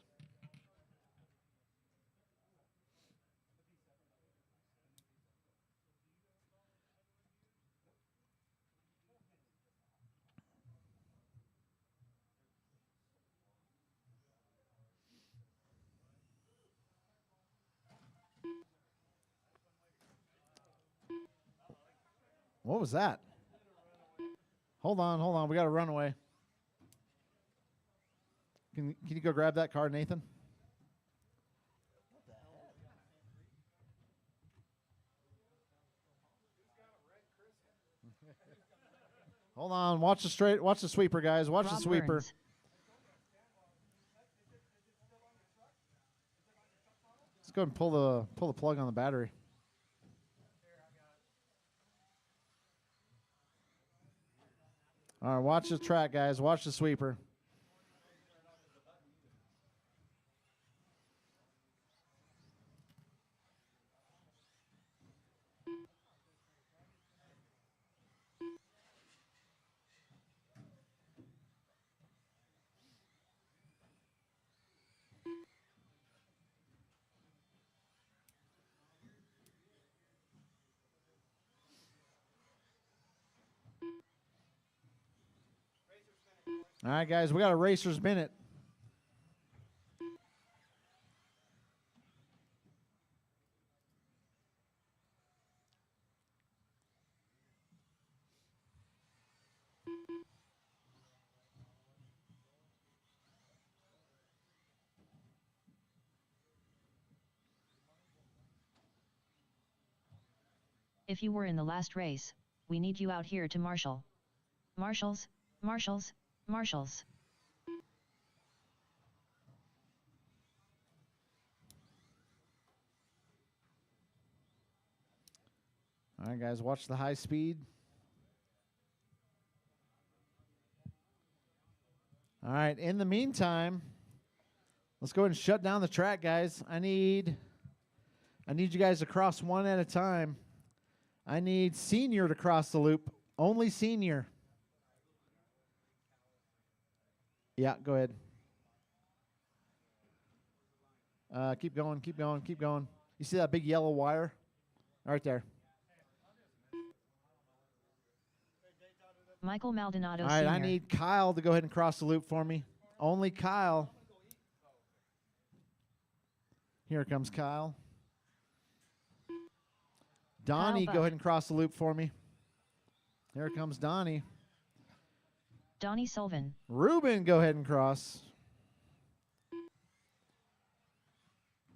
What was that? Hold on. We got a runaway. Can you go grab that car, Nathan? Hold on. Watch the sweeper, guys. Watch Rob the sweeper. Burns. Let's go and pull the plug on the battery. All right, watch the track, guys. Watch the sweeper. All right, guys, we got a racer's minute. If you were in the last race, we need you out here to marshal. Marshals, marshals, marshals. All right, guys, watch the high speed. All right, in the meantime, let's go ahead and shut down the track, guys. I need you guys to cross one at a time. I need Senior to cross the loop. Only Senior. Yeah, go ahead. Keep going. You see that big yellow wire? Right there. Michael Maldonado All right, Sr. I need Kyle to go ahead and cross the loop for me. Only Kyle. Here comes Kyle. Donnie, Buck. go ahead and cross the loop for me. Here comes Donnie. Donnie Sullivan. Ruben, go ahead and cross.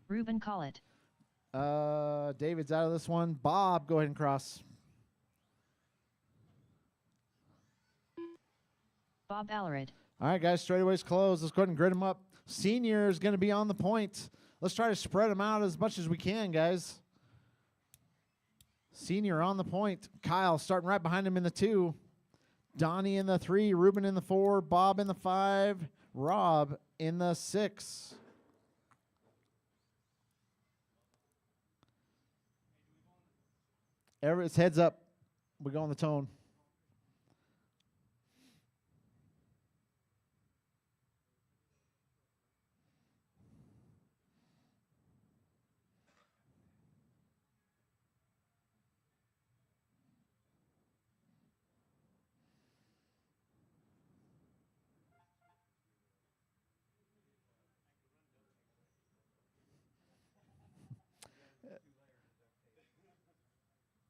Ruben Collett. David's out of this one. Bob, go ahead and cross. Bob Allred. All right, guys, straightaway's closed. Let's go ahead and grid them up. Senior is going to be on the point. Let's try to spread them out as much as we can, guys. Senior on the point. Kyle starting right behind him in the 2. Donnie in the 3. Ruben in the 4. Bob in the 5. Rob in the 6. It's heads up. We go on the tone.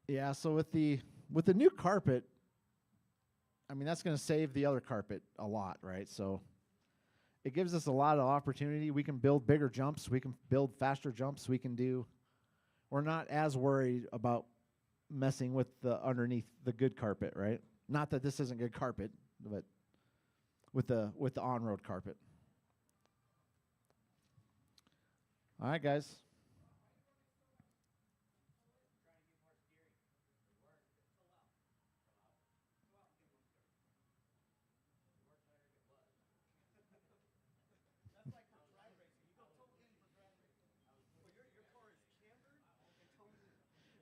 Yeah, so with the new carpet, I mean, that's going to save the other carpet a lot, right? So it gives us a lot of opportunity. We can build bigger jumps. We can build faster jumps. We're not as worried about messing with the underneath the good carpet, right? Not that this isn't good carpet, but with the on-road carpet. All right, guys.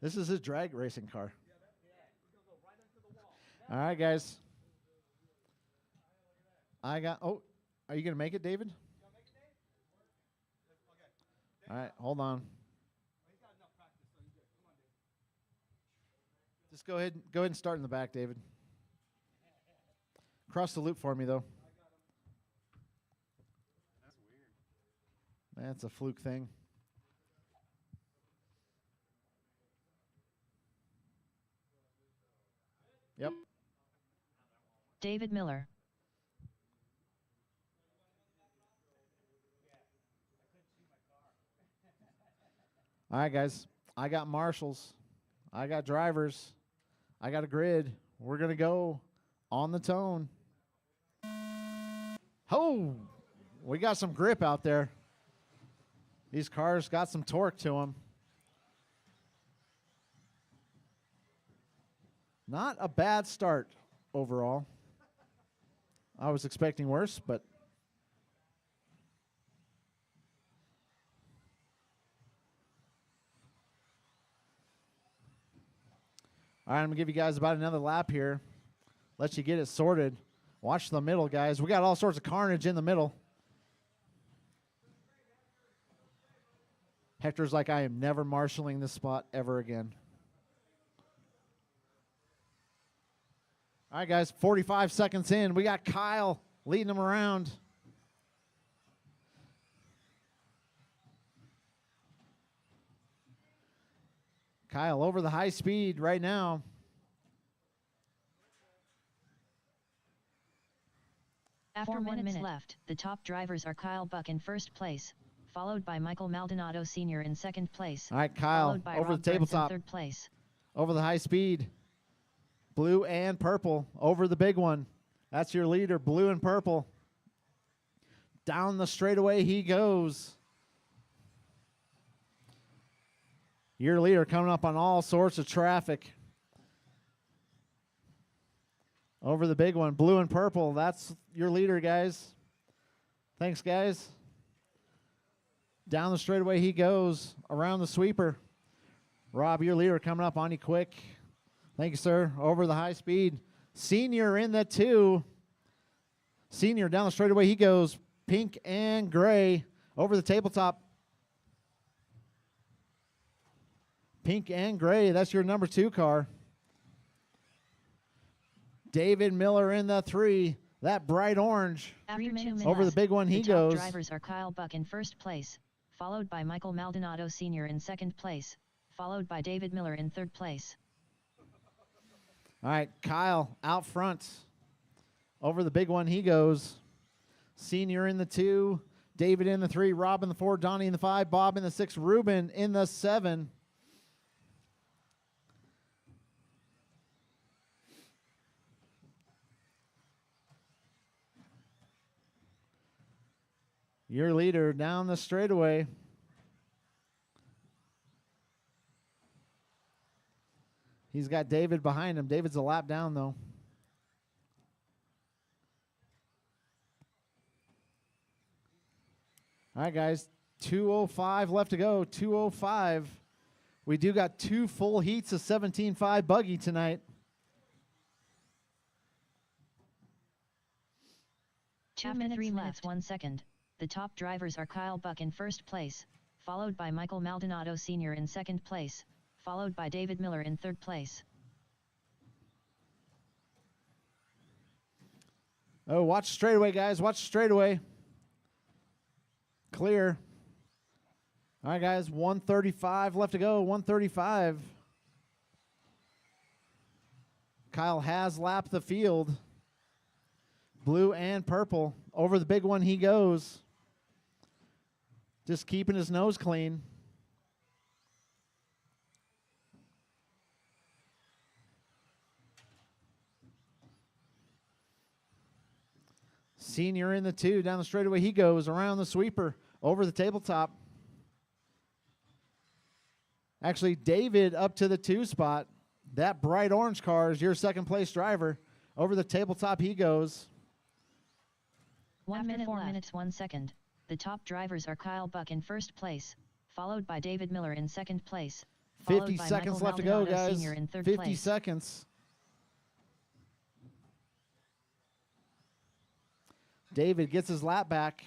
This is his drag racing car. All right, guys. I got. Oh, are you gonna make it, David? All right, hold on. Just go ahead and start in the back, David. Cross the loop for me, though. That's weird. That's a fluke thing. Yep. David Miller. All right, guys. I got marshals. I got drivers. I got a grid. We're going to go on the tone. Oh, we got some grip out there. These cars got some torque to them. Not a bad start overall. I was expecting worse, but all right, I'm going to give you guys about another lap here. Let you get it sorted. Watch the middle, guys. We got all sorts of carnage in the middle. Hector's like, I am never marshaling this spot ever again. All right, guys, 45 seconds in. We got Kyle leading them around. Kyle over the high speed right now. After 4 minutes left, the top drivers are Kyle Buck in first place, followed by Michael Maldonado Sr. in second place. All right, Kyle followed by over Rob the Burns in tabletop. third place. Over the high speed. Blue and purple over the big one. That's your leader, blue and purple. Down the straightaway he goes. Your leader coming up on all sorts of traffic. Over the big one, blue and purple. That's your leader, guys. Thanks, guys. Down the straightaway he goes. Around the sweeper. Rob, your leader coming up on you quick. Thank you, sir. Over the high speed. Senior in the 2. Senior down the straightaway he goes. Pink and gray. Over the tabletop. Pink and gray. That's your number 2 car. David Miller in the 3. That bright orange. After 2 minutes, over the big one he the goes. top drivers are Kyle Buck in first place, followed by Michael Maldonado Sr. in second place, followed by David Miller in third place. All right, Kyle out front. Over the big one he goes. Senior in the 2. David in the 3. Rob in the 4. Donnie in the 5. Bob in the 6. Ruben in the 7. Your leader down the straightaway. He's got David behind him. David's a lap down, though. All right, guys. 2:05 left to go. 2:05. We do got 2 full heats of 17.5 buggy tonight. 2 minutes 3 minutes 1 second. The top drivers are Kyle Buck in first place, followed by Michael Maldonado Sr. in second place, followed by David Miller in third place. Oh, watch straightaway, guys. Watch straightaway. Clear. All right, guys. 1:35 left to go. 1:35. Kyle has lapped the field. Blue and purple. Over the big one he goes. Just keeping his nose clean. Senior in the 2. Down the straightaway he goes. Around the sweeper. Over the tabletop. Actually, David up to the 2 spot. That bright orange car is your second place driver. Over the tabletop he goes. 1 minute 4 minutes 1 second. The top drivers are Kyle Buck in first place, followed by David Miller in second place, 50 by seconds Michael left to go, Maldonado guys. Sr. in third 50 place. seconds. David gets his lap back.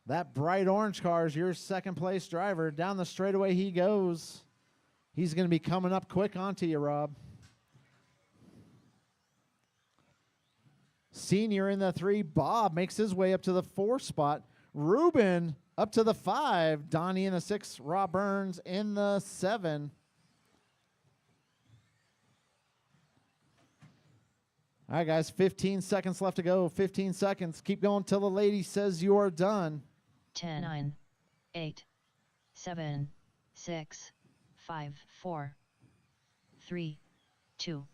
That bright orange car is your second place driver. Down the straightaway he goes. He's going to be coming up quick onto you, Rob. Senior in the 3. Bob makes his way up to the 4 spot. Ruben up to the 5. Donnie in the 6. Rob Burns in the 7. All right, guys, 15 seconds left to go. 15 seconds. Keep going till the lady says you are done. 10, 9, 8, 7, 6, 5, 4, 3, 2,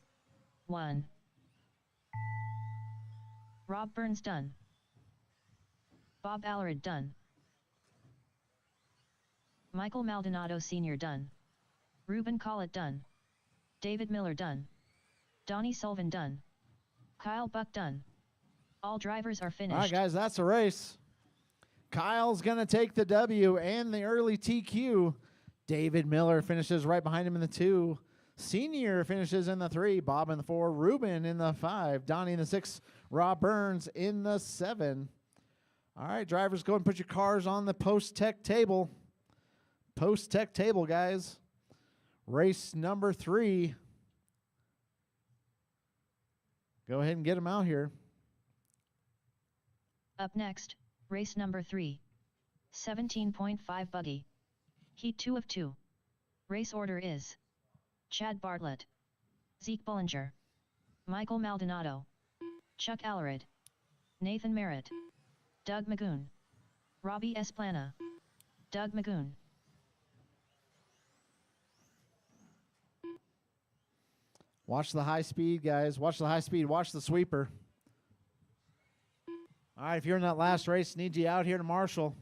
1. Rob Burns done. Bob Allred done. Michael Maldonado Sr. done. Ruben Collett done. David Miller done. Donnie Sullivan done. Kyle Buck done. All drivers are finished. All right, guys, that's a race. Kyle's going to take the W and the early TQ. David Miller finishes right behind him in the 2. Senior finishes in the 3. Bob in the 4. Ruben in the 5. Donnie in the 6. Rob Burns in the 7. All right, drivers, go and put your cars on the post-tech table. Post-tech table, guys. Race number 3. Go ahead and get them out here. Up next, race number 3. 17.5 buggy. Heat 2 of 2. Race order is Chad Bartlett, Zeke Bullinger, Michael Maldonado, Chuck Allred, Nathan Merritt, Doug Magoon, Robbie Esplana, Doug Magoon. Watch the high speed, guys. Watch the high speed. Watch the sweeper. All right, if you're in that last race, need you out here to marshal.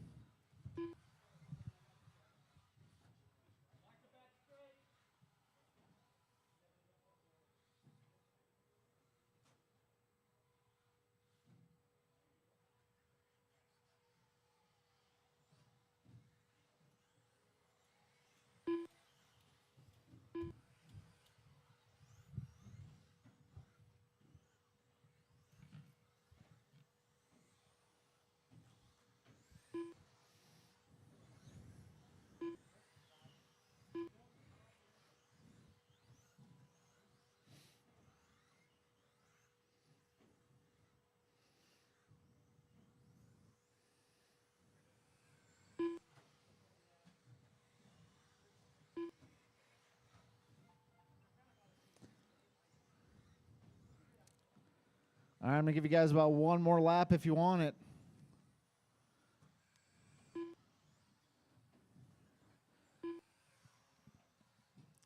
All right, I'm going to give you guys about one more lap if you want it.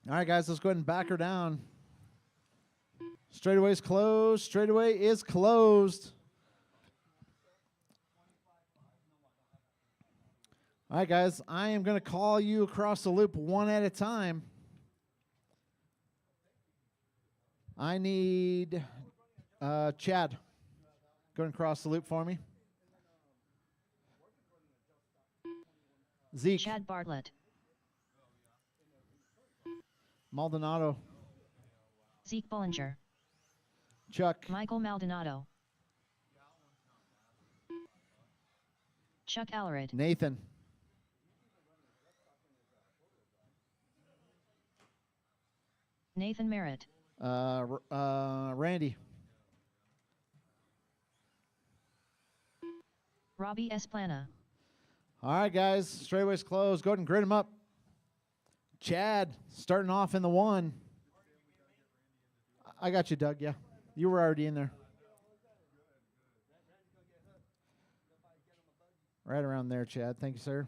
All right, guys, let's go ahead and back her down. Straightaway is closed. Straightaway is closed. All right, guys, I am going to call you across the loop one at a time. I need Chad. Go and cross the loop for me. Zeke. Chad Bartlett, Maldonado. Zeke Bullinger, Chuck. Michael Maldonado, Chuck Allred, Nathan. Nathan Merritt, Randy. Robbie Esplana, All right, guys, straightaway's closed. Go ahead and grid them up. Chad starting off in the 1. I got you, Doug. Yeah, you were already in there. Right around there, Chad. Thank you, sir.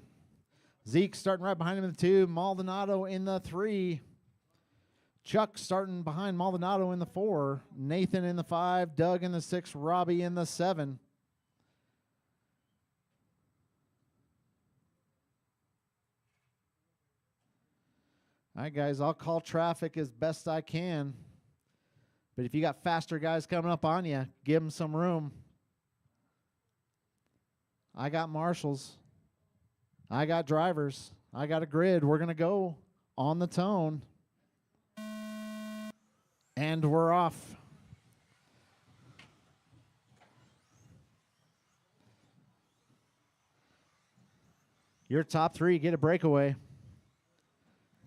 Zeke starting right behind him in the 2. Maldonado in the 3. Chuck starting behind Maldonado in the 4. Nathan in the 5. Doug in the 6. Robbie in the 7. All right, guys, I'll call traffic as best I can. But if you got faster guys coming up on you, give them some room. I got marshals. I got drivers. I got a grid. We're going to go on the tone. And we're off. Your top three get a breakaway.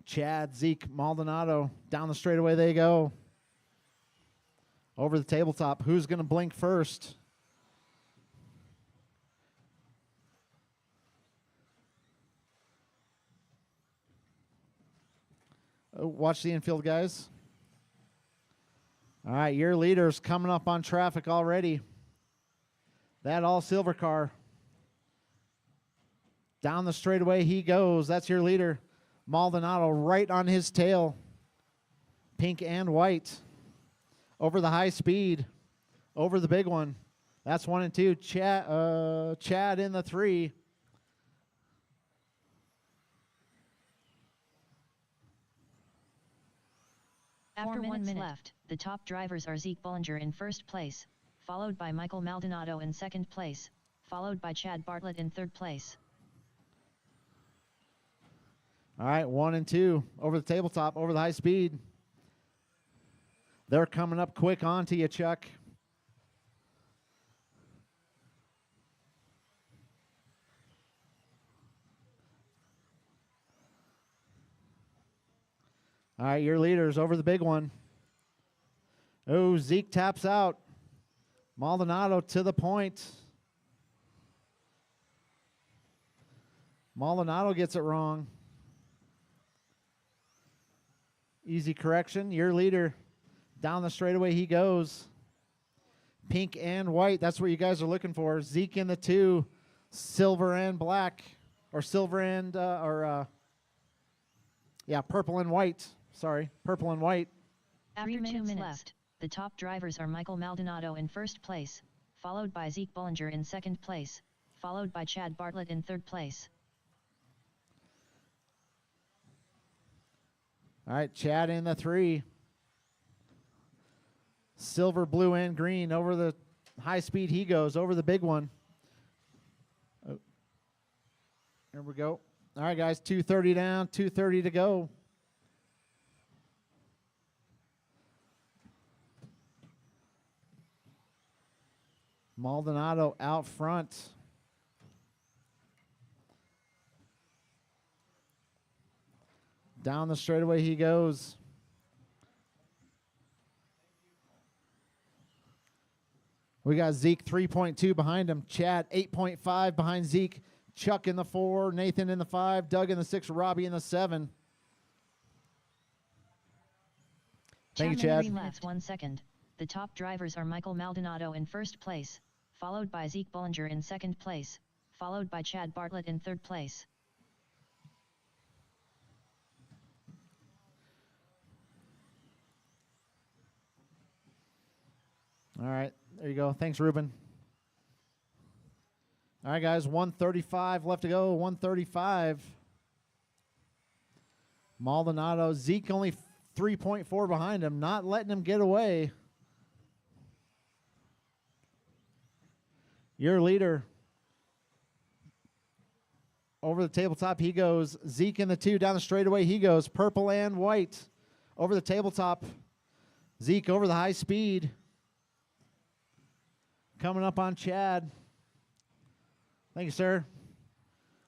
Chad, Zeke, Maldonado. Down the straightaway they go. Over the tabletop. Who's going to blink first? Oh, watch the infield, guys. All right, your leader's coming up on traffic already. That all silver car. Down the straightaway he goes. That's your leader. Maldonado right on his tail. Pink and white. Over the high speed. Over the big one. That's 1 and 2. Chad in the 3. After 1 minute left, the top drivers are Zeke Bollinger in first place, followed by Michael Maldonado in second place, followed by Chad Bartlett in third place. All right, 1 and 2. Over the tabletop, over the high speed. They're coming up quick onto you, Chuck. All right, your leaders over the big one. Oh, Zeke taps out. Maldonado to the point. Maldonado gets it wrong. Easy correction. Your leader. Down the straightaway he goes. Pink and white. That's what you guys are looking for. Zeke in the 2. Silver and black. Or silver and, purple and white. Sorry, purple and white. After 2 minutes left, the top drivers are Michael Maldonado in first place, followed by Zeke Bollinger in second place, followed by Chad Bartlett in third place. All right, Chad in the 3. Silver, blue, and green. Over the high speed he goes, over the big one. Oh. Here we go. All right, guys, 2:30 down, 2:30 to go. Maldonado out front. Down the straightaway he goes. We got Zeke 3.2 behind him. Chad 8.5 behind Zeke. Chuck in the 4. Nathan in the 5. Doug in the 6. Robbie in the 7. Thank you, Chad. 3 minutes 1 second. The top drivers are Michael Maldonado in first place, followed by Zeke Bollinger in second place, followed by Chad Bartlett in third place. All right, there you go. Thanks, Ruben. All right, guys, 1:35 left to go. 1:35. Maldonado, Zeke only 3.4 behind him, not letting him get away. Your leader. Over the tabletop he goes. Zeke in the 2. Down the straightaway he goes. Purple and white. Over the tabletop. Zeke over the high speed. Coming up on Chad. Thank you, sir.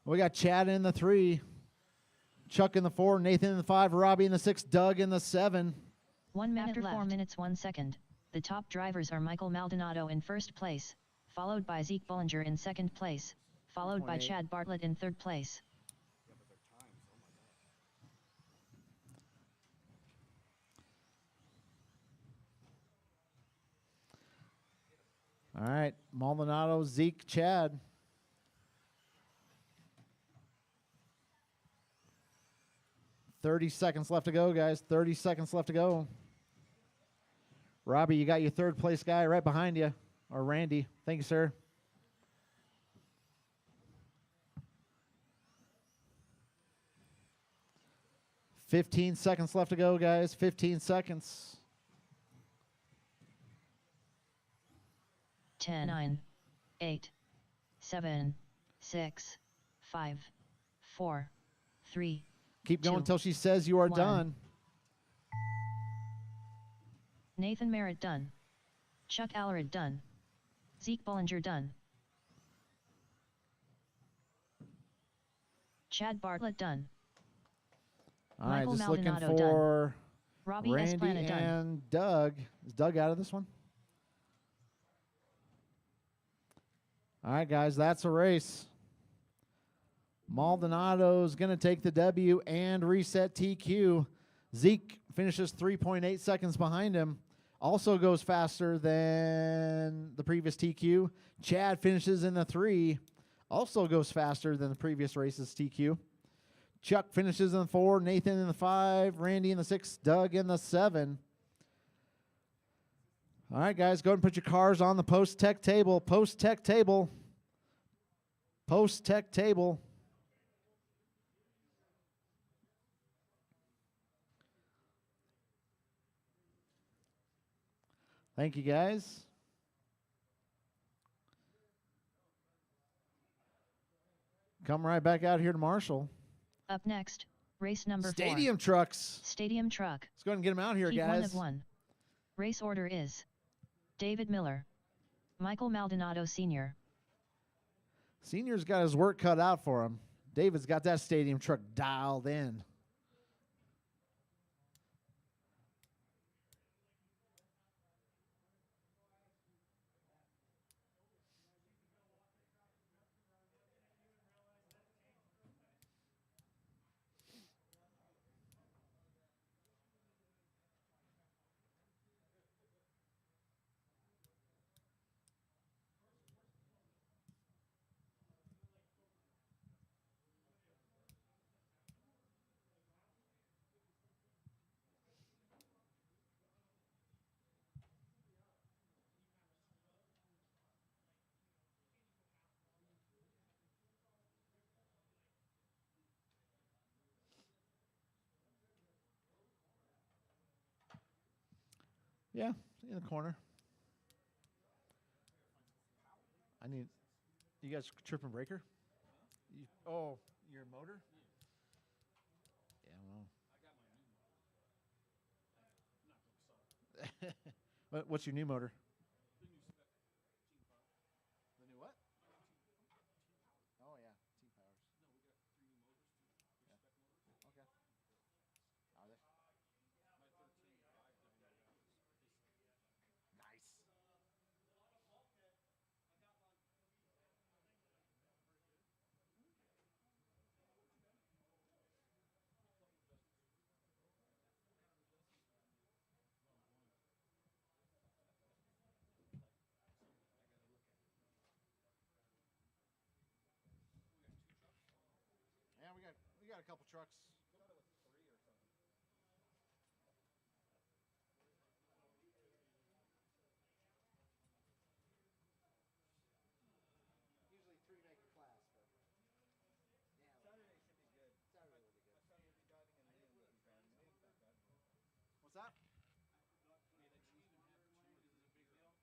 We got Chad in the 3. Chuck in the 4. Nathan in the 5. Robbie in the 6. Doug in the 7. 1 minute After left. 4 minutes 1 second. The top drivers are Michael Maldonado in first place, followed by Zeke Bollinger in second place, followed by Chad Bartlett in third place. All right, Maldonado, Zeke, Chad. $30 seconds left to go, guys. 30 seconds left to go. Robbie, you got your third place guy right behind you. Or Randy. Thank you, sir. 15 seconds left to go, guys. 15 seconds. 10, 9, 8, 7, 6, 5, 4, 3. Keep going 2, until she says you are 1. done. Nathan Merritt done. Chuck Allered done. Zeke Bollinger done. Chad Bartlett done. All right, Michael just looking Maldonado for Robbie Randy Esplana done. and Doug. Is Doug out of this one? All right, guys, that's a race. Maldonado's going to take the W and reset TQ. Zeke finishes 3.8 seconds behind him. Also goes faster than the previous TQ. Chad finishes in the 3. Also goes faster than the previous race's TQ. Chuck finishes in the 4. Nathan in the 5. Randy in the 6. Doug in the 7. All right, guys, go ahead and put your cars on the post-tech table. Post-tech table. Post-tech table. Thank you, guys. Come right back out here to Marshall. Up next, race number 4. Stadium trucks. Stadium truck. Let's go ahead and get them out here, Heat guys. 1 of 1. Race order is David Miller, Michael Maldonado Sr. Senior's got his work cut out for him. David's got that stadium truck dialed in. Yeah, in the corner. I need. You guys trip and breaker? Oh, your motor? Yeah, well. What's your new motor? The new what? Oh yeah, T-Powers. Okay. Are they? Nice. Yeah, we got a couple trucks. Usually 3 make a class, but Saturday should be good. Saturday will be good. What's that?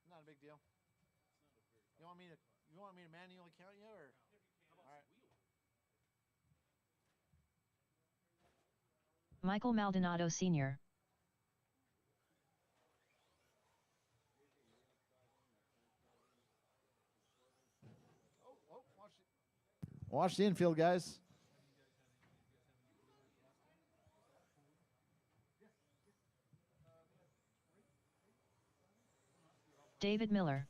Not a big deal. You want me to manually count you or? All right. Michael Maldonado Sr. Watch the infield, guys. David Miller.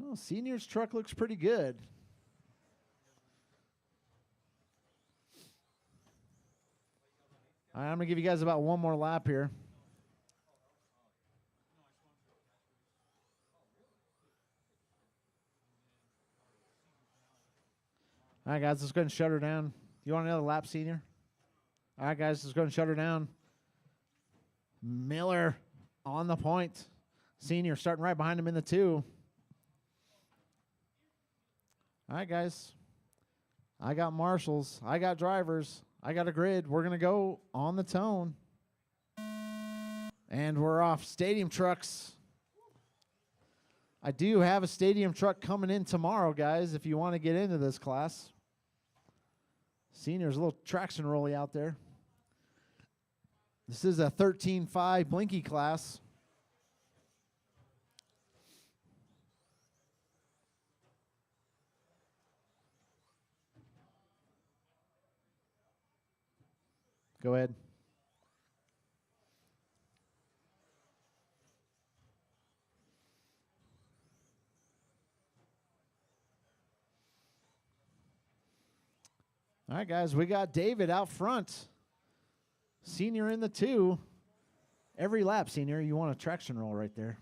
Oh, Senior's truck looks pretty good. All right, I'm going to give you guys about one more lap here. All right, guys, let's go ahead and shut her down. You want another lap, Senior? All right, guys, let's go ahead and shut her down. Miller on the point. Senior starting right behind him in the 2. All right, guys. I got marshals. I got drivers. I got a grid. We're going to go on the tone. And we're off. Stadium trucks. I do have a stadium truck coming in tomorrow, guys, if you want to get into this class. Seniors, a little traction rolly out there. This is a 13.5 Blinky class. Go ahead. All right, guys, we got David out front. Senior in the 2. Every lap, Senior, you want a traction roll right there.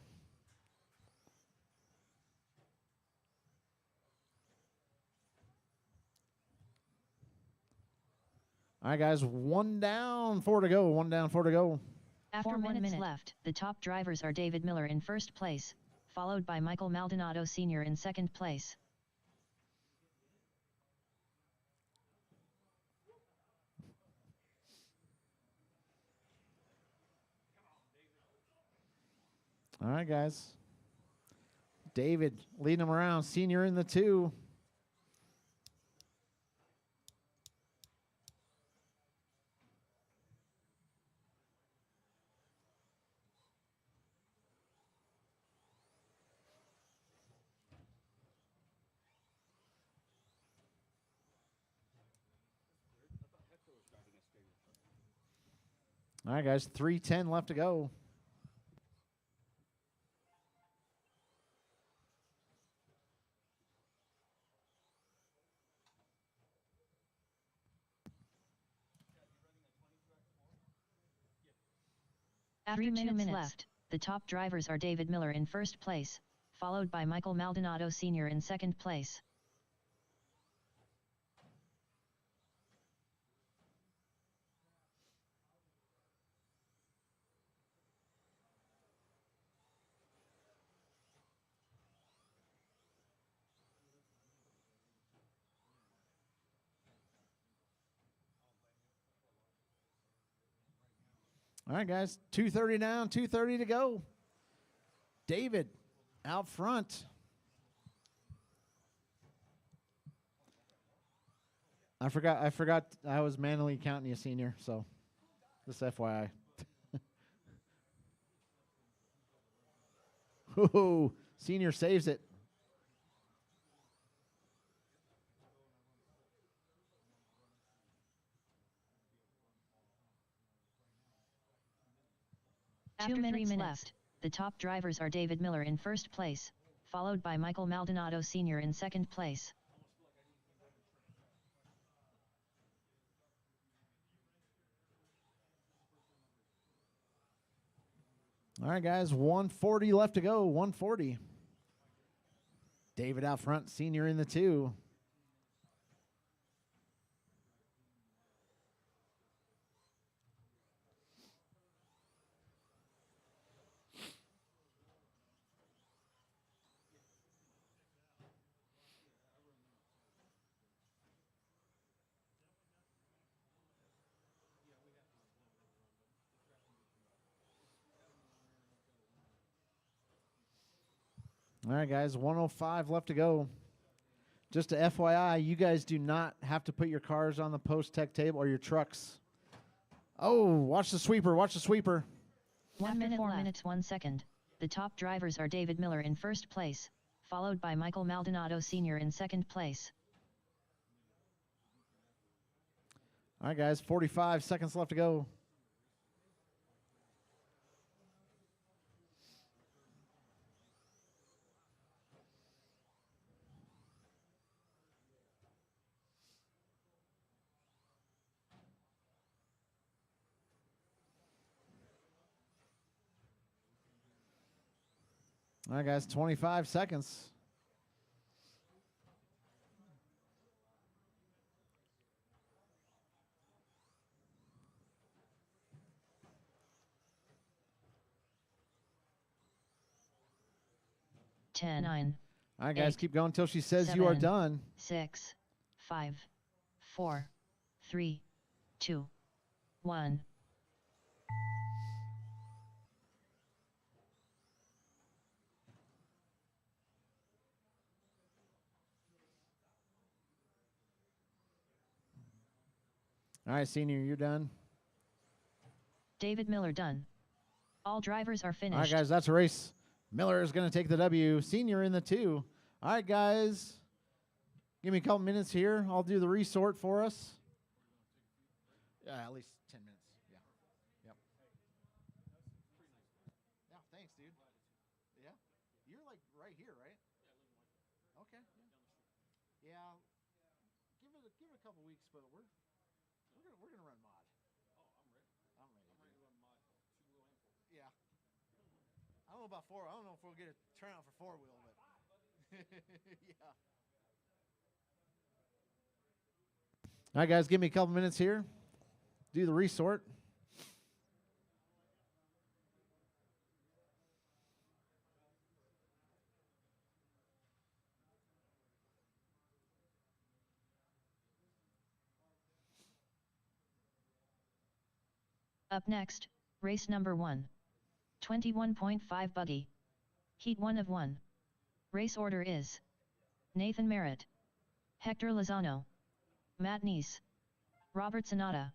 All right, guys, 1 down, 4 to go. 1 down, 4 to go. After 1 minute left, the top drivers are David Miller in first place, followed by Michael Maldonado Sr. in second place. All right, guys. David leading him around. Senior in the 2. All right, guys. 3:10 left to go. After 2 minutes left, the top drivers are David Miller in first place, followed by Michael Maldonado Sr. in second place. All right, guys. 2:30 down, 2:30 to go. David out front. I forgot I was manually counting you, Senior, so just FYI. Ooh, Senior saves it. After 3 minutes left, the top drivers are David Miller in first place, followed by Michael Maldonado Sr. in second place. All right, guys. 140 left to go. 140. David out front. Senior in the 2. All right, guys, 105 left to go. Just a FYI, you guys do not have to put your cars on the post-tech table or your trucks. Oh, watch the sweeper, watch the sweeper. 1 minute 4 minutes 1 second, the top drivers are David Miller in first place, followed by Michael Maldonado Sr. in second place. All right, guys, 45 seconds left to go. All right, guys, 25 seconds. 10, 9, All right, guys, 8, keep going until she says you are 7, done. 6, 5, 4, 3, 2, 1. All right, senior, you're done. David Miller done. All drivers are finished. All right, guys, that's a race. Miller is going to take the W. Senior in the 2. All right, guys, give me a couple minutes here. I'll do the resort for us. At least 10 minutes. Yeah. Yep. Yeah, thanks, dude. Yeah. You're like right here, right? Okay. Yeah. Give it a couple weeks, but we're gonna run mod. I'm ready. Yeah. I don't know about four. I don't know if we'll get a turnout for four wheel, but yeah. All right, guys, give me a couple minutes here. Do the resort. Up next, race number 1. 21.5 buggy. Heat 1 of 1. Race order is Nathan Merritt, Hector Lozano, Matt Neese, Robert Sonata.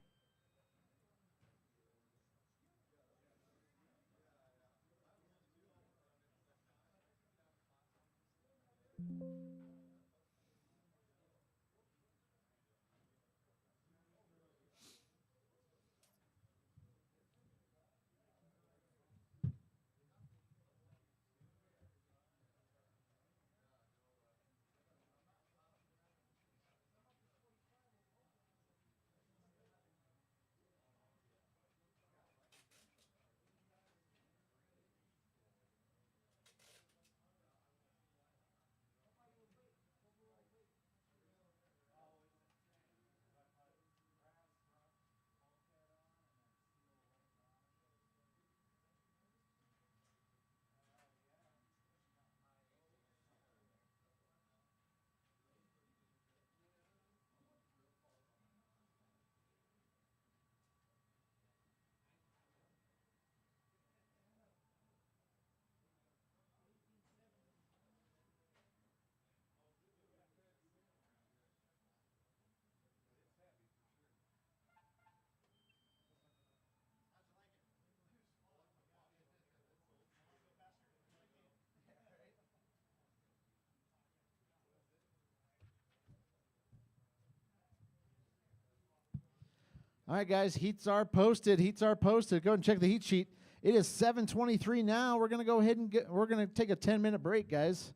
All right, guys, heats are posted. Heats are posted. Go and check the heat sheet. It is 7:23 now. We're gonna go ahead and we're gonna take a 10-minute break, guys.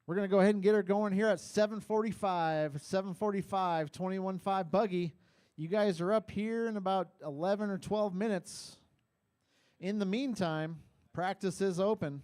We're gonna go ahead and get her going here at 7:45. 7:45, 21.5 buggy. You guys are up here in about 11 or 12 minutes. In the meantime, practice is open.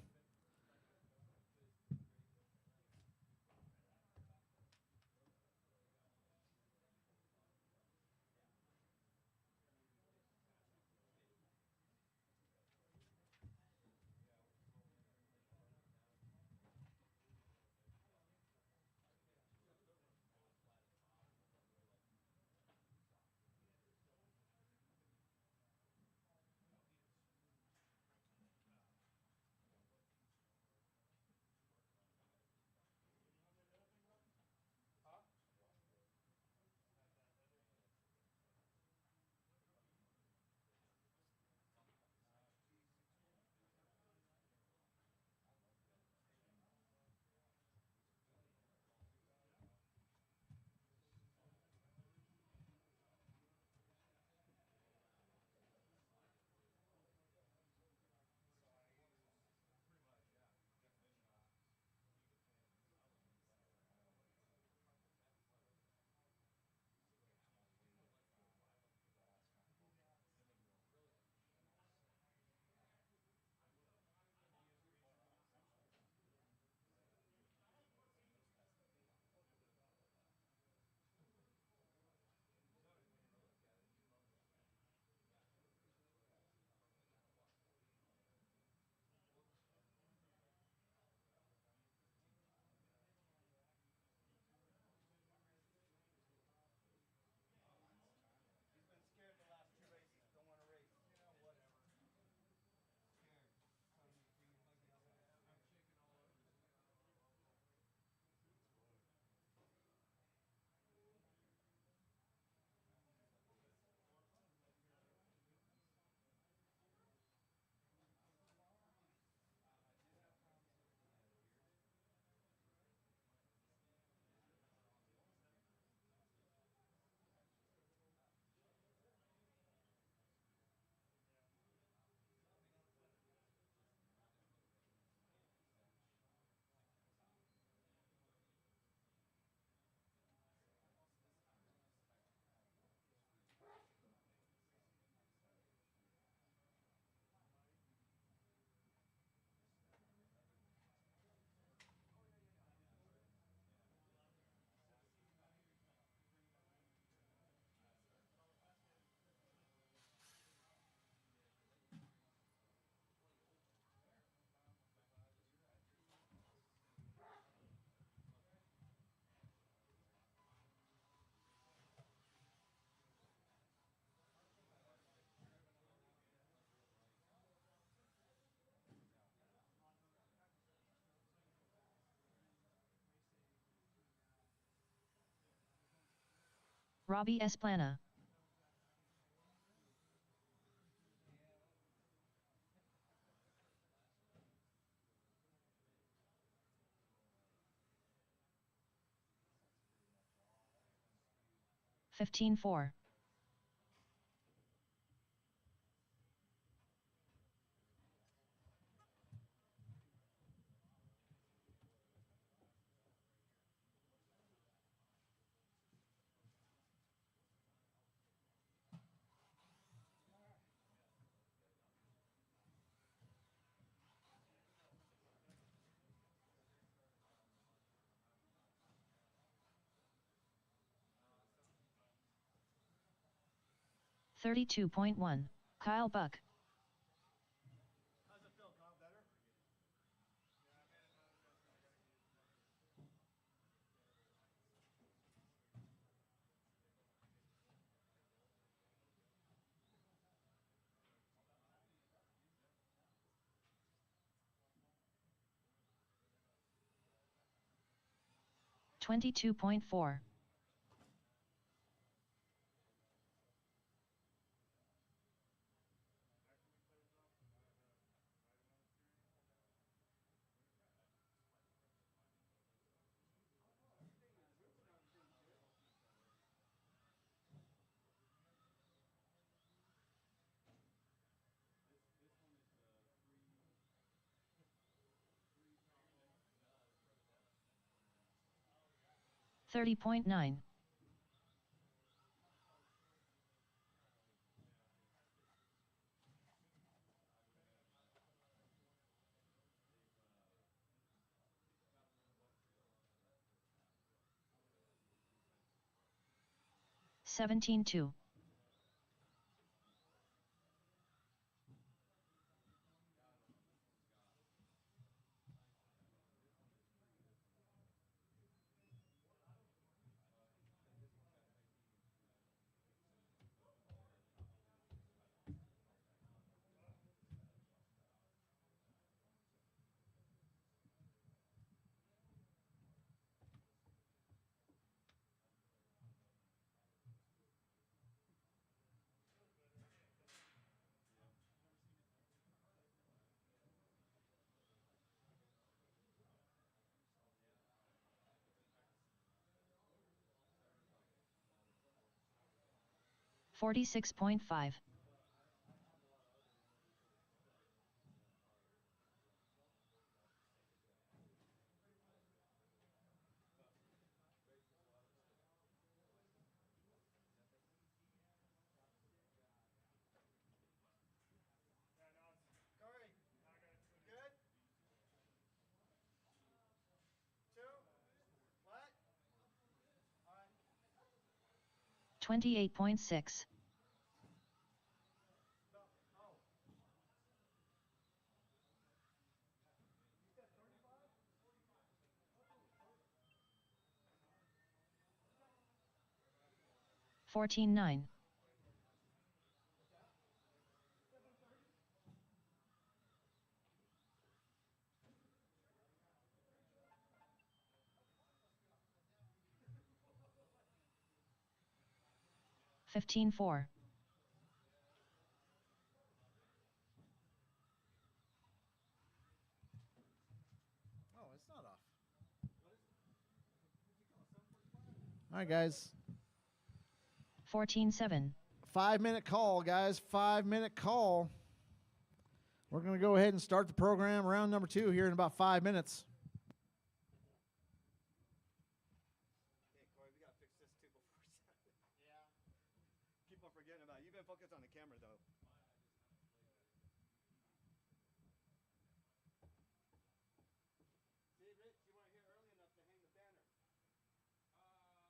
Robbie Esplana. $15.4. 32.1. Kyle Buck. How's it feel, Kyle? Better? 22.4. 30.9. 17.2. 46.5. 28.6. 14.9. 15.4. Oh, it's not off. All right, guys. 14.7. 5-minute call, guys. 5-minute call. We're going to go ahead and start the program, round number 2, here in about 5 minutes. Hey, Corey, we got to fix this too before Yeah. Keep on forgetting about it. You've been focused on the camera, though. See, Rich, you weren't here early enough to hang the banner. For what? Over at the AutoZone over there?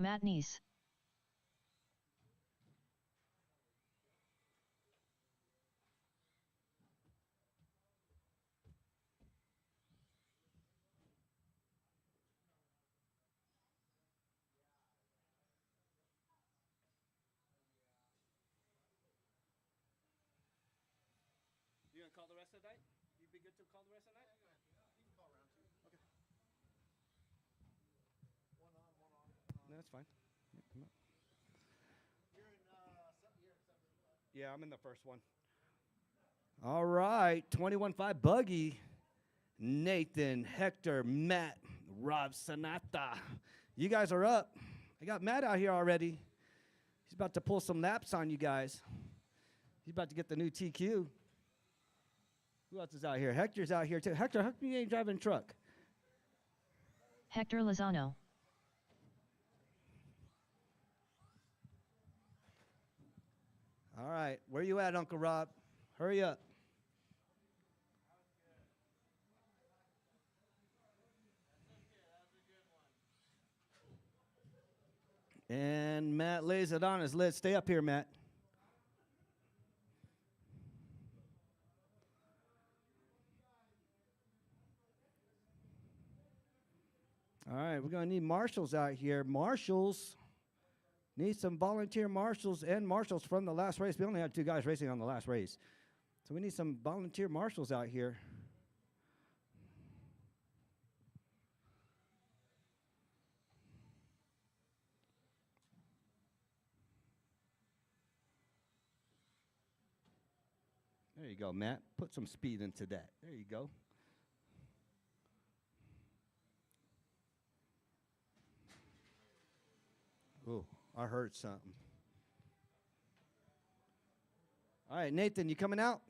Matt Neese. You gonna call the rest of the night? You be good to call the rest of the night? You can call round two. Okay. One on, one on. No, that's fine. Yeah, come up. You're in 7. Yeah, I'm in the first one. All right, 21-5 Buggy. Nathan, Hector, Matt, Rob Sanata. You guys are up. I got Matt out here already. He's about to pull some laps on you guys. He's about to get the new TQ. Who else is out here? Hector's out here too. Hector, how come you ain't driving a truck? Hector Lozano. All right, where you at, Uncle Rob? Hurry up. And Matt lays it on his lid. Stay up here, Matt. All right, we're going to need marshals out here. Marshals. Need some volunteer marshals and marshals from the last race. We only had 2 guys racing on the last race. So we need some volunteer marshals out here. There you go, Matt. Put some speed into that. There you go. Ooh, I heard something. All right, Nathan, you coming out?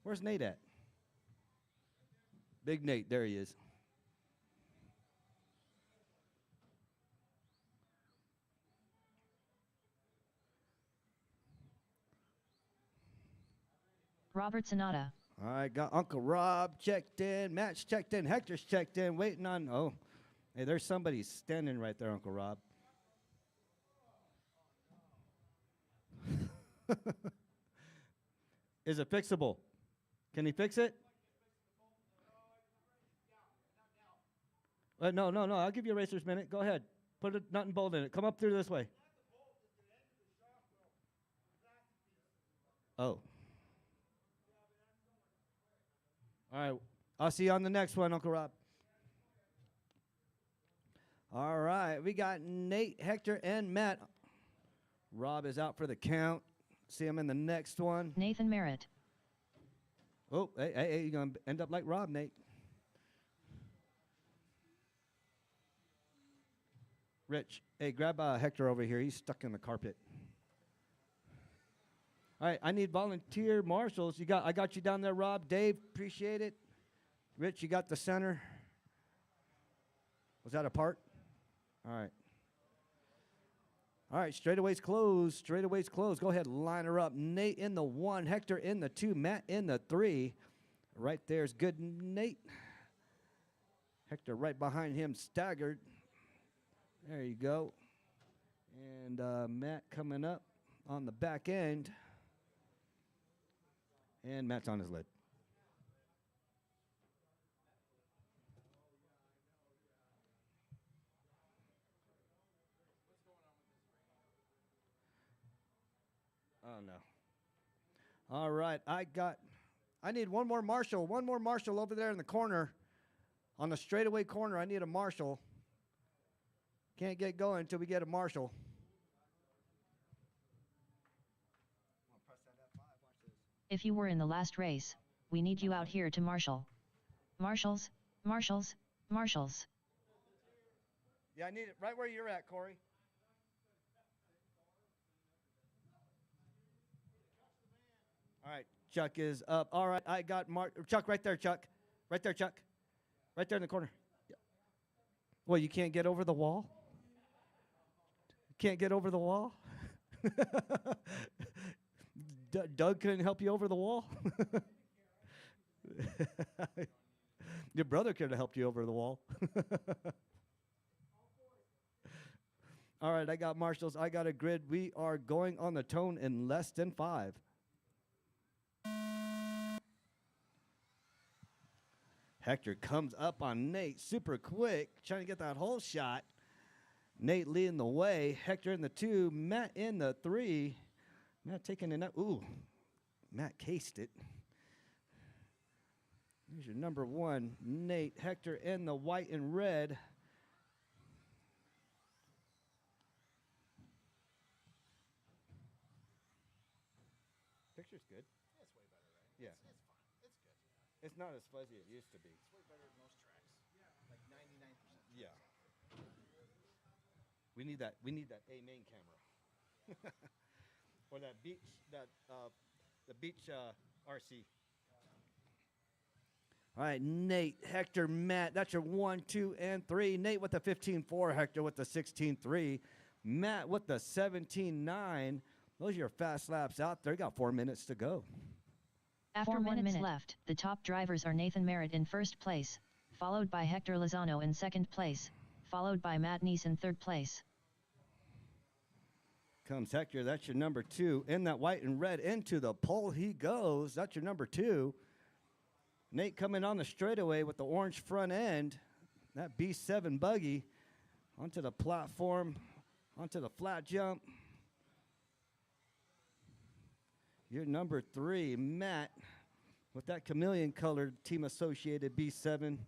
Where's Nate at? Big Nate, there he is. Robert Sonata. All right, got Uncle Rob checked in, Matt's checked in, Hector's checked in, waiting on, oh, hey, there's somebody standing right there, Uncle Rob. Is it fixable? Can he fix it? No, I'll give you a racer's minute. Go ahead. Put a nut and bolt in it. Come up through this way. Oh. All right. I'll see you on the next one, Uncle Rob. All right. We got Nate, Hector, and Matt. Rob is out for the count. See him in the next one. Nathan Merritt. Oh, hey, you're going to end up like Rob, Nate. Rich, hey, grab Hector over here. He's stuck in the carpet. All right, I need volunteer marshals. I got you down there, Rob. Dave, appreciate it. Rich, you got the center. Was that a part? All right. All right, straightaway's closed. Straightaway's closed. Go ahead, line her up. Nate in the 1, Hector in the 2, Matt in the 3. Right there's good Nate. Hector right behind him, staggered. There you go. And Matt coming up on the back end. And Matt's on his lid. Oh, no. All right, I need one more marshal over there in the corner. On the straightaway corner, I need a marshal. Can't get going until we get a marshal. If you were in the last race, we need you out here to marshal. Marshals, marshals, marshals. Yeah, I need it right where you're at, Corey. All right, Chuck is up. All right, I got Chuck right there, Chuck. Right there, Chuck. Right there in the corner. Yeah. Well, you can't get over the wall? Can't get over the wall? Doug couldn't help you over the wall? Your brother could have helped you over the wall. All right, I got marshals. I got a grid. We are going on the tone in less than 5. Hector comes up on Nate super quick, trying to get that whole shot. Nate leading the way. Hector in the 2. Matt in the 3. Matt taking it up. Ooh, Matt cased it. Here's your number 1, Nate. Hector in the white and red. Picture's good. It's way better, right? Yeah. It's fine. It's good. It's not as fuzzy as it used to be. It's way better than most tracks. Like 99%. Yeah. We need that. We need that A main camera, or that beach. The beach RC. All right, Nate, Hector, Matt. That's your 1, 2, and 3. Nate with the 15.4. Hector with the 16.3. Matt with the 17.9. Those are your fast laps out there. You got 4 minutes to go. After 1 minute left, the top drivers are Nathan Merritt in first place, followed by Hector Lozano in second place, followed by Matt Neese in third place. Comes Hector. That's your number 2. In that white and red, into the pole he goes. That's your number 2. Nate coming on the straightaway with the orange front end. That B7 buggy onto the platform, onto the flat jump. Your number 3, Matt, with that chameleon-colored team-associated B7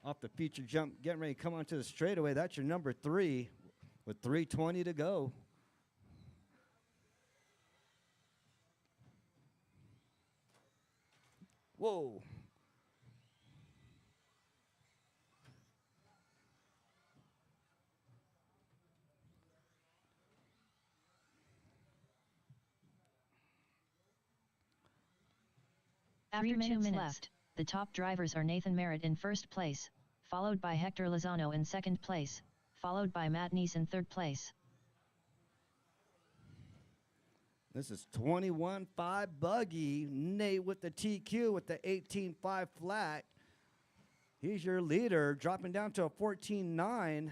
off the feature jump, getting ready to come onto the straightaway. That's your number 3 with 3:20 to go. Whoa. After 2 minutes left, the top drivers are Nathan Merritt in first place, followed by Hector Lozano in second place, followed by Matt Neese in third place. This is 21.5 buggy. Nate with the TQ with the 18.5 flat. He's your leader, dropping down to a 14.9.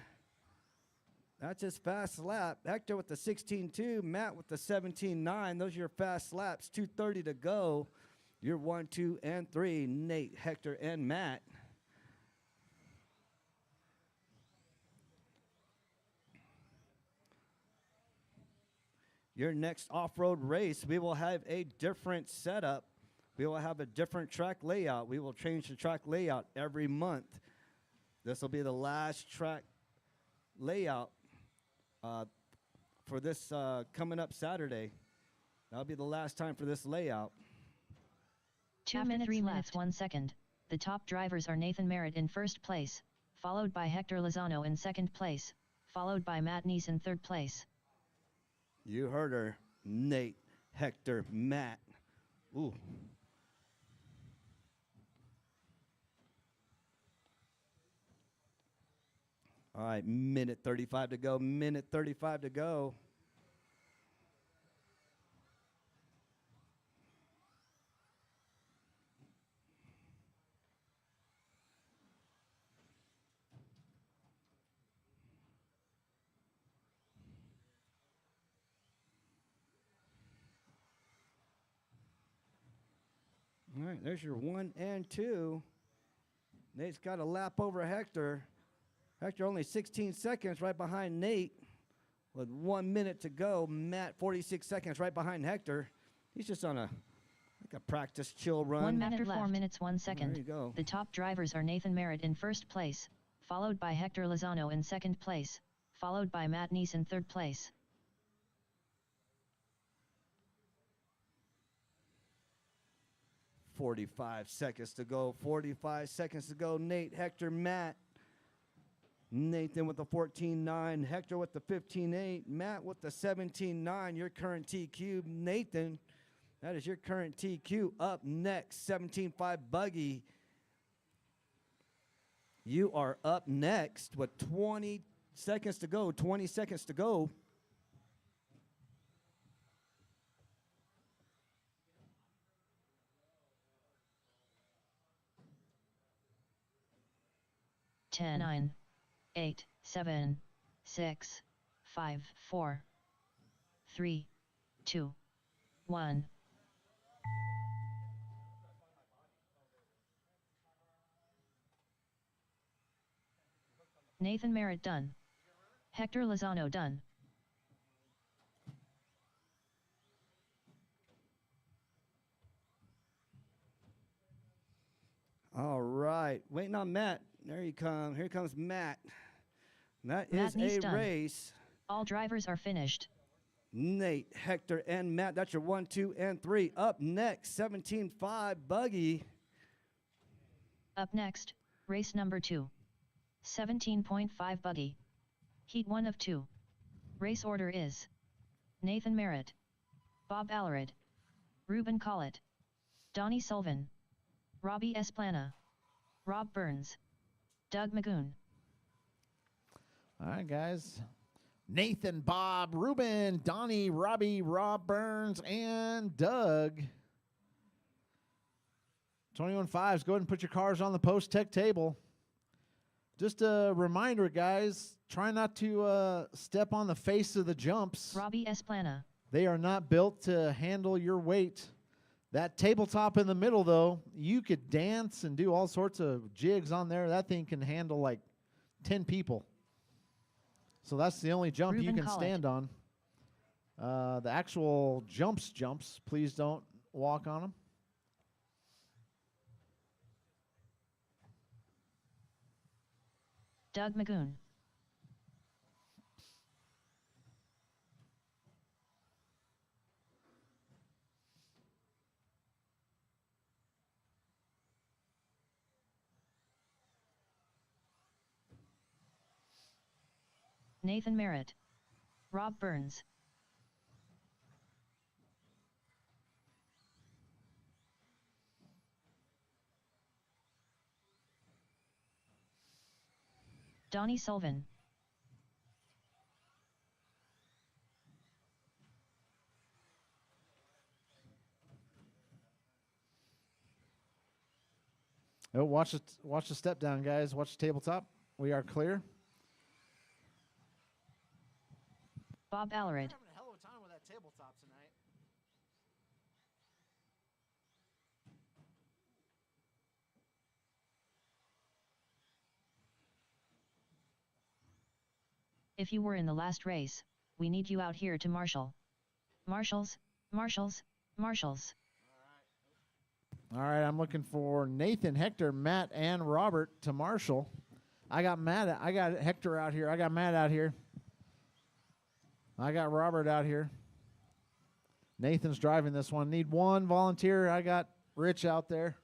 That's his fast lap. Hector with the 16.2. Matt with the 17.9. Those are your fast laps. 2:30 to go. You're 1, 2, and 3. Nate, Hector, and Matt. Your next off-road race, we will have a different setup. We will have a different track layout. We will change the track layout every month. This will be the last track layout for this coming up Saturday. That'll be the last time for this layout. 2 minutes 3 minutes 1 second. The top drivers are Nathan Merritt in first place, followed by Hector Lozano in second place, followed by Matt Neese in third place. You heard her. Nate, Hector, Matt. Ooh. All right, minute 35 to go. Minute 35 to go. All right, there's your 1 and 2. Nate's got a lap over Hector. Hector only 16 seconds right behind Nate with 1 minute to go. Matt 46 seconds right behind Hector. He's just on a practice chill run. 1 minute left. 4 minutes 1 second. There you go. The top drivers are Nathan Merritt in first place, followed by Hector Lozano in second place, followed by Matt Neese in third place. .45 seconds to go. 45 seconds to go. Nate, Hector, Matt. Nathan with the 14.9. Hector with the 15.8. Matt with the 17.9. Your current TQ. Nathan, that is your current TQ. Up next, 17.5 buggy. You are up next with 20 seconds to go. 20 seconds to go. Ten, 9, 8, 7, 6, 5, 4, 3, 2, 1. Nathan Merritt done. Hector Lozano done. All right, waiting on Matt. There you come. Here comes Matt. That Matt is Neese a done. race. All drivers are finished. Nate, Hector, and Matt. That's your 1, 2, and 3. Up next, 17.5 buggy. Up next, race number 2. 17.5 buggy. Heat 1 of 2. Race order is Nathan Merritt, Bob Allred, Ruben Collett, Donnie Sullivan, Robbie Esplana, Rob Burns, Doug Magoon. All right, guys. Nathan, Bob, Ruben, Donnie, Robbie, Rob Burns, and Doug. 21.5s, go ahead and put your cars on the post-tech table. Just a reminder, guys, try not to step on the face of the jumps. Robbie Esplana. They are not built to handle your weight. That tabletop in the middle, though, you could dance and do all sorts of jigs on there. That thing can handle like 10 people. So that's the only jump Ruben you can Collett. stand on. The actual jumps, please don't walk on them. Doug Magoon. Nathan Merritt. Rob Burns. Donnie Sullivan. Oh, watch the step down, guys. Watch the tabletop. We are clear. Bob Allred. Having a hell of a time with that tabletop tonight. If you were in the last race, we need you out here to marshal. Marshals, marshals, marshals. All right, I'm looking for Nathan, Hector, Matt, and Robert to marshal. I got Hector out here. I got Matt out here. I got Robert out here. Nathan's driving this one. Need one volunteer. I got Rich out there.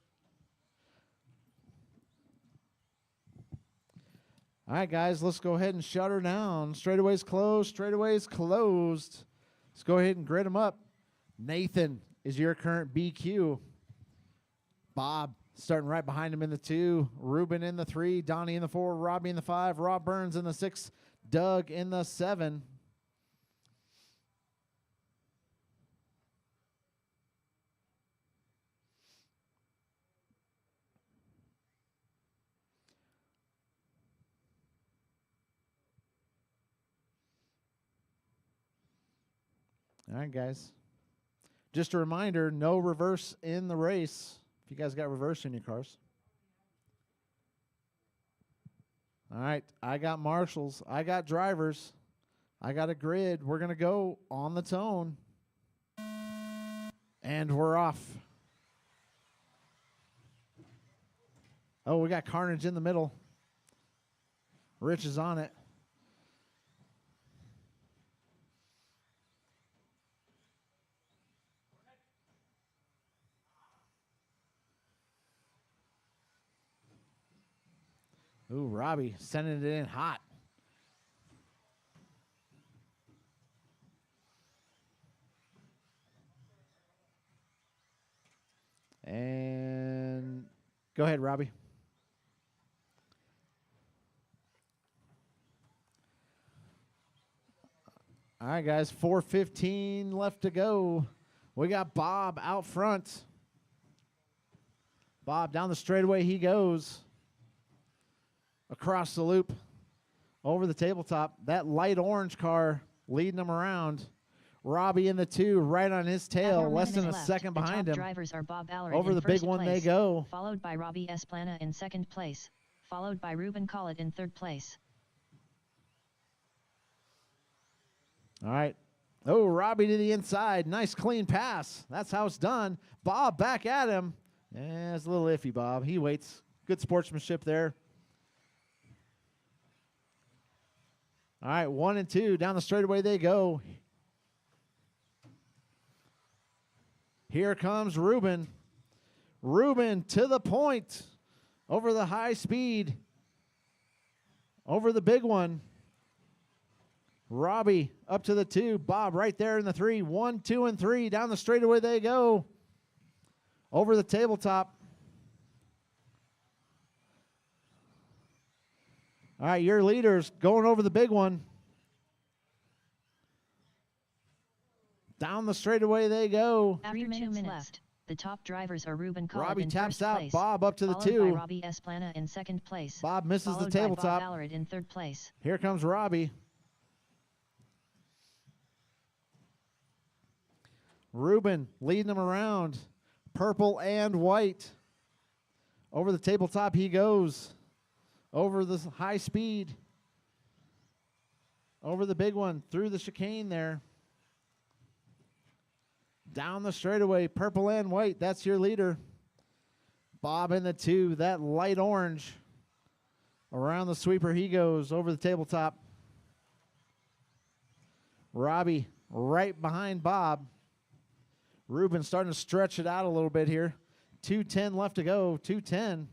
All right, guys, let's go ahead and shut her down. Straightaway's closed. Straightaway's closed. Let's go ahead and grid them up. Nathan is your current BQ. Bob starting right behind him in the 2. Ruben in the 3. Donnie in the 4. Robbie in the 5. Rob Burns in the 6. Doug in the 7. All right, guys. Just a reminder, no reverse in the race. If you guys got reverse in your cars. All right, I got marshals. I got drivers. I got a grid. We're going to go on the tone. And we're off. Oh, we got Carnage in the middle. Rich is on it. Ooh, Robbie sending it in hot. And go ahead, Robbie. All right, guys, 4:15 left to go. We got Bob out front. Bob down the straightaway he goes. Across the loop. over the tabletop. That light orange car leading him around. Robbie in the 2, right on his tail, After less 1 than a minute left, second the behind top him. drivers are Bob Allard Over in the big first one they place, go. followed by Robbie Esplana in second place, followed by Ruben Collett in third place. All right. Oh, Robbie to the inside. Nice clean pass. That's how it's done. Bob back at him. Yeah, it's a little iffy, Bob. He waits. Good sportsmanship there. All right, 1 and 2. Down the straightaway they go. Here comes Ruben. Ruben to the point. Over the high speed. Over the big one. Robbie up to the 2. Bob right there in the 3. 1, 2, and 3. Down the straightaway they go. Over the tabletop. All right, your leaders going over the big one. Down the straightaway they go. After 2 minutes left, the top drivers are Ruben Collett Robbie in taps first out. place, Bob up to the followed 2. by Robbie Esplana in second place. Bob misses the followed by tabletop. Bob Allard in third place. Here comes Robbie. Ruben leading him around. Purple and white. Over the tabletop he goes. Over the high speed. Over the big one. Through the chicane there. Down the straightaway. Purple and white. That's your leader. Bob in the 2. That light orange. Around the sweeper he goes. Over the tabletop. Robbie right behind Bob. Ruben starting to stretch it out a little bit here. 2:10 left to go. 2:10.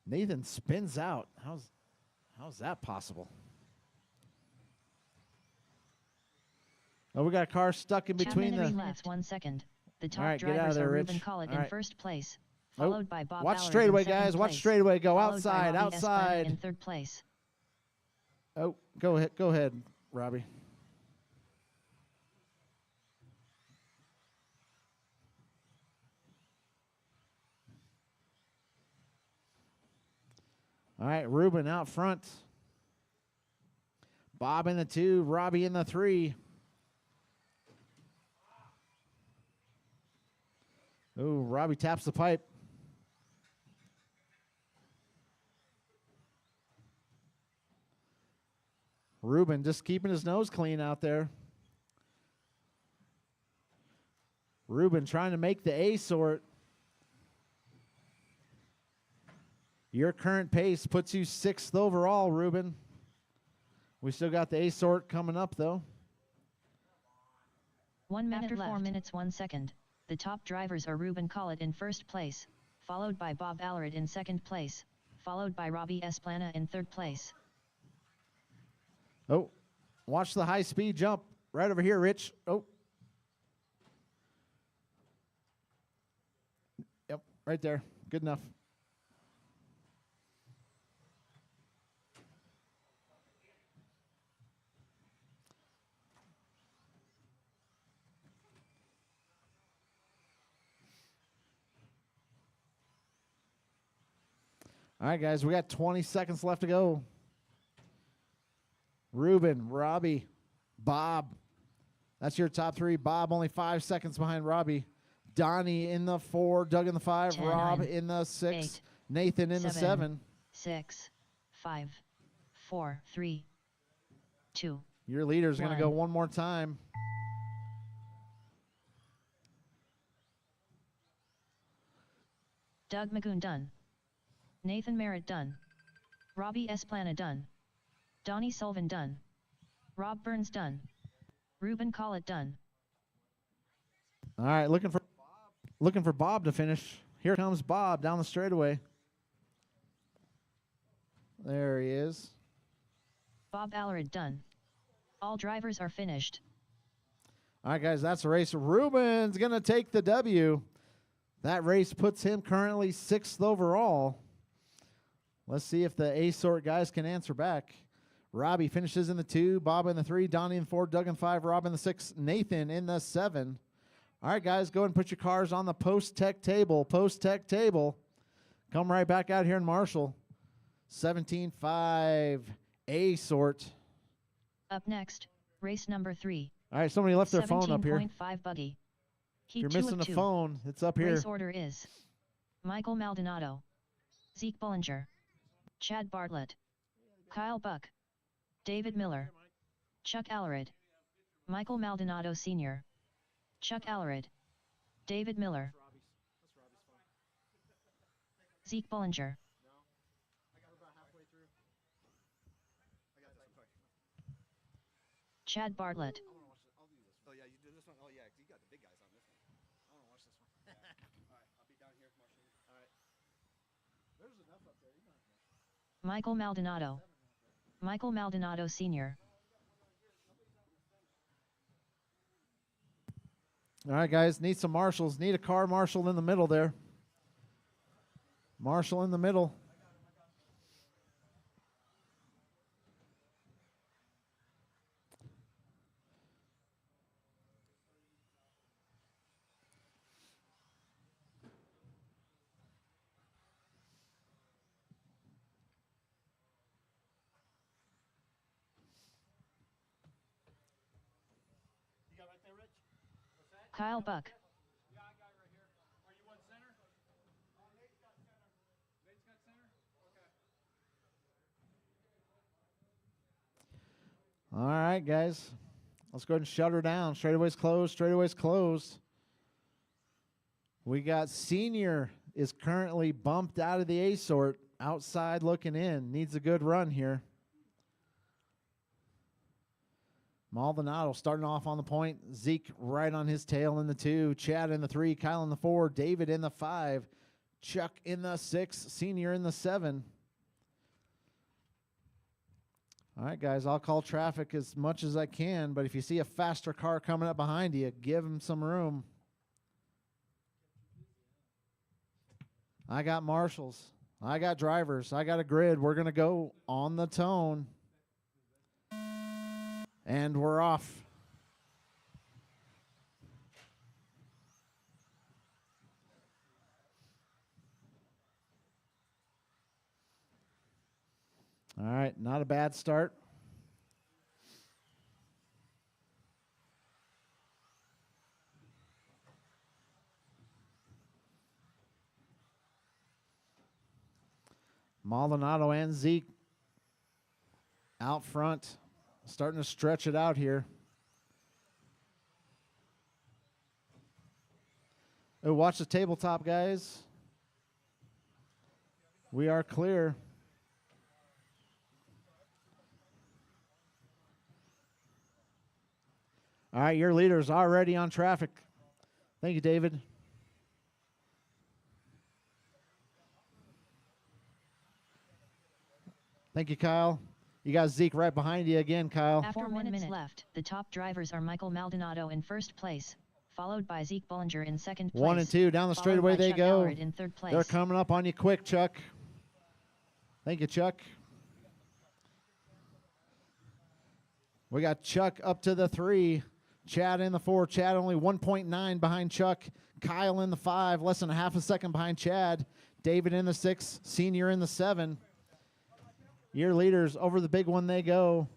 Nathan spins out. How's that possible? Oh, we got a car stuck in between 3 the. minutes 1 second. The top All right, get out of drivers there, are Ruben Rich. Collett All in right. first place, Oh, followed by Bob watch Allard straightaway, in second guys. Watch place, straightaway. Go followed by outside. Robbie Esplana Outside. in third place. Oh, go ahead. Go ahead, Robbie. All right, Ruben out front. Bob in the 2, Robbie in the 3. Oh, Robbie taps the pipe. Ruben just keeping his nose clean out there. Ruben trying to make the A sort. Your current pace puts you 6th overall, Ruben. We still got the A sort coming up, though. 1 minute After 4 minutes 1 second, the top drivers are Ruben Collett in first place, followed by Bob Allard in second place, followed by Robbie Esplana in third place. Oh, watch the high-speed jump right over here, Rich. Oh. Yep, right there. Good enough. All right, guys, we got 20 seconds left to go. Ruben, Robbie, Bob. That's your top 3. Bob only 5 seconds behind Robbie. Donnie in the 4, Doug in the 5, 10, Rob 9, in the 6, 8, Nathan in the 7. 6, 5, 4, 3, 2. Your leader's going to 1. go one more time. Doug Magoon done. Nathan Merritt done. Robbie Esplana done. Donnie Sullivan done. Rob Burns done. Ruben Collett done. All right, looking for Bob to finish. Here comes Bob down the straightaway. There he is. Bob Allard done. All drivers are finished. All right, guys, that's the race. Ruben's going to take the W. That race puts him currently 6th overall. Let's see if the A-sort guys can answer back. Robbie finishes in the 2, Bob in the 3, Donnie in the 4, Doug in the 5, Rob in the 6, Nathan in the 7. All right, guys, go ahead and put your cars on the post-tech table. Post-tech table. Come right back out here in Marshall. 17.5 A sort. Up next, race number 3. All right, somebody left their phone up here. 17.5 buggy. If Heat you're 2 missing of a 2. phone, it's up here. Race order is Michael Maldonado, Zeke Bullinger, Chad Bartlett, Kyle Buck, David Miller, Chuck Allred, Michael Maldonado Sr., Chuck Allred, David Miller, Zeke Bullinger, Chad Bartlett, Oh, yeah, you do this one? Oh, yeah, you got the big guys on this one. I want to watch this one. All right, I'll be down here, Marshall. All right. There's enough up there. Michael Maldonado, Michael Maldonado Sr., All right, guys, need some marshals. Need a car marshal in the middle there. Marshal in the middle. You got right there, Rich? What's that? Kyle Buck, Yeah, I got it right here. Are you on center? Nate's got center. Nate's got center? Okay. All right, guys. Let's go ahead and shut her down. Straightaway's closed. Straightaway's closed. We got Senior is currently bumped out of the A sort. Outside looking in. Needs a good run here. Maldonado starting off on the point. Zeke right on his tail in the 2. Chad in the 3. Kyle in the 4. David in the 5. Chuck in the 6. Senior in the 7. All right, guys, I'll call traffic as much as I can, but if you see a faster car coming up behind you, give him some room. I got marshals. I got drivers. I got a grid. We're going to go on the tone. And we're off. All right, not a bad start. Maldonado and Zeke out front, starting to stretch it out here. Oh, watch the tabletop, guys. We are clear. All right, your leader's already on traffic. Thank you, David. Thank you, Kyle. You got Zeke right behind you again, Kyle. After 1 minute left, the top drivers are Michael Maldonado in first place, followed by Zeke Bullinger in second place. 1 and 2 down the straightaway they Chuck go. Allred in third place. They're coming up on you quick, Chuck. Thank you, Chuck. We got Chuck up to the 3. Chad in the 4. Chad only 1.9 behind Chuck. Kyle in the 5, less than a half a second behind Chad. David in the 6. Senior in the 7. Your leaders over the big one they go.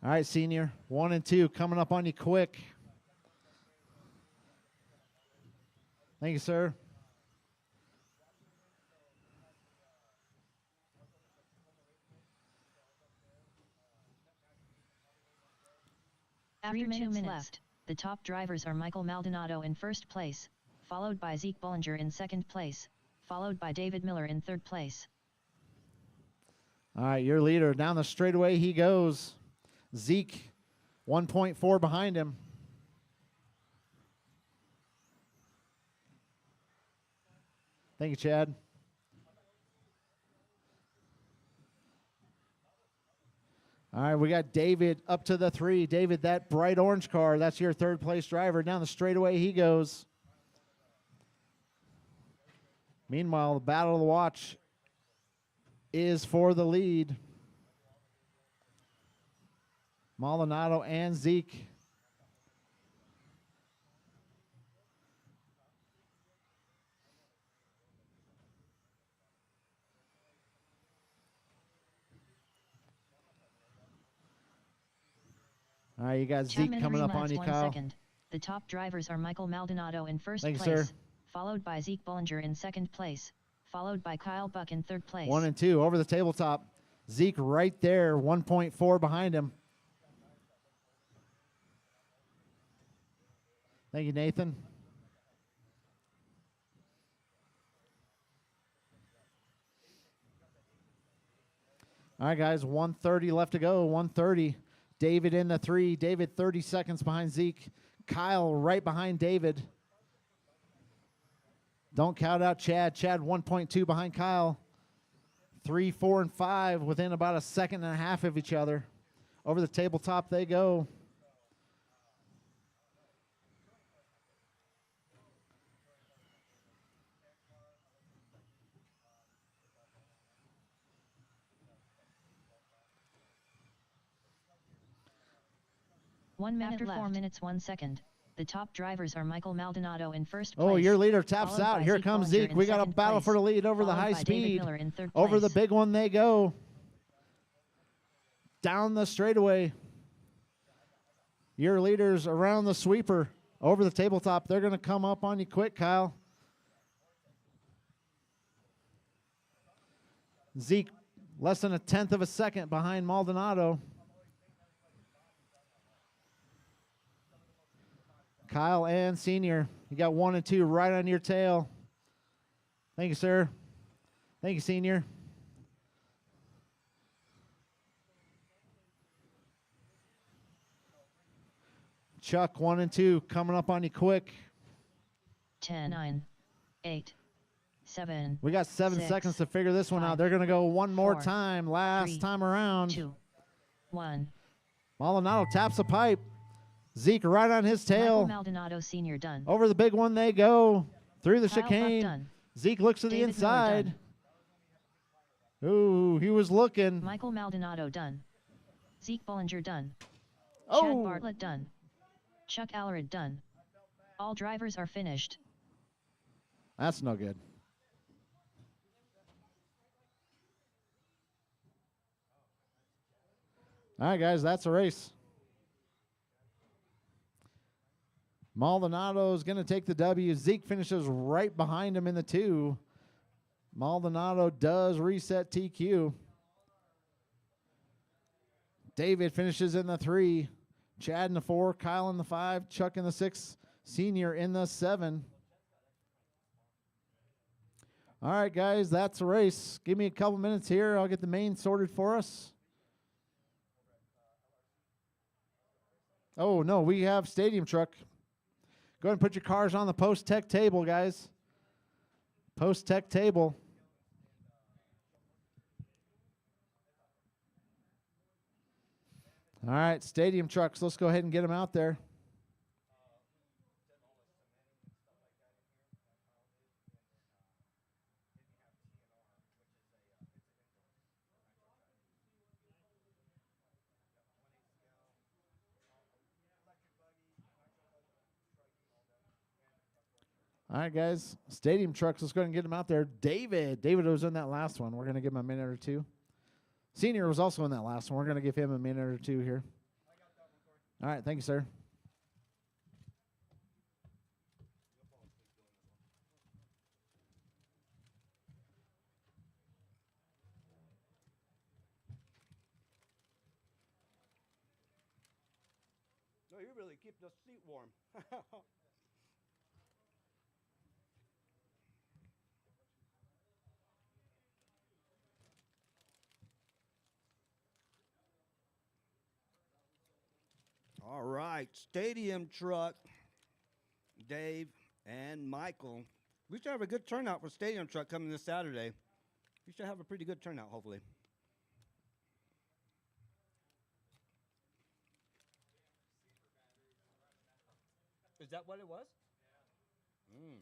All right, Senior. 1 and 2 coming up on you quick. Thank you, sir. After 2 minutes left, the top drivers are Michael Maldonado in first place, followed by Zeke Bullinger in second place, followed by David Miller in third place. All right, your leader down the straightaway he goes. Zeke, 1.4 behind him. Thank you, Chad. All right, we got David up to the 3. David, that bright orange car, that's your third place driver. Down the straightaway he goes. Meanwhile, the battle of the watch is for the lead. Maldonado and Zeke. All right, you got Zeke coming up on you, One Kyle. second. The top drivers are Michael Maldonado in first Thank you, place, sir. followed by Zeke Bollinger in second place, followed by Kyle Buck in third place. 1 and 2 over the tabletop. Zeke right there, 1.4 behind him. Thank you, Nathan. All right, guys, 1:30 left to go. 1:30. David in the 3. David 30 seconds behind Zeke. Kyle right behind David. Don't count out Chad. Chad 1.2 behind Kyle. 3, 4, and 5 within about a second and a half of each other. Over the tabletop they go. After 4 minutes 1 second. The top drivers are Michael Maldonado in first Oh, place. your leader taps followed out. by Here Zeke comes Bollinger Zeke. in We got a second battle place, for the lead over the followed high by David speed. Miller in third Over the place. big one they go. Down the straightaway. Your leaders around the sweeper. Over the tabletop. They're going to come up on you quick, Kyle. Zeke less than a tenth of a second behind Maldonado. Kyle and Senior. You got 1 and 2 right on your tail. Thank you, sir. Thank you, Senior. Chuck, 1 and 2 coming up on you quick. 10, 9, 8, 7. We got 7 6, seconds to figure this one out. 5, They're going to go one more 4, time. Last 3, time around. 2, 1. Maldonado taps a pipe. Zeke right on his tail. Michael Maldonado Sr. done. Over the big one they go. Through the Kyle Buck chicane. done. Zeke looks to the David Miller inside. done. Ooh, he was looking. Michael Maldonado done. Zeke Bollinger done. Oh. Chad Bartlett done. Chuck Allered done. All drivers are finished. That's no good. All right, guys, that's a race. Maldonado's going to take the W. Zeke finishes right behind him in the 2. Maldonado does reset TQ. David finishes in the 3. Chad in the 4. Kyle in the 5. Chuck in the 6. Senior in the 7. All right, guys, that's a race. Give me a couple minutes here. I'll get the main sorted for us. Oh, no, we have Stadium Truck. Go ahead and put your cars on the post-tech table, guys. Post-tech table. All right, Stadium Trucks. Let's go ahead and get them out there. All right, guys. Stadium Trucks. Let's go ahead and get them out there. David was in that last one. We're going to give him a minute or two. Senior was also in that last one. We're going to give him a minute or two here. All right, thank you, sir. No, you really keep the seat warm. All right, Stadium Truck, Dave and Michael. We should have a good turnout for Stadium Truck coming this Saturday. We should have a pretty good turnout, hopefully. Is that what it was? Yeah.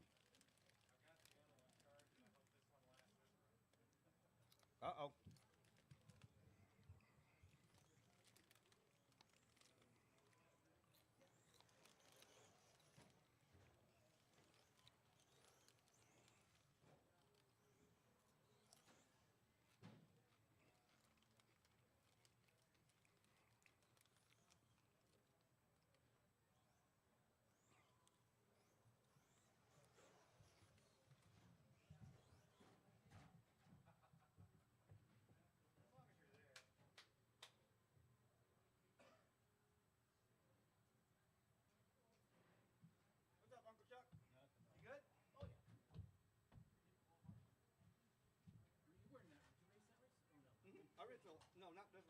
Uh-oh.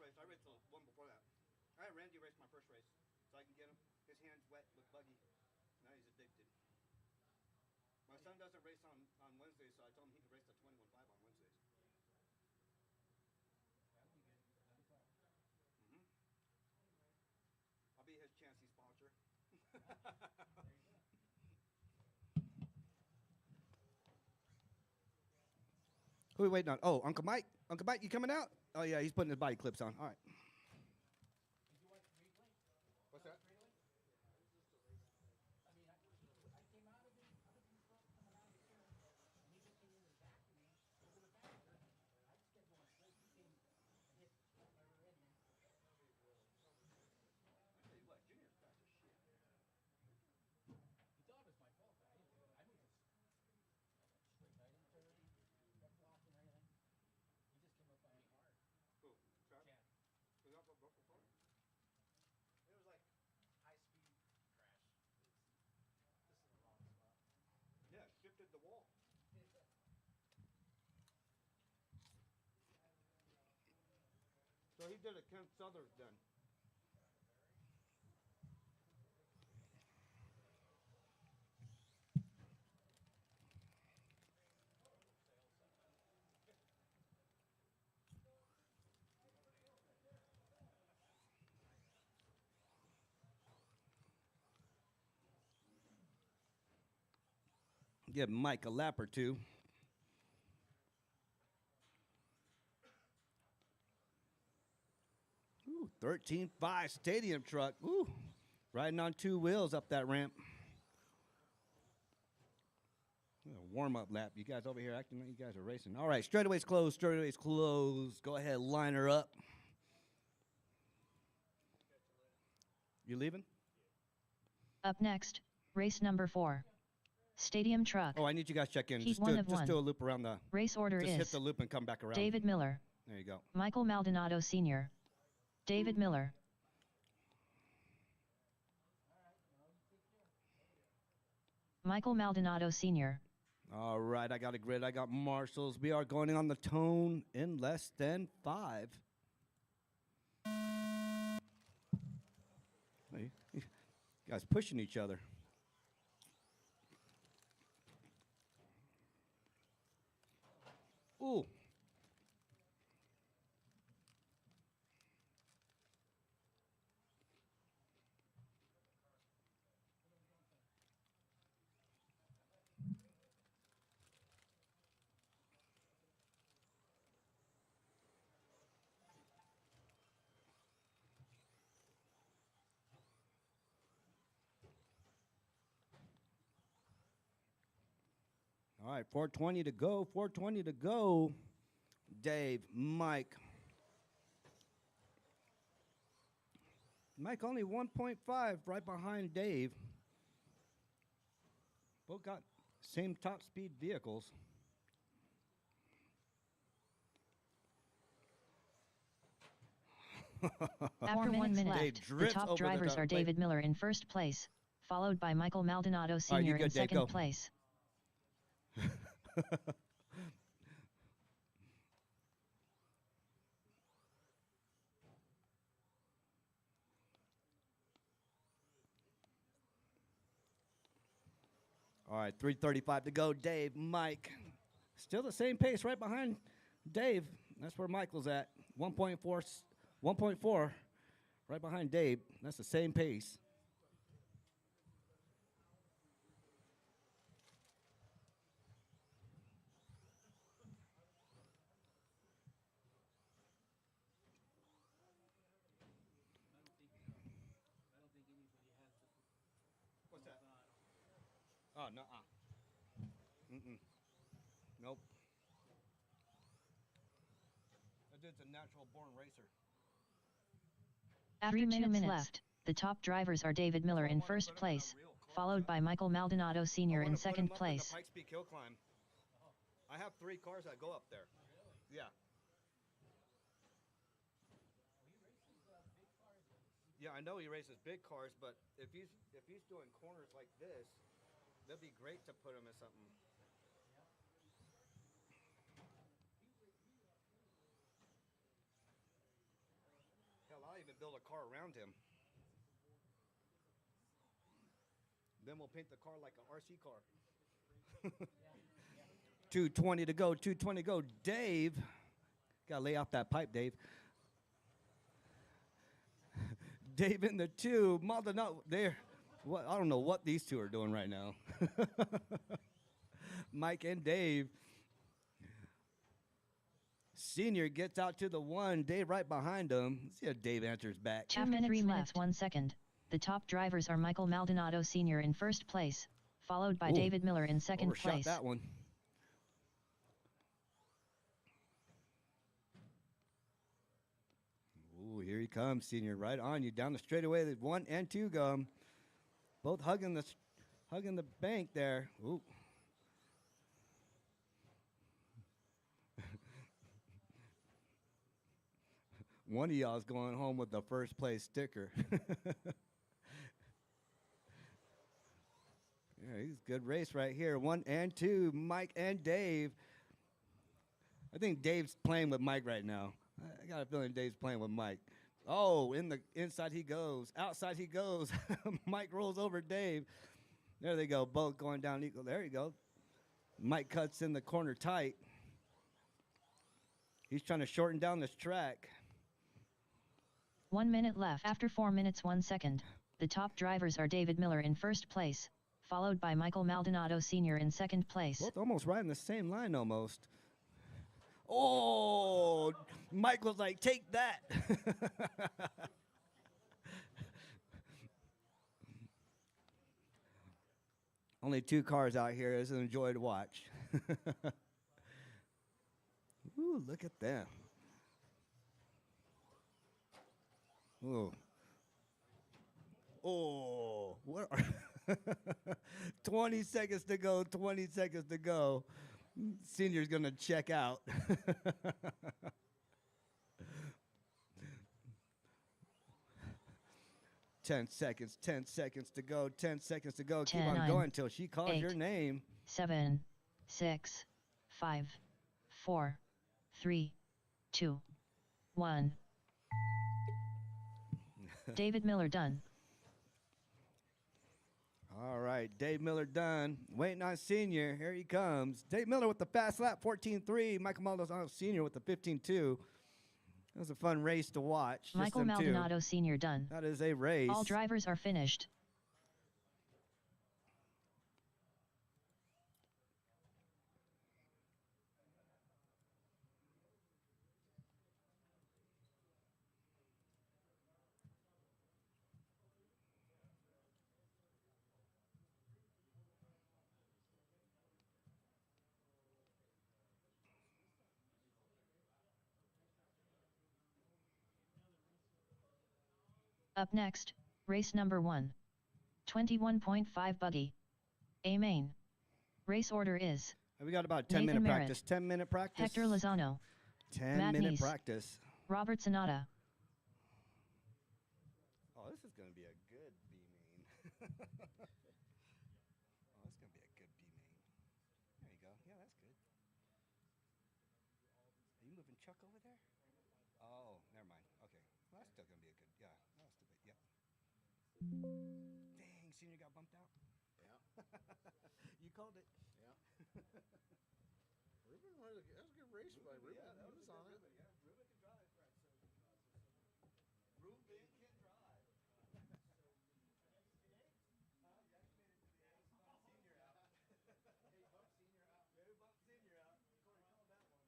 race. I raced the one before that. I had Randy race my first race, so I can get him. His hands wet with buggy. Now he's addicted. My son doesn't race on Wednesdays, so I told him he could race the 21.5 on Wednesdays. Mm-hmm. I'll be his chancy sponsor. Who are we waiting on? Oh, Uncle Mike. Uncle Mike, you coming out? Oh, yeah, he's putting his body clips on. All right. What's that? Who? Chad? Was that what before? It was like high-speed crash. This is the wrong spot. Yeah, shifted the wall. So he did a Ken Southers then. Give Mike a lap or two. Ooh, 13.5 stadium truck. Ooh, riding on two wheels up that ramp. Warm-up lap. You guys over here acting like you guys are racing. All right, straightaway's closed. Straightaway's closed. Go ahead, line her up. You leaving? Up next, race number 4. Stadium truck. Oh, I need you guys to check in. Heat Just, one do, of just one. do a loop around the. Race order Just is hit the loop and come back around. David Miller, There you go. Michael Maldonado Sr., David Miller, Michael Maldonado Sr., All right, I got a grid. I got marshals. We are going in on the tone in less than 5. Hey, you guys pushing each other. Ooh. All right, 420 to go. 420 to go. Dave, Mike. Mike only 1.5 right behind Dave. Both got same top speed vehicles. After 1 minute Dave left, the drifts top over the drivers top. are Wait. David Miller in first place, followed by Michael Maldonado All right, you Sr. in good, Dave, go. second place. All right, 3:35 to go. Dave, Mike. Still the same pace right behind Dave. That's where Michael's at. 1.4 right behind Dave. That's the same pace. What's that? Oh, no. Mm-mm. Nope. That dude's a natural born racer. After 2 minutes left, the top drivers are David Miller in first place, followed by Michael Maldonado Sr. in second place. Pikes Peak Hill Climb. I have 3 cars that go up there. Yeah. Yeah, I know he races big cars, but if he's doing corners like this, that'd be great to put him in something. build a car around him. Then we'll paint the car like an RC car. 2:20 to go. 2:20 to go. Dave, gotta lay off that pipe, Dave. Dave in the 2. Maldonado there. What? I don't know what these two are doing right now. Mike and Dave. Senior gets out to the 1. Dave right behind him. Let's see if Dave answers back. 2 minutes 3 minutes 1 second. The top drivers are Michael Maldonado Sr. in first place, followed by David Miller in second Overshot place. that one. Ooh, here he comes, Senior, right on you down the straightaway. The 1 and 2 go. Both hugging the bank there. Ooh. One of y'all is going home with the first place sticker. Yeah, he's a good race right here. 1 and 2, Mike and Dave. I think Dave's playing with Mike right now. I got a feeling Dave's playing with Mike. Oh, inside he goes. Outside he goes. Mike rolls over Dave. There they go. Both going down equal. There you go. Mike cuts in the corner tight. He's trying to shorten down this track. 1 minute left. After 4 minutes 1 second, the top drivers are David Miller in first place, followed by Michael Maldonado Sr. in second place. Both almost right in the same line almost. Oh, Mike was like, take that. Only 2 cars out here. It's an joy to watch. Ooh, look at them. Ooh. Oh, what are 20 seconds to go, 20 seconds to go. Senior's going to check out. 10 seconds, 10 seconds to go, 10 seconds to go. Keep 10, on 9, going until she calls 8, your name. 7, 6, 5, 4, 3, 2, 1. David Miller done. All right, Dave Miller done. Waiting on Senior. Here he comes. Dave Miller with the fast lap, 14.3. Michael Maldonado Senior with the 15.2. That was a fun race to watch. Michael Maldonado Sr. done. That is a race. All drivers are finished. Up next, race number 1. 21.5 buggy. A main. Race order is We got about 10-minute Merritt, practice. 10-minute practice. Hector Lozano, 10-minute Nice. practice. Robert Sonata. Oh, this is going to be a good B main. Oh, this is going to be a good B main. There you go. Yeah, that's good. Are you moving Chuck over there? Oh, never mind. Okay. Well, that's still going to be a good. Yeah, that was still good. Yeah. Dang, Senior got bumped out. Yeah. You called it. Yeah. Ruben, that was a good race by Ruben. Yeah, that He was on it. Ruben. Yeah, Ruben can drive. Ruben can drive. Senior out. Hey, bump Senior out. Yeah, bump Senior out. Corey, call that one.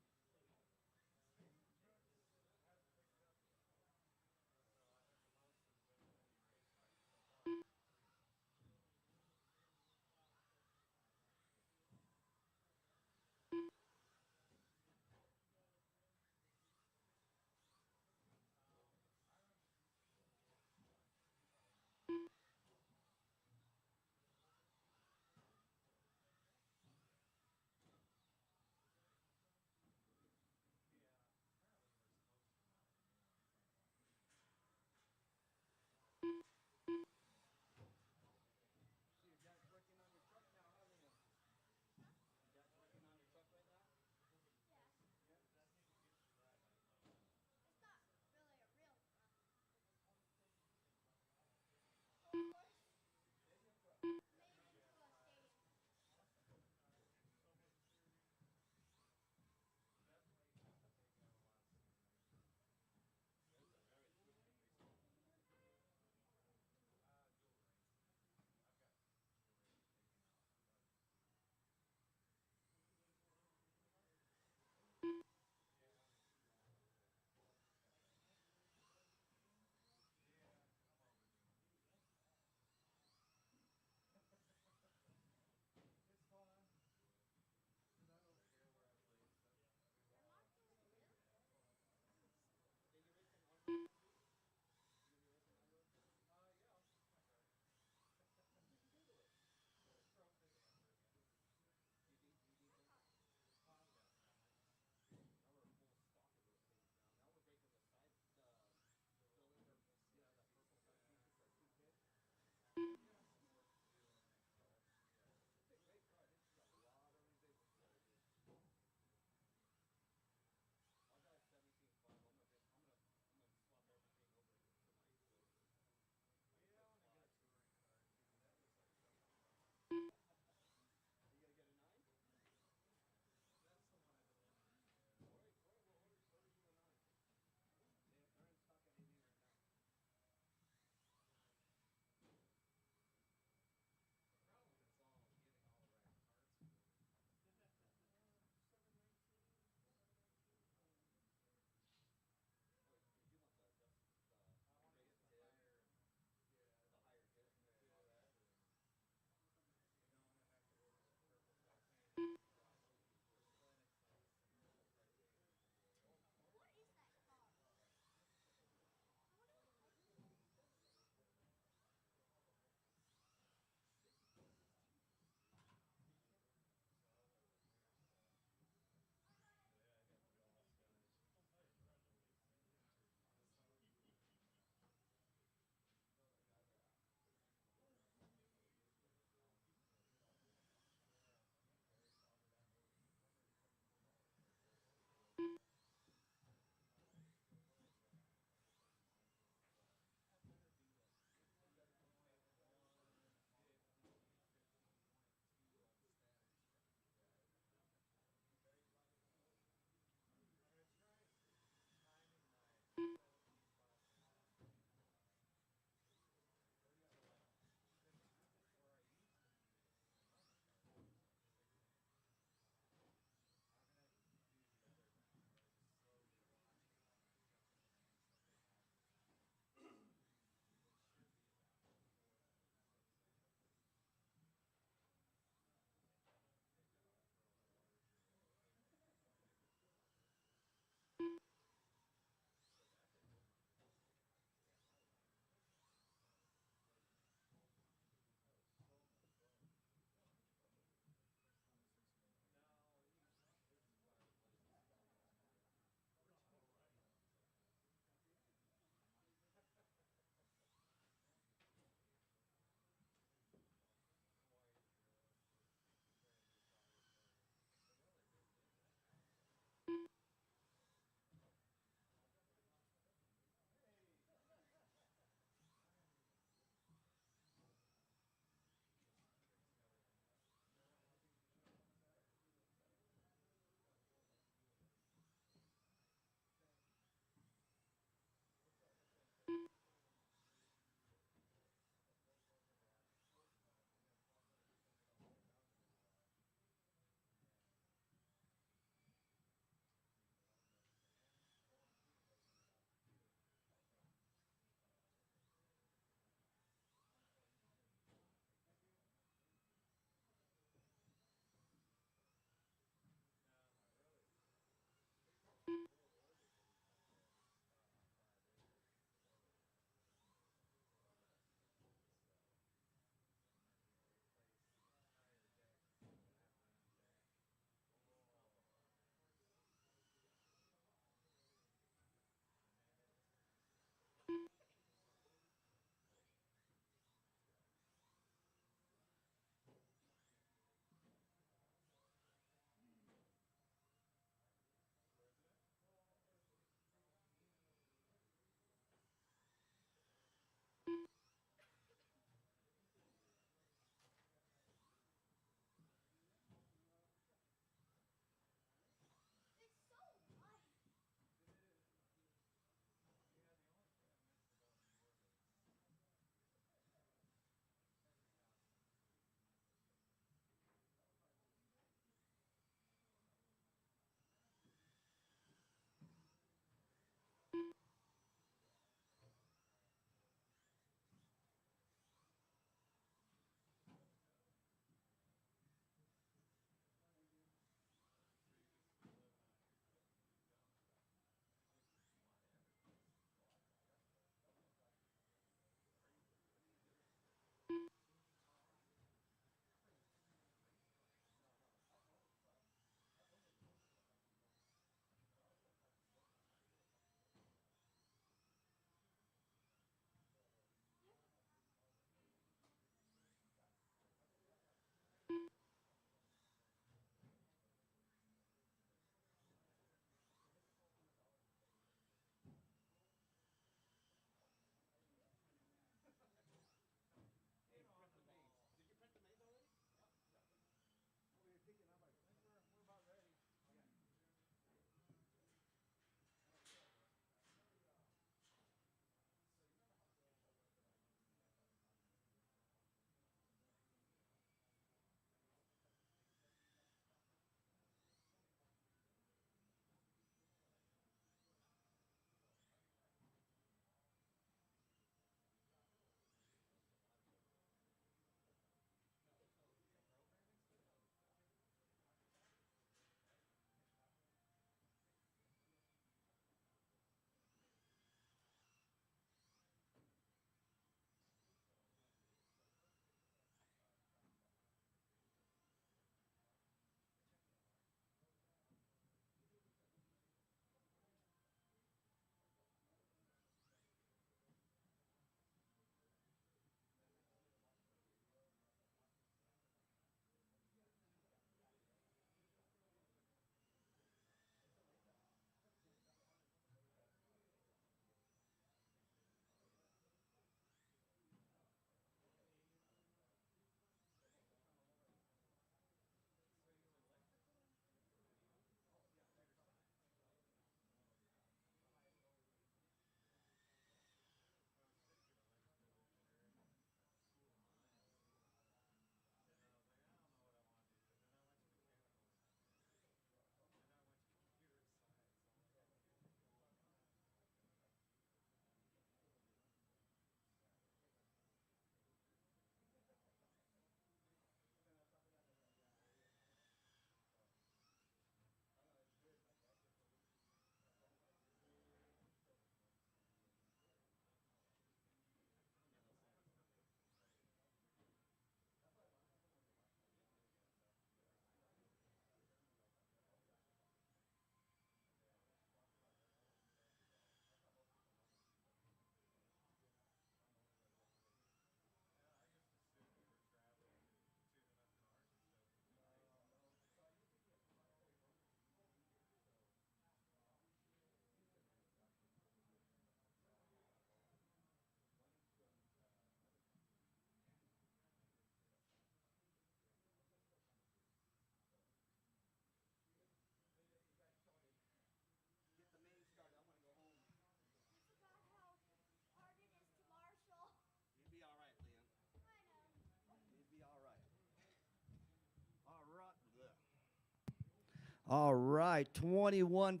All right, 21-5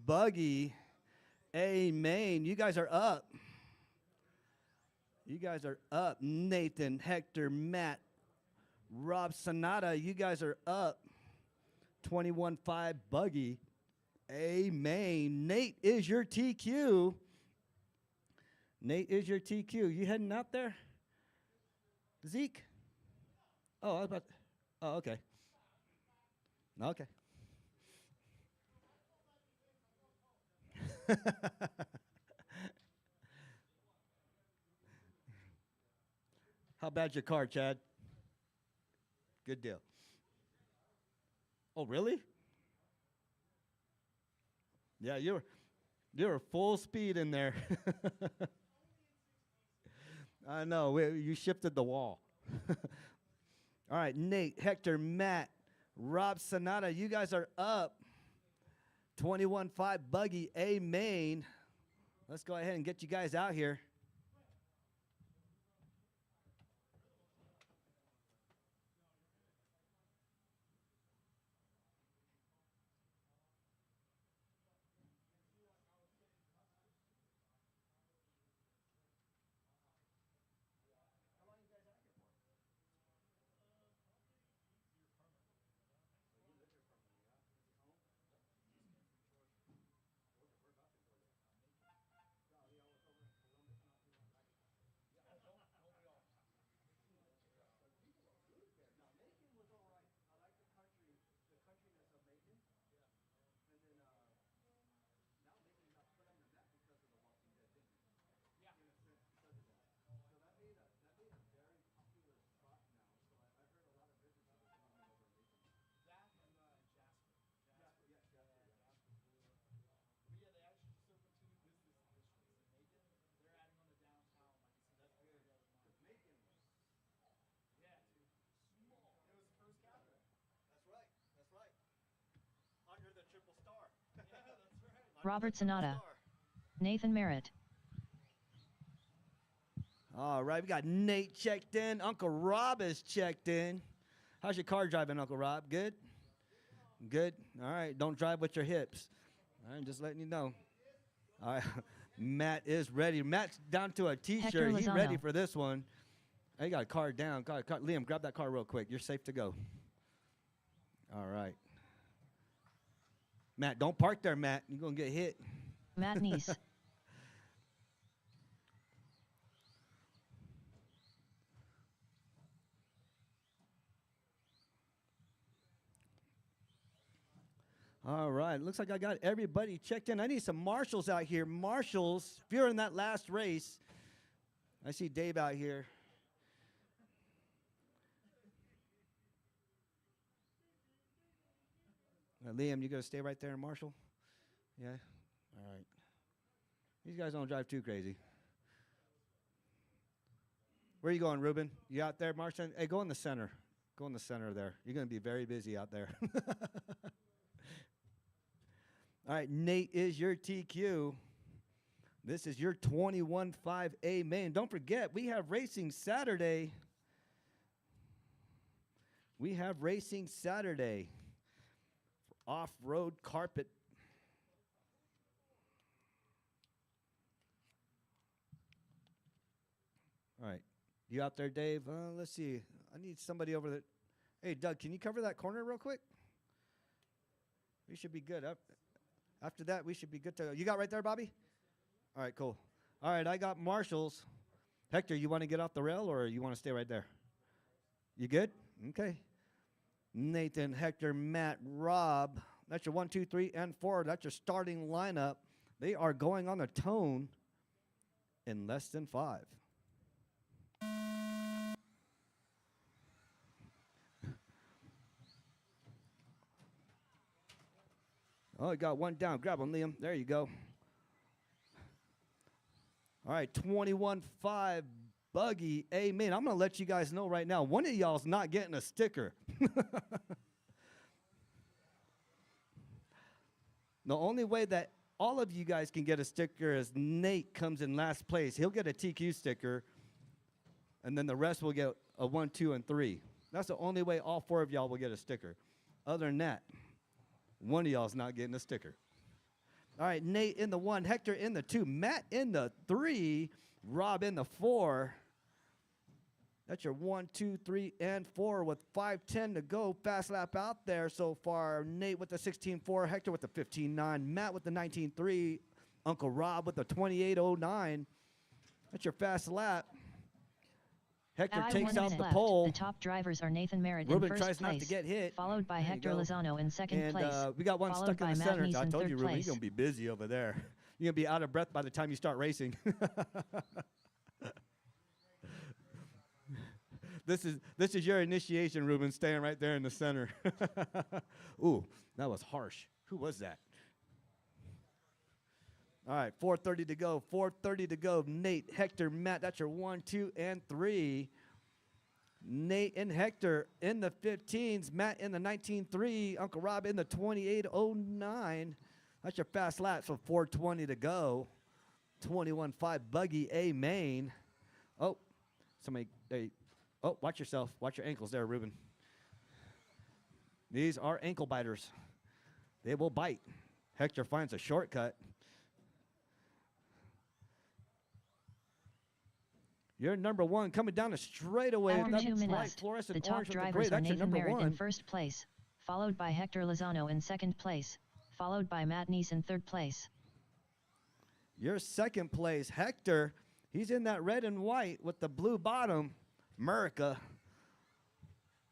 Buggy. Amen. You guys are up. You guys are up. Nathan, Hector, Matt, Rob, Sonata, you guys are up. 21-5 Buggy. Amen. Nate is your TQ. Nate is your TQ. You heading out there? Zeke? Oh, I was about. Oh, okay. Okay. How bad's your car, Chad? Good deal. Oh, really? Yeah, you were full speed in there. I know. You shifted the wall. All right, Nate, Hector, Matt, Rob, Sonata, you guys are up. 21-5 Buggy, Amen. Let's go ahead and get you guys out here. Under the triple star. Yeah, that's right. Robert Sonata. Nathan Merritt. All right, we got Nate checked in. Uncle Rob is checked in. How's your car driving, Uncle Rob? Good? Good? All right, don't drive with your hips. All right, just letting you know. All right, Matt is ready. Matt's down to a T-shirt. He's ready for this one. He got a car down. Liam, grab that car real quick. You're safe to go. All right. Matt, don't park there, Matt. You're going to get hit. Matt Neese. All right. Looks like I got everybody checked in. I need some marshals out here. Marshals, if you're in that last race, I see Dave out here. Liam, you going to stay right there, Marshall? Yeah? All right. These guys don't drive too crazy. Where are you going, Ruben? You out there, Marshall? Hey, go in the center. Go in the center there. You're going to be very busy out there. All right, Nate is your TQ. This is your 21-5 Amen. Don't forget, we have racing Saturday. We have racing Saturday. Off-road carpet. All right. You out there, Dave? Let's see. I need somebody over there. Hey, Doug, can you cover that corner real quick? We should be good. After that, we should be good to go. You got right there, Bobby? All right, cool. All right, I got marshals. Hector, you want to get off the rail or you want to stay right there? You good? Okay. Nathan, Hector, Matt, Rob. That's your 1, 2, 3, and 4. That's your starting lineup. They are going on the tone in less than 5. Oh, you got one down. Grab one, Liam. There you go. All right, 21-5 Buggy. Amen. I'm going to let you guys know right now, one of y'all's not getting a sticker. The only way that all of you guys can get a sticker is Nate comes in last place. He'll get a TQ sticker, and then the rest will get a 1, 2, and 3. That's the only way all 4 of y'all will get a sticker. Other than that, One of y'all's not getting a sticker. All right, Nate in the 1, Hector in the 2, Matt in the 3, Rob in the 4. That's your 1, 2, 3, and 4 with 5:10 to go. Fast lap out there so far. Nate with the 16.4, Hector with the 15.9, Matt with the 19.3, Uncle Rob with the 28.09. That's your fast lap. Hector At takes 1 out minute the left, pole. The top drivers are Nathan Merritt Ruben in first tries place, not to get hit. followed by There you Hector go. Lozano in second And place. we got one followed stuck in by the Matt center. Neese I in told third you, Ruben, place. you're going to be busy over there. You're going to be out of breath by the time you start racing. This is your initiation, Ruben, staying right there in the center. Ooh, that was harsh. Who was that? All right, 4:30 to go. 4:30 to go. Nate, Hector, Matt. That's your 1, 2, and 3. Nate and Hector in the 15s. Matt in the 19.3. Uncle Rob in the 28.09. That's your fast lap. So 4:20 to go. 21.5 buggy A main. Oh, somebody. Oh, watch yourself. Watch your ankles there, Ruben. These are ankle biters. They will bite. Hector finds a shortcut. You're number 1 coming down the straightaway. After That's 2 minutes, right, fluorescent the top orange with the gray. drivers are That's your Nathan number Merritt 1. in first place, followed by Hector Lozano in second place, followed by Matt Neese in third place. Your second place, Hector. He's in that red and white with the blue bottom. America.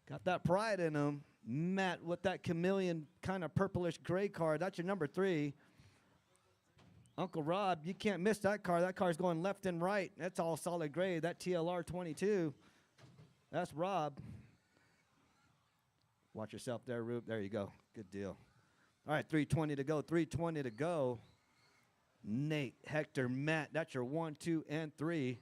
Got that pride in him. Matt with that chameleon kind of purplish gray car. That's your number 3. Uncle Rob, you can't miss that car. That car's going left and right. That's all solid gray. That TLR 22. That's Rob. Watch yourself there, Rube. There you go. Good deal. All right, 3:20 to go. 3:20 to go. Nate, Hector, Matt. That's your 1, 2, and 3.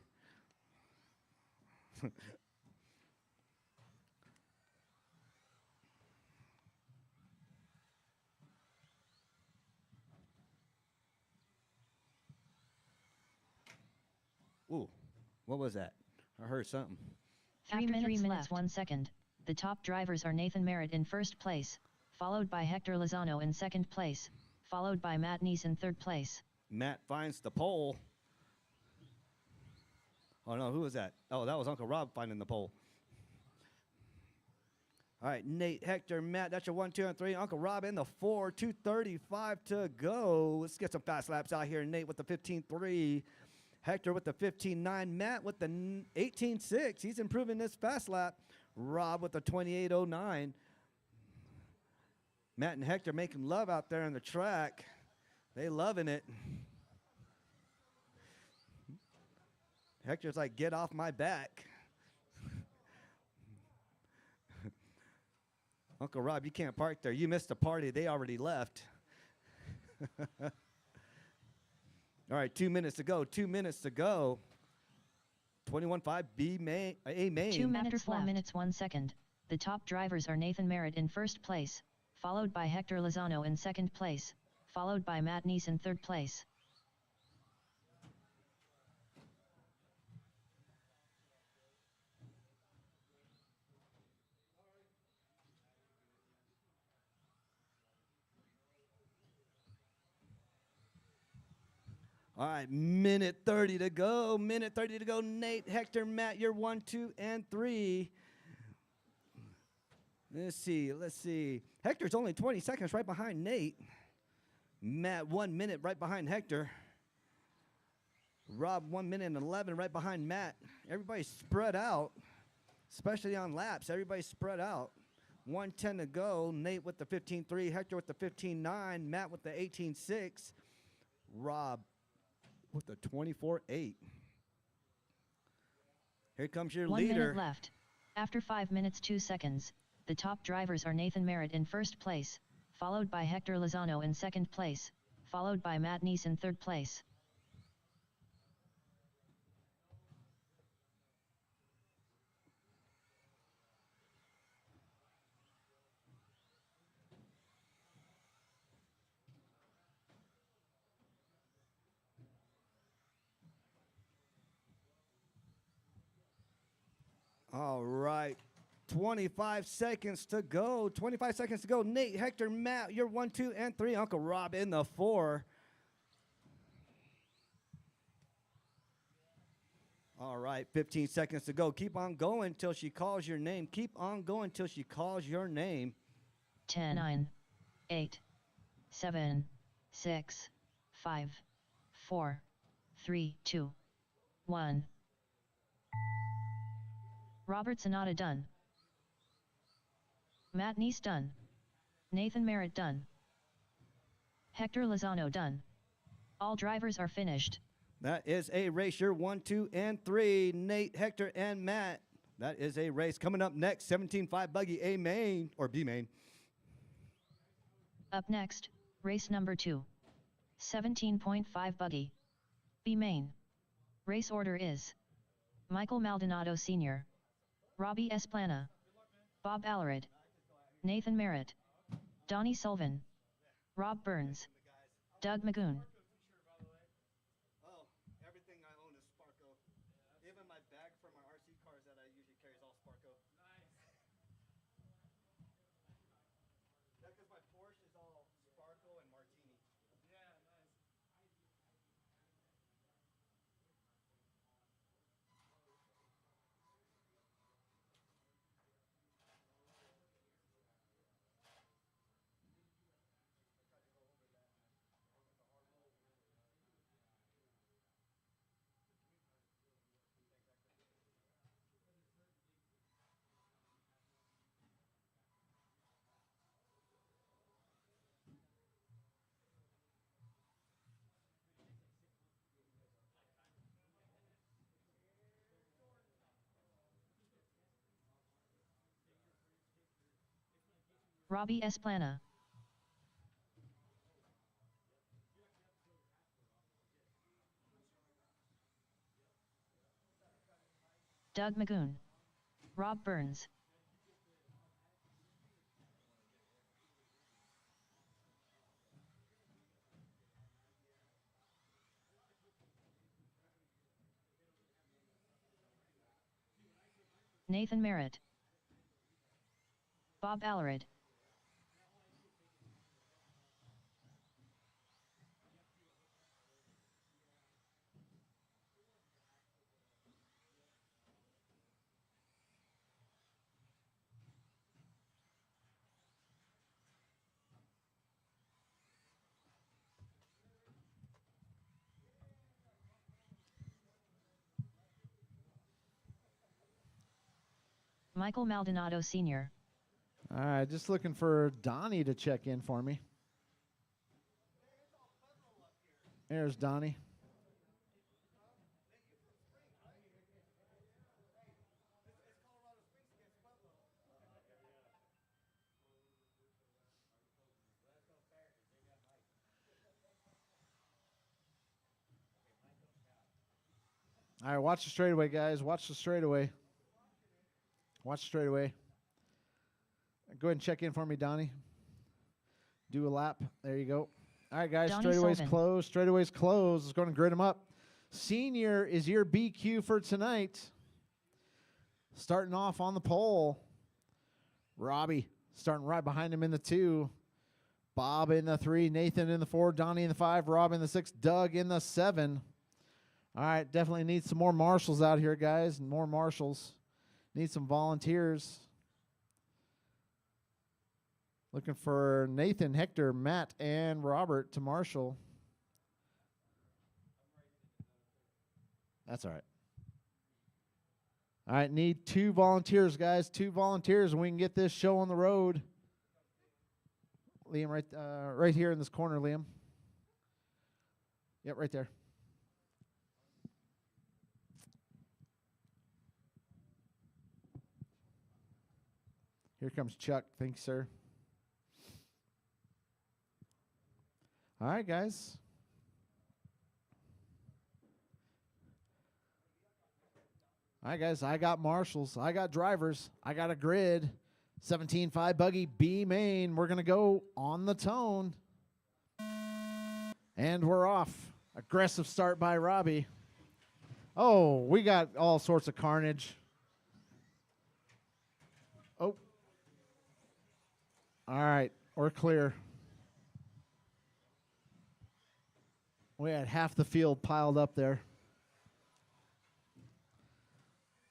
Ooh, what was that? I heard something. After 3 minutes 1 second, the top drivers are Nathan Merritt in first place, followed by Hector Lozano in second place, followed by Matt Neese in third place. Matt finds the pole. Oh, no, who was that? Oh, that was Uncle Rob finding the pole. All right, Nate, Hector, Matt, that's your 1, 2, and 3. Uncle Rob in the 4, 2:35 to go. Let's get some fast laps out here. Nate with the 15.3. Hector with the 15.9. Matt with the 18.6. He's improving this fast lap. Rob with the 28.09. Matt and Hector making love out there on the track. They loving it. Hector's like, get off my back. Uncle Rob, you can't park there. You missed the party. They already left. All right, 2 minutes to go. 2 minutes to go. 21.5 B main, A main. 2 minutes After 4 minutes 1 second, the top drivers are Nathan Merritt in first place, followed by Hector Lozano in second place, followed by Matt Neese in third place. All right, minute 30 to go. Minute 30 to go. Nate, Hector, Matt, you're 1, 2, and 3. Let's see. Hector's only 20 seconds right behind Nate. Matt, 1 minute right behind Hector. Rob, 1 minute and 11 right behind Matt. Everybody's spread out, especially on laps. Everybody's spread out. 1:10 to go. Nate with the 15.3. Hector with the 15.9. Matt with the 18.6. Rob with the 24.8. Here comes your 1 leader. minute left. After 5 minutes 2 seconds, the top drivers are Nathan Merritt in first place, followed by Hector Lozano in second place, followed by Matt Neese in third place. All right. 25 seconds to go. 25 seconds to go. Nate, Hector, Matt, you're 1, 2, and 3. Uncle Rob in the 4. All right, 15 seconds to go. Keep on going till she calls your name. Keep on going till she calls your name. 10, 9, 8, 7, 6, 5, 4, 3, 2, 1. Robert Sonata done. Matt Neese done. Nathan Merritt done. Hector Lozano done. All drivers are finished. That is a race. You're 1, 2, and 3. Nate, Hector, and Matt. That is a race. Coming up next, 17.5 buggy A main, or B main. Up next, race number 2. 17.5 buggy. B main. Race order is Michael Maldonado Sr., Robbie Esplana, Bob Alarid, Nathan Merritt, Donnie Sullivan, Rob Burns, Doug Magoon. Oh, everything I own is Sparco. Even my bag for my RC cars that I usually carry is all Sparco. Nice. Yeah, because my Porsche is all Sparco and Martini. Yeah, nice. Robbie Esplana. Doug Magoon. Rob Burns. Nathan Merritt. Bob Alarid. Michael Maldonado Sr. All right, just looking for Donnie to check in for me. There's Donnie. All right, watch the straightaway, guys. Watch the straightaway. Watch the straightaway. Go ahead and check in for me, Donnie. Do a lap. There you go. All right, guys. Donnie Straightaway's Sullivan. closed. Straightaway's closed. Let's go and grid them up. Senior is your BQ for tonight. Starting off on the pole. Robbie starting right behind him in the 2. Bob in the 3. Nathan in the 4. Donnie in the 5. Rob in the 6. Doug in the 7. All right, definitely need some more marshals out here, guys. More marshals. Need some volunteers. Looking for Nathan, Hector, Matt, and Robert to marshal. That's all right. All right, need 2 volunteers, guys. 2 volunteers, and we can get this show on the road. Liam, right here in this corner, Liam. Yep, right there. Here comes Chuck. Thanks, sir. All right, guys. All right, guys. I got marshals. I got drivers. I got a grid. 17.5 buggy B main. We're going to go on the tone. And we're off. Aggressive start by Robbie. Oh, we got all sorts of carnage. All right, we're clear. We had half the field piled up there.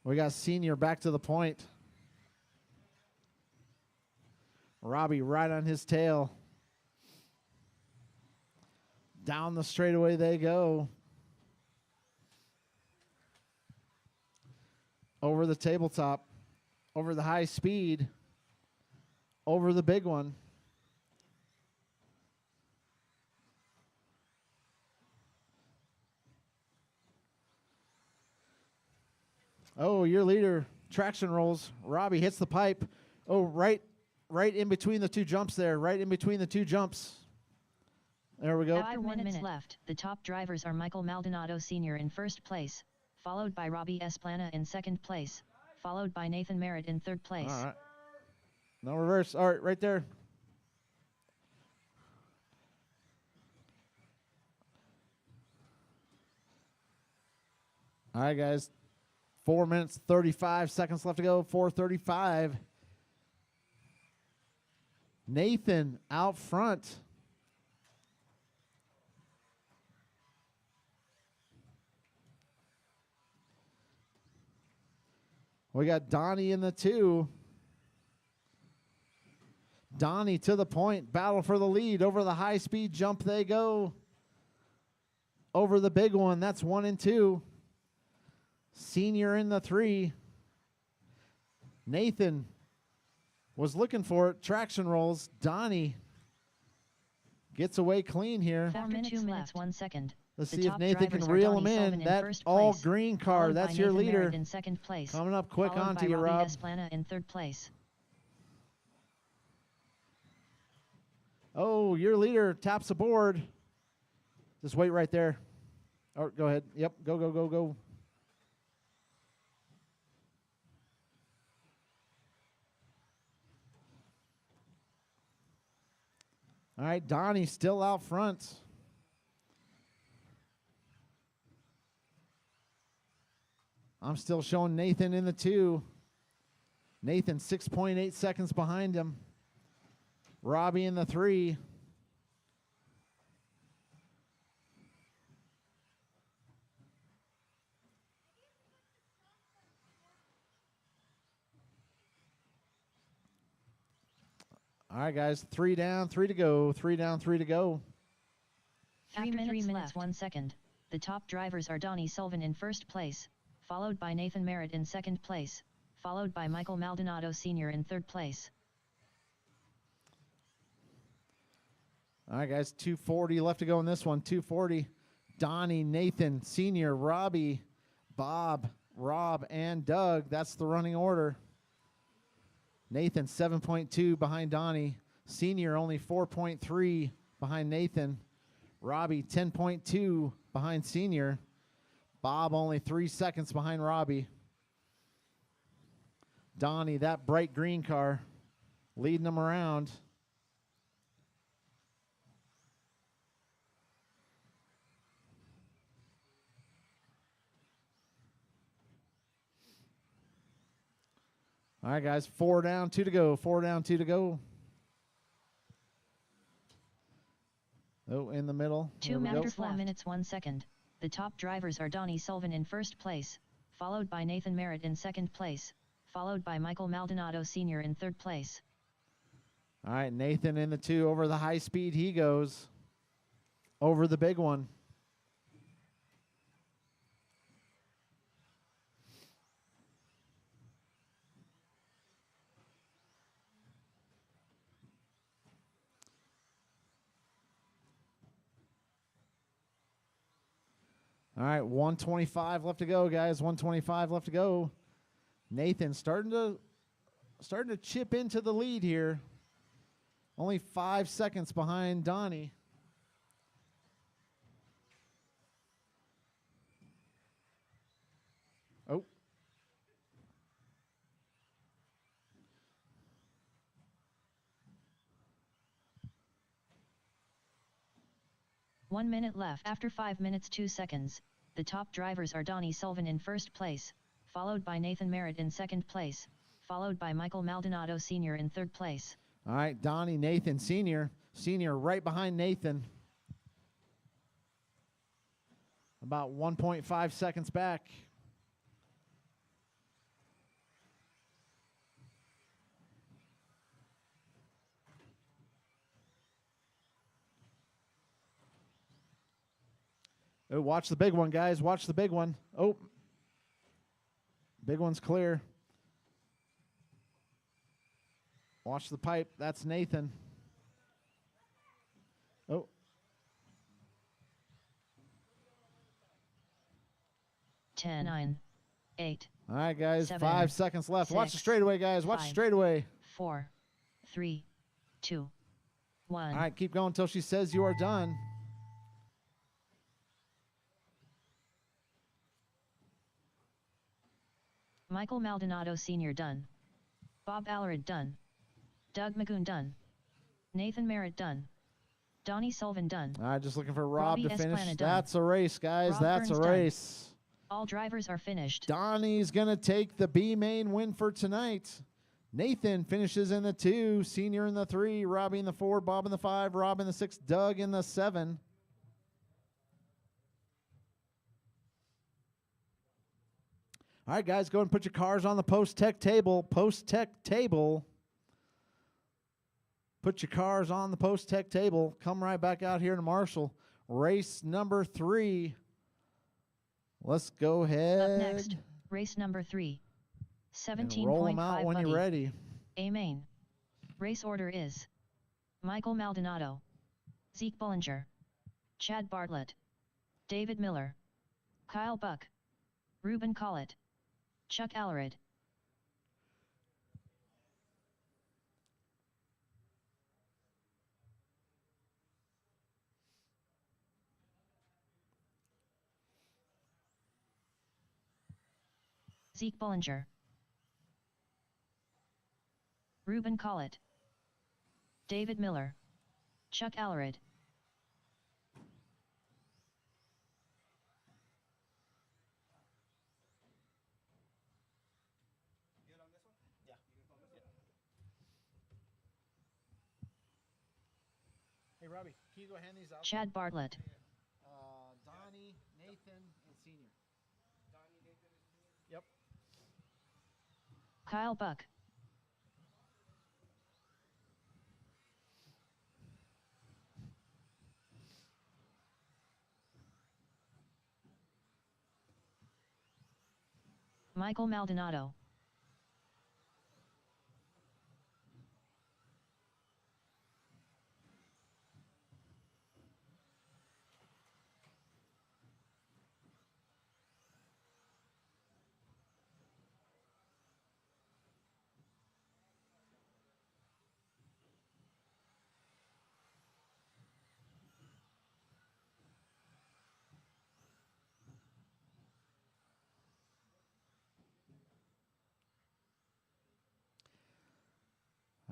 We got Senior back to the point. Robbie right on his tail. Down the straightaway they go. Over the tabletop. Over the high speed. Over the big one. Oh, your leader, traction rolls. Robbie hits the pipe. Oh, right in between the two jumps there. Right in between the two jumps. There we go. After 1 minute left, the top drivers are Michael Maldonado Sr. in first place, followed by Robbie Esplana in second place, followed by Nathan Merritt in third place. All right. No reverse. All right, right there. All right, guys. 4 minutes, 35 seconds left to go. 4:35. Nathan out front. We got Donnie in the 2. Donnie to the point. Battle for the lead. Over the high-speed jump they go. Over the big one. That's 1 and 2. Senior in the 3. Nathan was looking for it. Traction rolls. Donnie gets away clean here. After 2 minutes, 1 second. Let's The see if top Nathan can drivers are reel Donnie him in. Sullivan in That first all place, green car. followed That's by your Nathan leader. Merritt in second place, Coming up quick followed onto by you, Robbie Rob. Esplana in third place. Oh, your leader taps the board. Just wait right there. Oh, go ahead. Yep, go, go, go, go. All right, Donnie still out front. I'm still showing Nathan in the 2. Nathan 6.8 seconds behind him. Robbie in the 3. All right, guys, 3 down, 3 to go. 3 down, 3 to go. After 3 minutes, 1 second, the top drivers are Donnie Sullivan in first place, followed by Nathan Merritt in second place, followed by Michael Maldonado Sr. in third place. All right, guys, 2:40 left to go in this one. 2:40. Donnie, Nathan, Senior, Robbie, Bob, Rob, and Doug. That's the running order. Nathan 7.2 behind Donnie. Senior only 4.3 behind Nathan. Robbie 10.2 behind Senior. Bob only 3 seconds behind Robbie. Donnie, that bright green car, leading them around. All right, guys, 4 down, 2 to go. 4 down, 2 to go. Oh, in the middle. After 4 minutes, 1 second, the top drivers are Donnie Sullivan in first place, followed by Nathan Merritt in second place, followed by Michael Maldonado Sr. in third place. All right, Nathan in the 2 over the high speed. He goes over the big one. All right, 125 left to go, guys. 125 left to go. Nathan starting to chip into the lead here. Only 5 seconds behind Donnie. Oh. One minute left. After 5 minutes 2 seconds, the top drivers are Donnie Sullivan in first place, followed by Nathan Merritt in second place, followed by Michael Maldonado Sr. in third place. All right, Donnie, Nathan, Senior. Senior right behind Nathan. About 1.5 seconds back. Oh, watch the big one, guys. Watch the big one. Oh, big one's clear. Watch the pipe. That's Nathan. Oh. 10, 9, 8. All right, guys. 7, 5 seconds left. Watch the 6, straightaway, guys. Watch the 5, straightaway. 4, 3, 2, 1. All right, keep going until she says you are done. Michael Maldonado Sr. done. Bob Allred done. Doug Magoon done. Nathan Merritt done. Donnie Sullivan done. All right, just looking for Rob Robbie to finish. Esplana done. That's a race, guys. Rob That's Burns a done. race. All drivers are finished. Donnie's going to take the B main win for tonight. Nathan finishes in the 2, Senior in the 3, Robbie in the 4, Bob in the 5, Rob in the 6, Doug in the 7. All right, guys, go ahead and put your cars on the post-tech table. Post-tech table. Put your cars on the post-tech table. Come right back out here to Marshall. Race number 3. Let's go ahead. Up next, race number 3. and 17.5 roll them out when buggy. you're ready. A main. Race order is Michael Maldonado, Zeke Bullinger, Chad Bartlett, David Miller, Kyle Buck, Ruben Collett, Chuck Allred. Zeke Bullinger, Ruben Collett, David Miller, Chuck Allred. Hey, Robbie, can you go hand these out? Chad Bartlett, Donnie, Nathan, and Senior. Donnie, Nathan, and Senior? Yep. Kyle Buck, Michael Maldonado,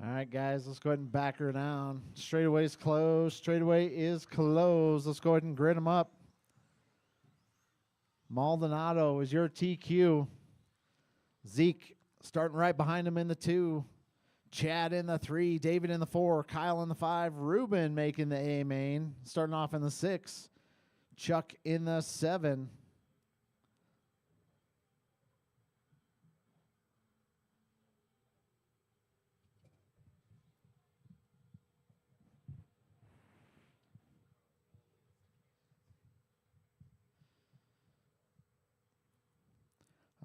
All right, guys, let's go ahead and back her down. Straightaway's closed. Straightaway is closed. Let's go ahead and grid them up. Maldonado is your TQ. Zeke starting right behind him in the 2. Chad in the 3. David in the 4. Kyle in the 5. Ruben making the A main. Starting off in the 6. Chuck in the 7.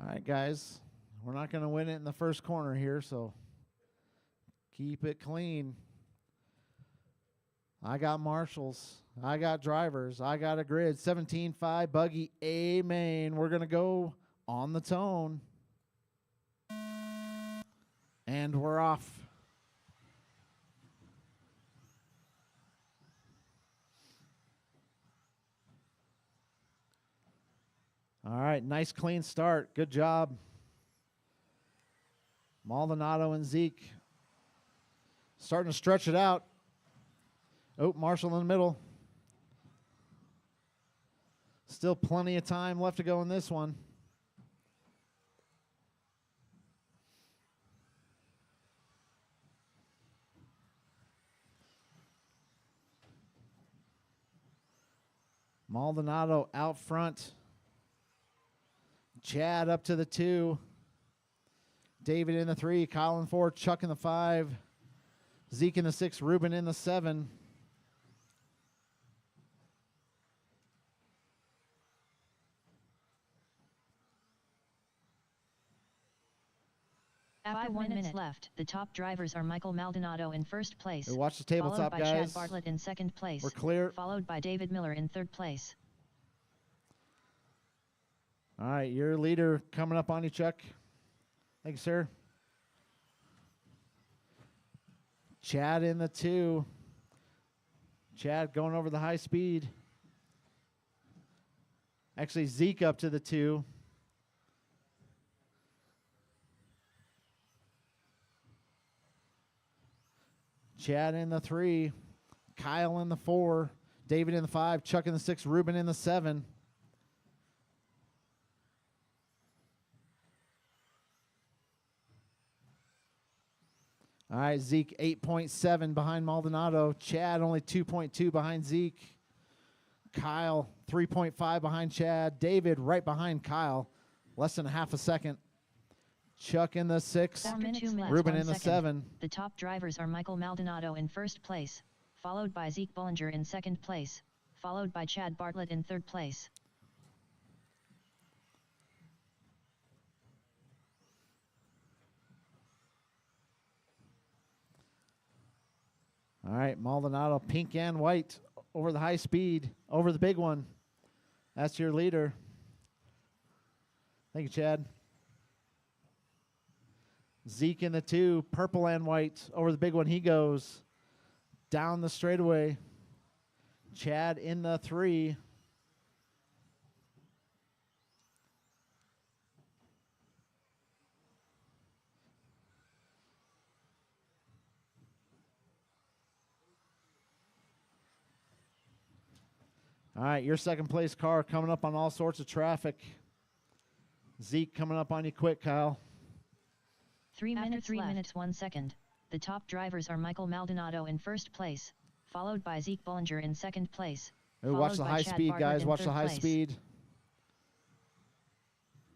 All right, guys, we're not going to win it in the first corner here, so keep it clean. I got marshals. I got drivers. I got a grid. 17.5 buggy A main. We're going to go on the tone. And we're off. All right, nice clean start. Good job. Maldonado and Zeke starting to stretch it out. Oh, Marshall in the middle. Still plenty of time left to go in this one. Maldonado out front. Chad up to the 2. David in the 3. Kyle in 4. Chuck in the 5. Zeke in the 6. Ruben in the 7. After 1 minute left, the top drivers are Michael Maldonado in first place, Hey, watch the followed tabletop, by guys. Chad Bartlett in second place, We're clear. followed by David Miller in third place. All right, your leader coming up on you, Chuck. Thank you, sir. Chad in the 2. Chad going over the high speed. Actually, Zeke up to the 2. Chad in the 3. Kyle in the 4. David in the 5. Chuck in the 6. Ruben in the 7. All right, Zeke 8.7 behind Maldonado. Chad only 2.2 behind Zeke. Kyle 3.5 behind Chad. David right behind Kyle, less than a half a second. Chuck in the 6. After 2 minutes, Ruben 1 in the second, 7. The top drivers are Michael Maldonado in first place, followed by Zeke Bullinger in second place, followed by Chad Bartlett in third place. All right, Maldonado, pink and white, over the high speed, over the big one. That's your leader. Thank you, Chad. Zeke in the 2, purple and white, over the big one. He goes down the straightaway. Chad in the 3. All right, your second place car coming up on all sorts of traffic. Zeke coming up on you quick, Kyle. 3 minutes 1 second. The top drivers are Michael Maldonado in first place, followed by Zeke Bullinger in second place. Ooh, watch followed the by high Chad speed, Bartlett guys. in Watch the third high place. speed.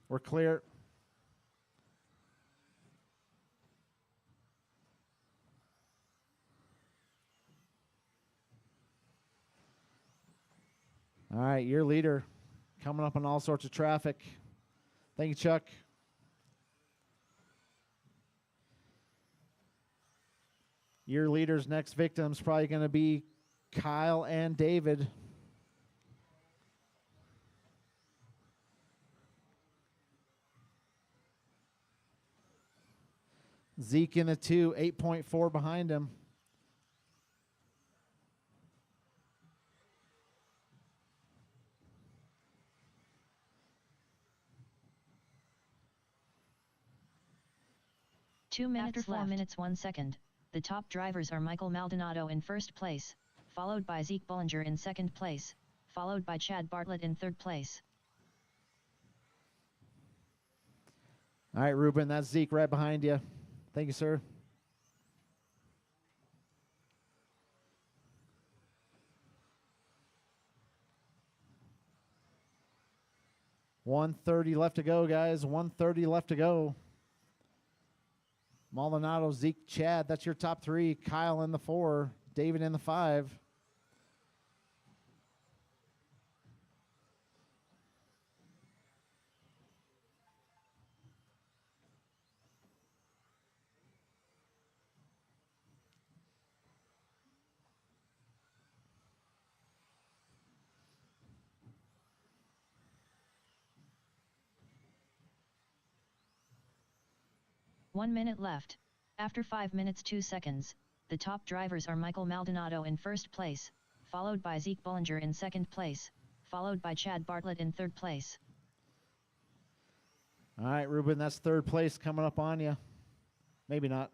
We're clear. All right, your leader coming up on all sorts of traffic. Thank you, Chuck. Your leader's next victim's probably going to be Kyle and David. Zeke in the 2, 8.4 behind him. After 4 minutes 1 second, the top drivers are Michael Maldonado in first place, followed by Zeke Bullinger in second place, followed by Chad Bartlett in third place. All right, Ruben, that's Zeke right behind you. Thank you, sir. $130 left to go, guys. $130 left to go. Maldonado, Zeke, Chad, that's your top 3. Kyle in the 4, David in the 5. One minute left. After 5 minutes 2 seconds, the top drivers are Michael Maldonado in first place, followed by Zeke Bullinger in second place, followed by Chad Bartlett in third place. All right, Ruben, that's third place coming up on you. Maybe not.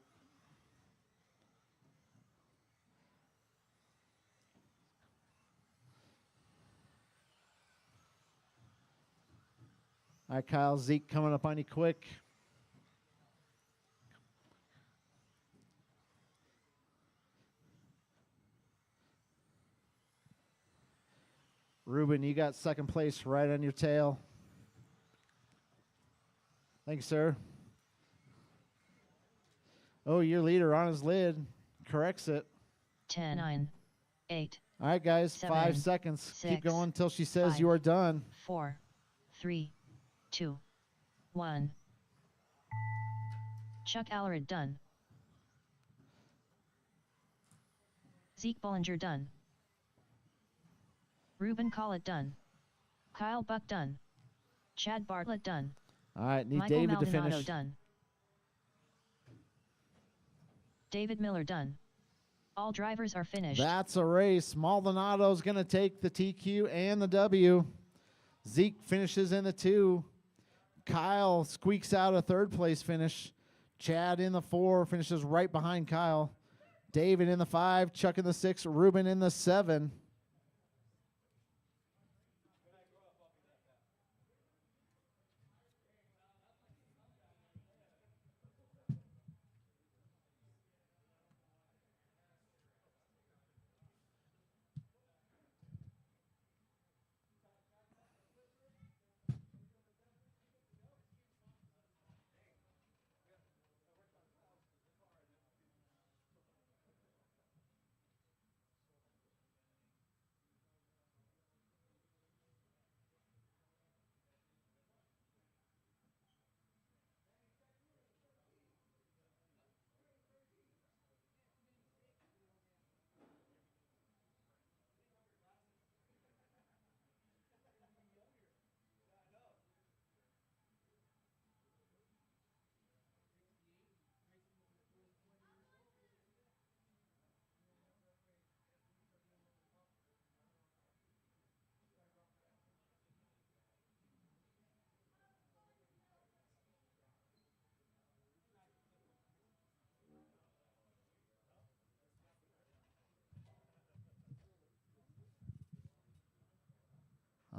All right, Kyle, Zeke coming up on you quick. Ruben, you got second place right on your tail. Thank you, sir. Oh, your leader on his lid corrects it. 10, 9, 8, All right, guys, 7, 5 seconds. Keep 6, going until she says 5, you are done. 4, 3, 2, 1. Chuck Allered done. Zeke Bollinger done. Ruben Collett done. Kyle Buck done. Chad Bartlett done. All right, need Michael David to Maldonado finish. done. David Miller done. All drivers are finished. That's a race. Maldonado's going to take the TQ and the W. Zeke finishes in the 2. Kyle squeaks out a third place finish. Chad in the 4 finishes right behind Kyle. David in the 5, Chuck in the 6, Ruben in the 7.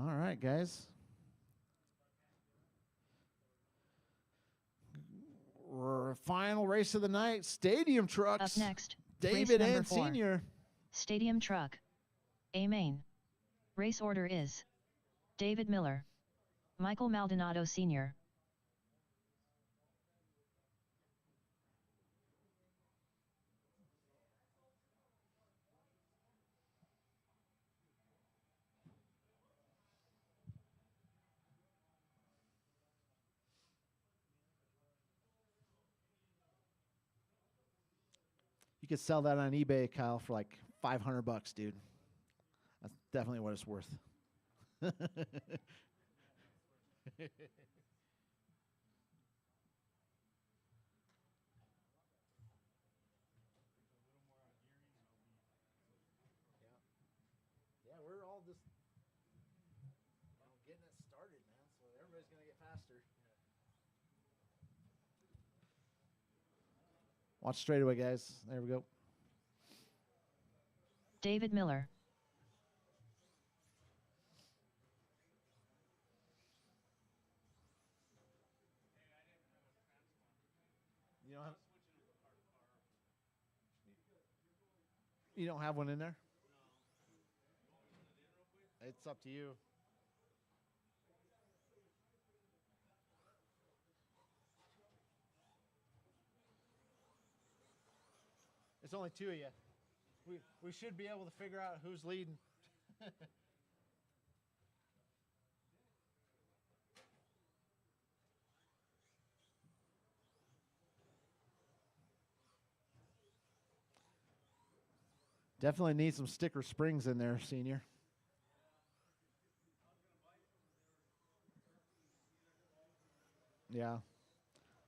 All right, guys. Final race of the night, stadium trucks. Up next, David race number and 4. Senior. Stadium truck. A main. Race order is David Miller. Michael Maldonado Sr. You could sell that on eBay, Kyle, for like $500, dude. That's definitely what it's worth. Yeah, we're all just getting it started, man. So everybody's going to get faster. Watch straightaway, guys. There we go. David Miller. You don't have one in there? It's up to you. It's only 2 of you. We should be able to figure out who's leading. Definitely need some sticker springs in there, Senior. Yeah.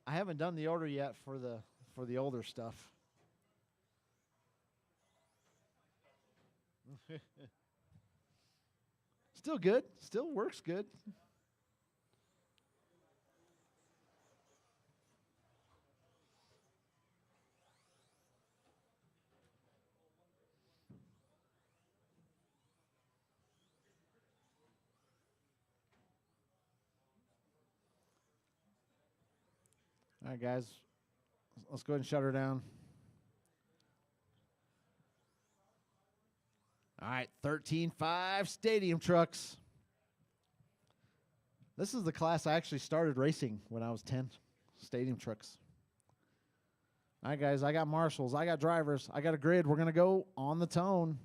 I haven't done the order yet for the older stuff. Still good. Still works good. All right, guys. Let's go ahead and shut her down. All right, 13.5 Stadium Trucks. This is the class I actually started racing when I was 10. Stadium Trucks. All right, guys, I got marshals. I got drivers. I got a grid. We're going to go on the tone.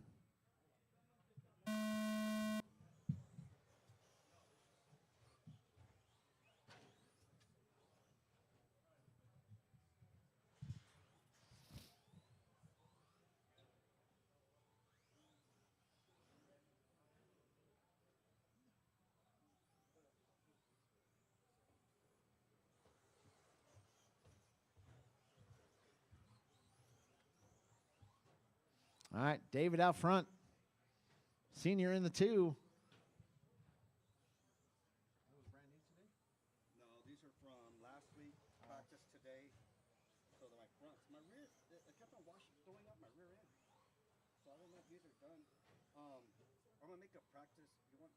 All right, David out front. Senior in the 2. No, these are from last week. Practice today. So they're my fronts. My rear, I kept on throwing up my rear end. So I don't know if these are done. I'm gonna make a practice. You want?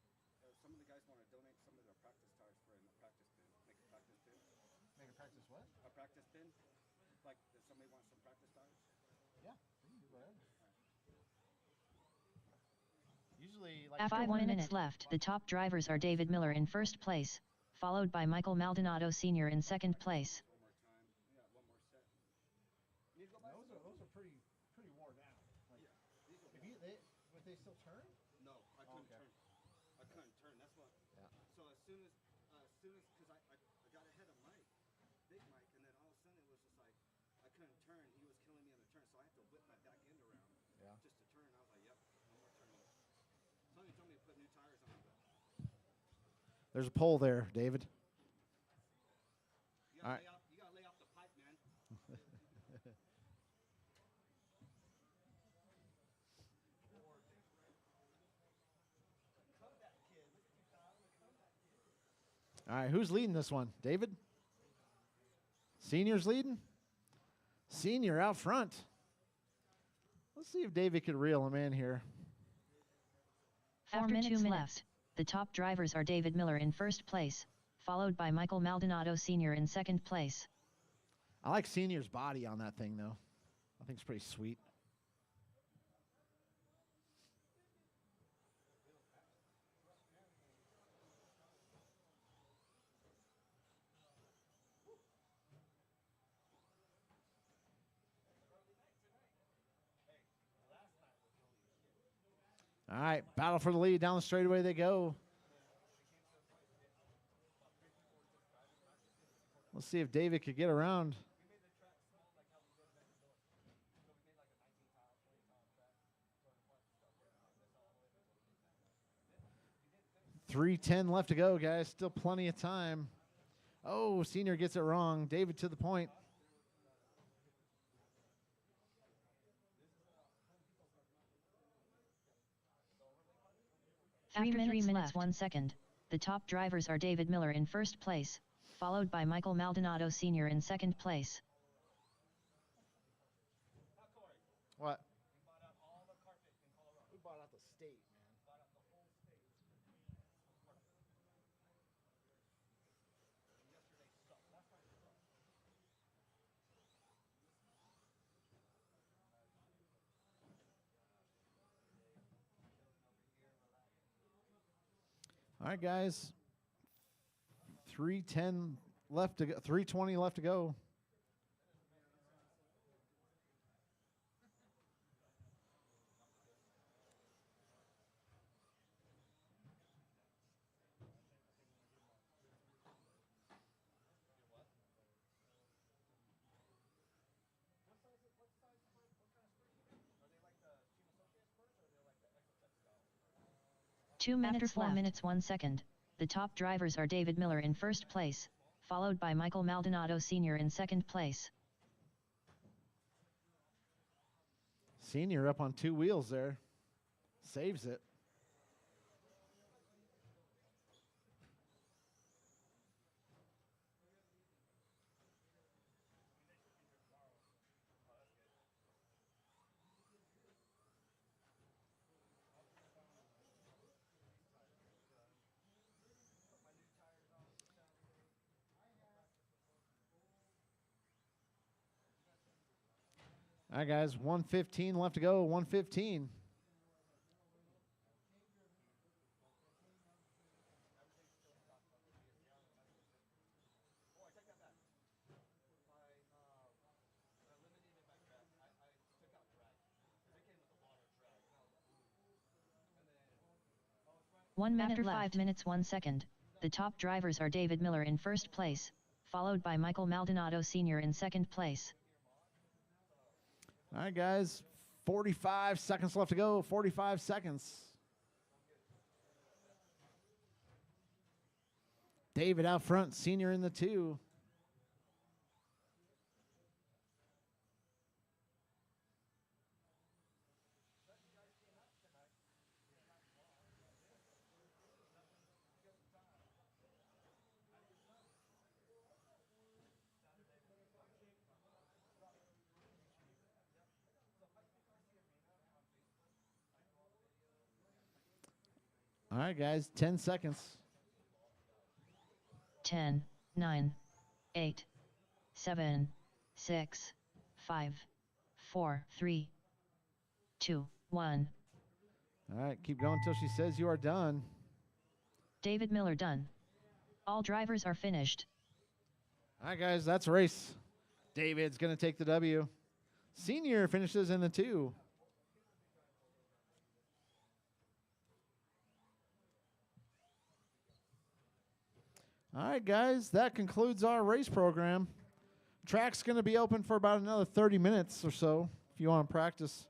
Some of the guys want to donate some of their practice tires for in the practice bin. Make a practice bin. Make a practice what? A practice bin. Like if somebody wants some practice tires. Yeah, we can do whatever. Usually, like After 1 minute left, the top drivers are David Miller in first place, followed by Michael Maldonado Sr. in second place. One more time. Yeah, one more set. You need to go buy those are pretty worn out. Like, yeah, these are would they still turn? No, I couldn't okay. turn. I couldn't turn. That's what. Yeah. So as soon as, because I got ahead of Mike, Big Mike, and then all of a sudden it was just like I couldn't turn. He was killing me on the turn, so I had to whip my back end around just to turn. I was like, yep, no more turning. Somebody told me to put new tires on, but There's a pole there, David. you All gotta, right. you gotta lay off the pipe, man. All right, who's leading this one? David? Senior's leading? Senior out front. Let's see if David could reel him in here. After 2 minutes, the top drivers are David Miller in first place, followed by Michael Maldonado Sr. in second place. I like Senior's body on that thing, though. I think it's pretty sweet. All right, battle for the lead. Down the straightaway they go. Let's see if David could get around. 3:10 left to go, guys. Still plenty of time. Oh, Senior gets it wrong. David to the point. After 3 minutes 1 second, the top drivers are David Miller in first place, followed by Michael Maldonado Sr. in second place. What? We bought out the state, man. All right, guys. 3:10 left to go. 3:20 left to go. After 4 minutes 1 second, the top drivers are David Miller in first place, followed by Michael Maldonado Sr. in second place. Senior up on 2 wheels there. Saves it. All right, guys, 1:15 left to go, 1:15. 1 minute after left. 5 minutes 1 second, the top drivers are David Miller in first place, followed by Michael Maldonado Sr. in second place. All right, guys, 45 seconds left to go. 45 seconds. David out front, Senior in the 2. All right, guys, 10 seconds. 10, 9, 8, 7, 6, 5, 4, 3, 2, 1. All right, keep going until she says you are done. David Miller done. All drivers are finished. All right, guys, that's a race. David's going to take the W. Senior finishes in the 2. All right, guys, that concludes our race program. Track's going to be open for about another 30 minutes or so if you want to practice.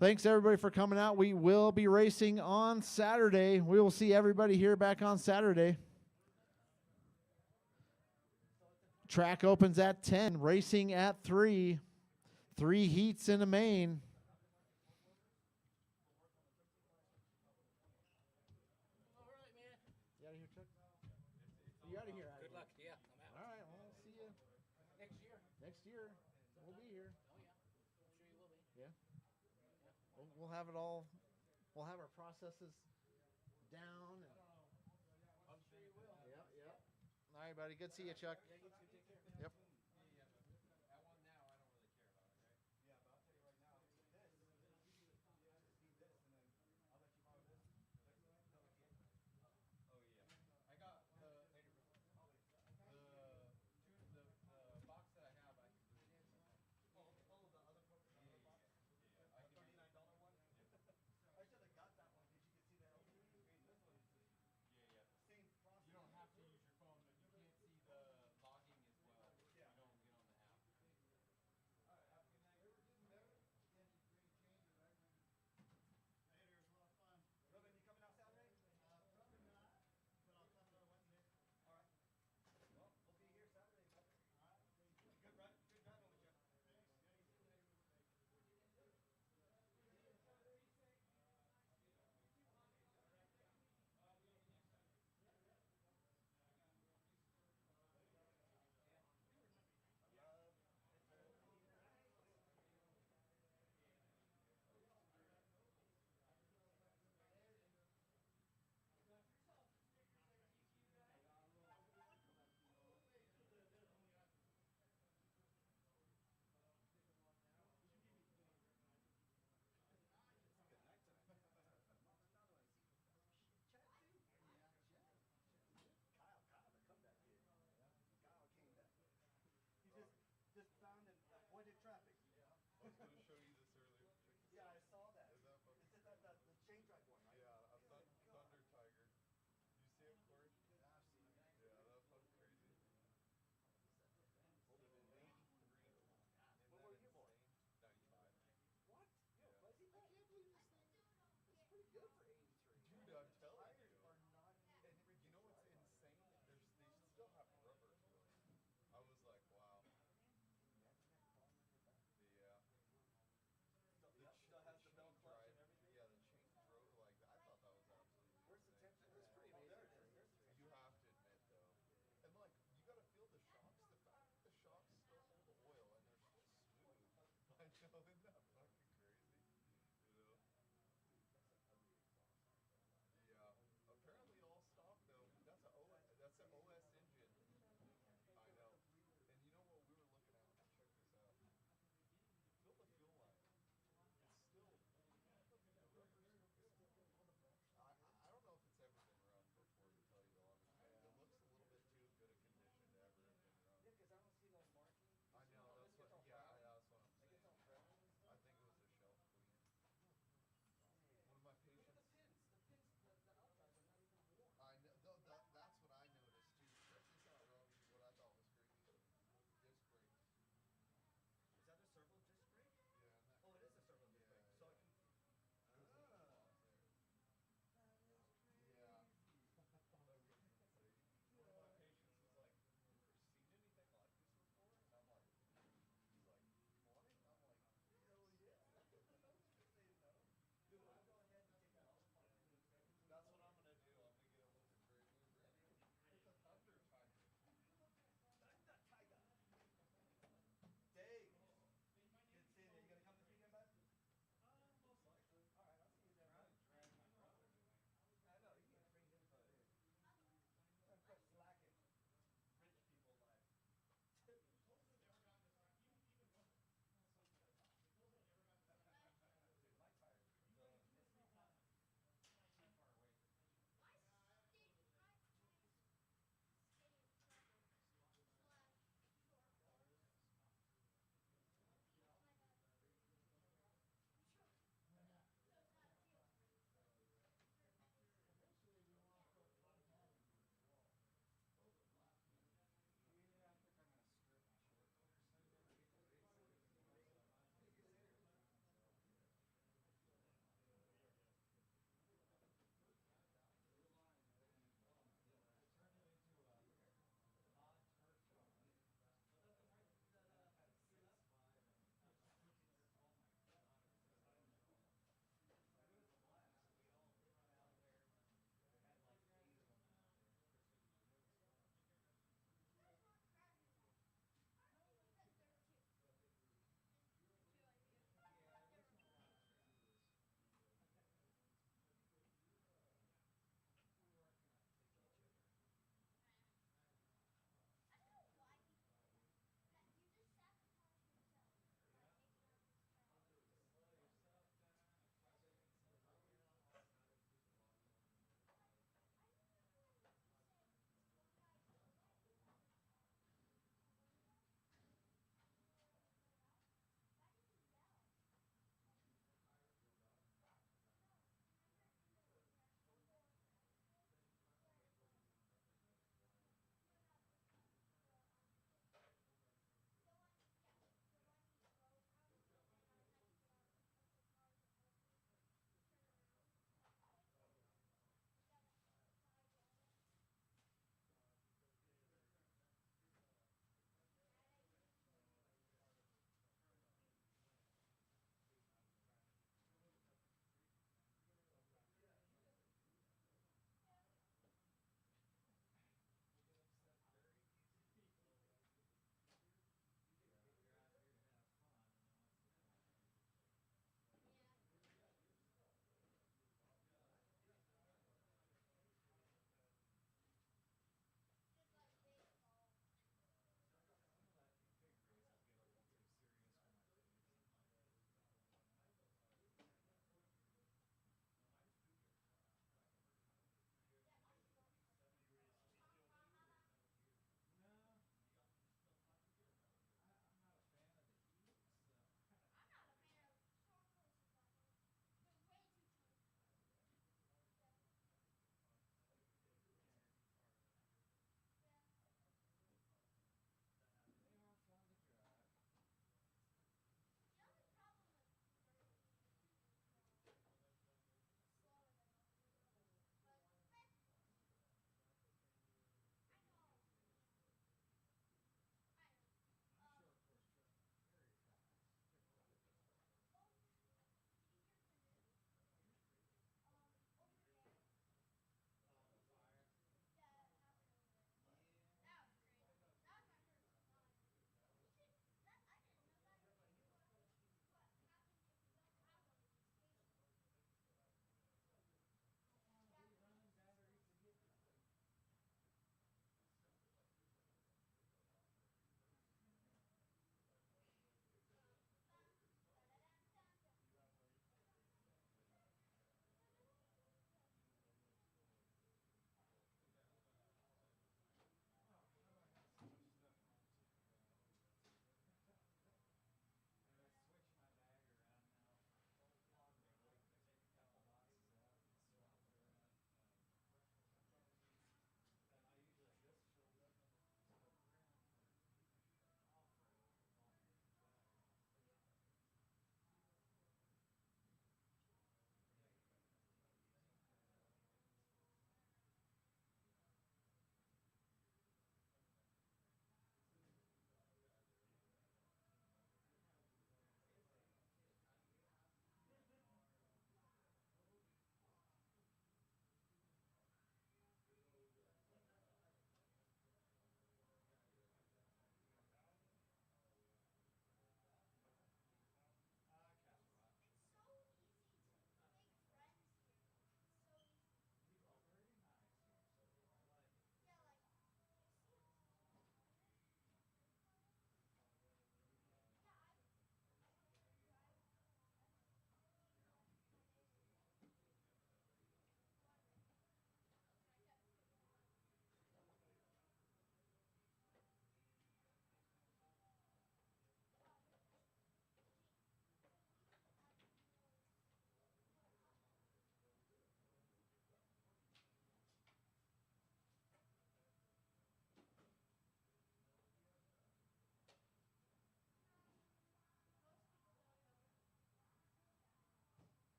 Thanks, everybody, for coming out. We will be racing on Saturday. We will see everybody here back on Saturday. Track opens at 10, racing at 3. 3 heats in the main. You out of here, Good luck. Yeah, I'm out. All right, well, we'll see you Next year. next year. We'll be here. Oh, yeah. I'm sure you will be. Yeah. We'll have it all. We'll have our processes down. And I'm sure you will. yep, yep. All right, buddy. Good to see you, Chuck. Yeah, you too. Take care. Yep. You don't have to use your phone, but you can't see the logging is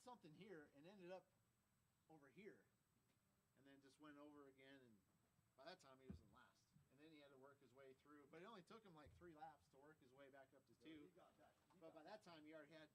something here and ended up over here, and then just went over again. And by that time, he was in last. And then he had to work his way through. But it only took him like 3 laps to work his way back up to 2. But by that time, he already had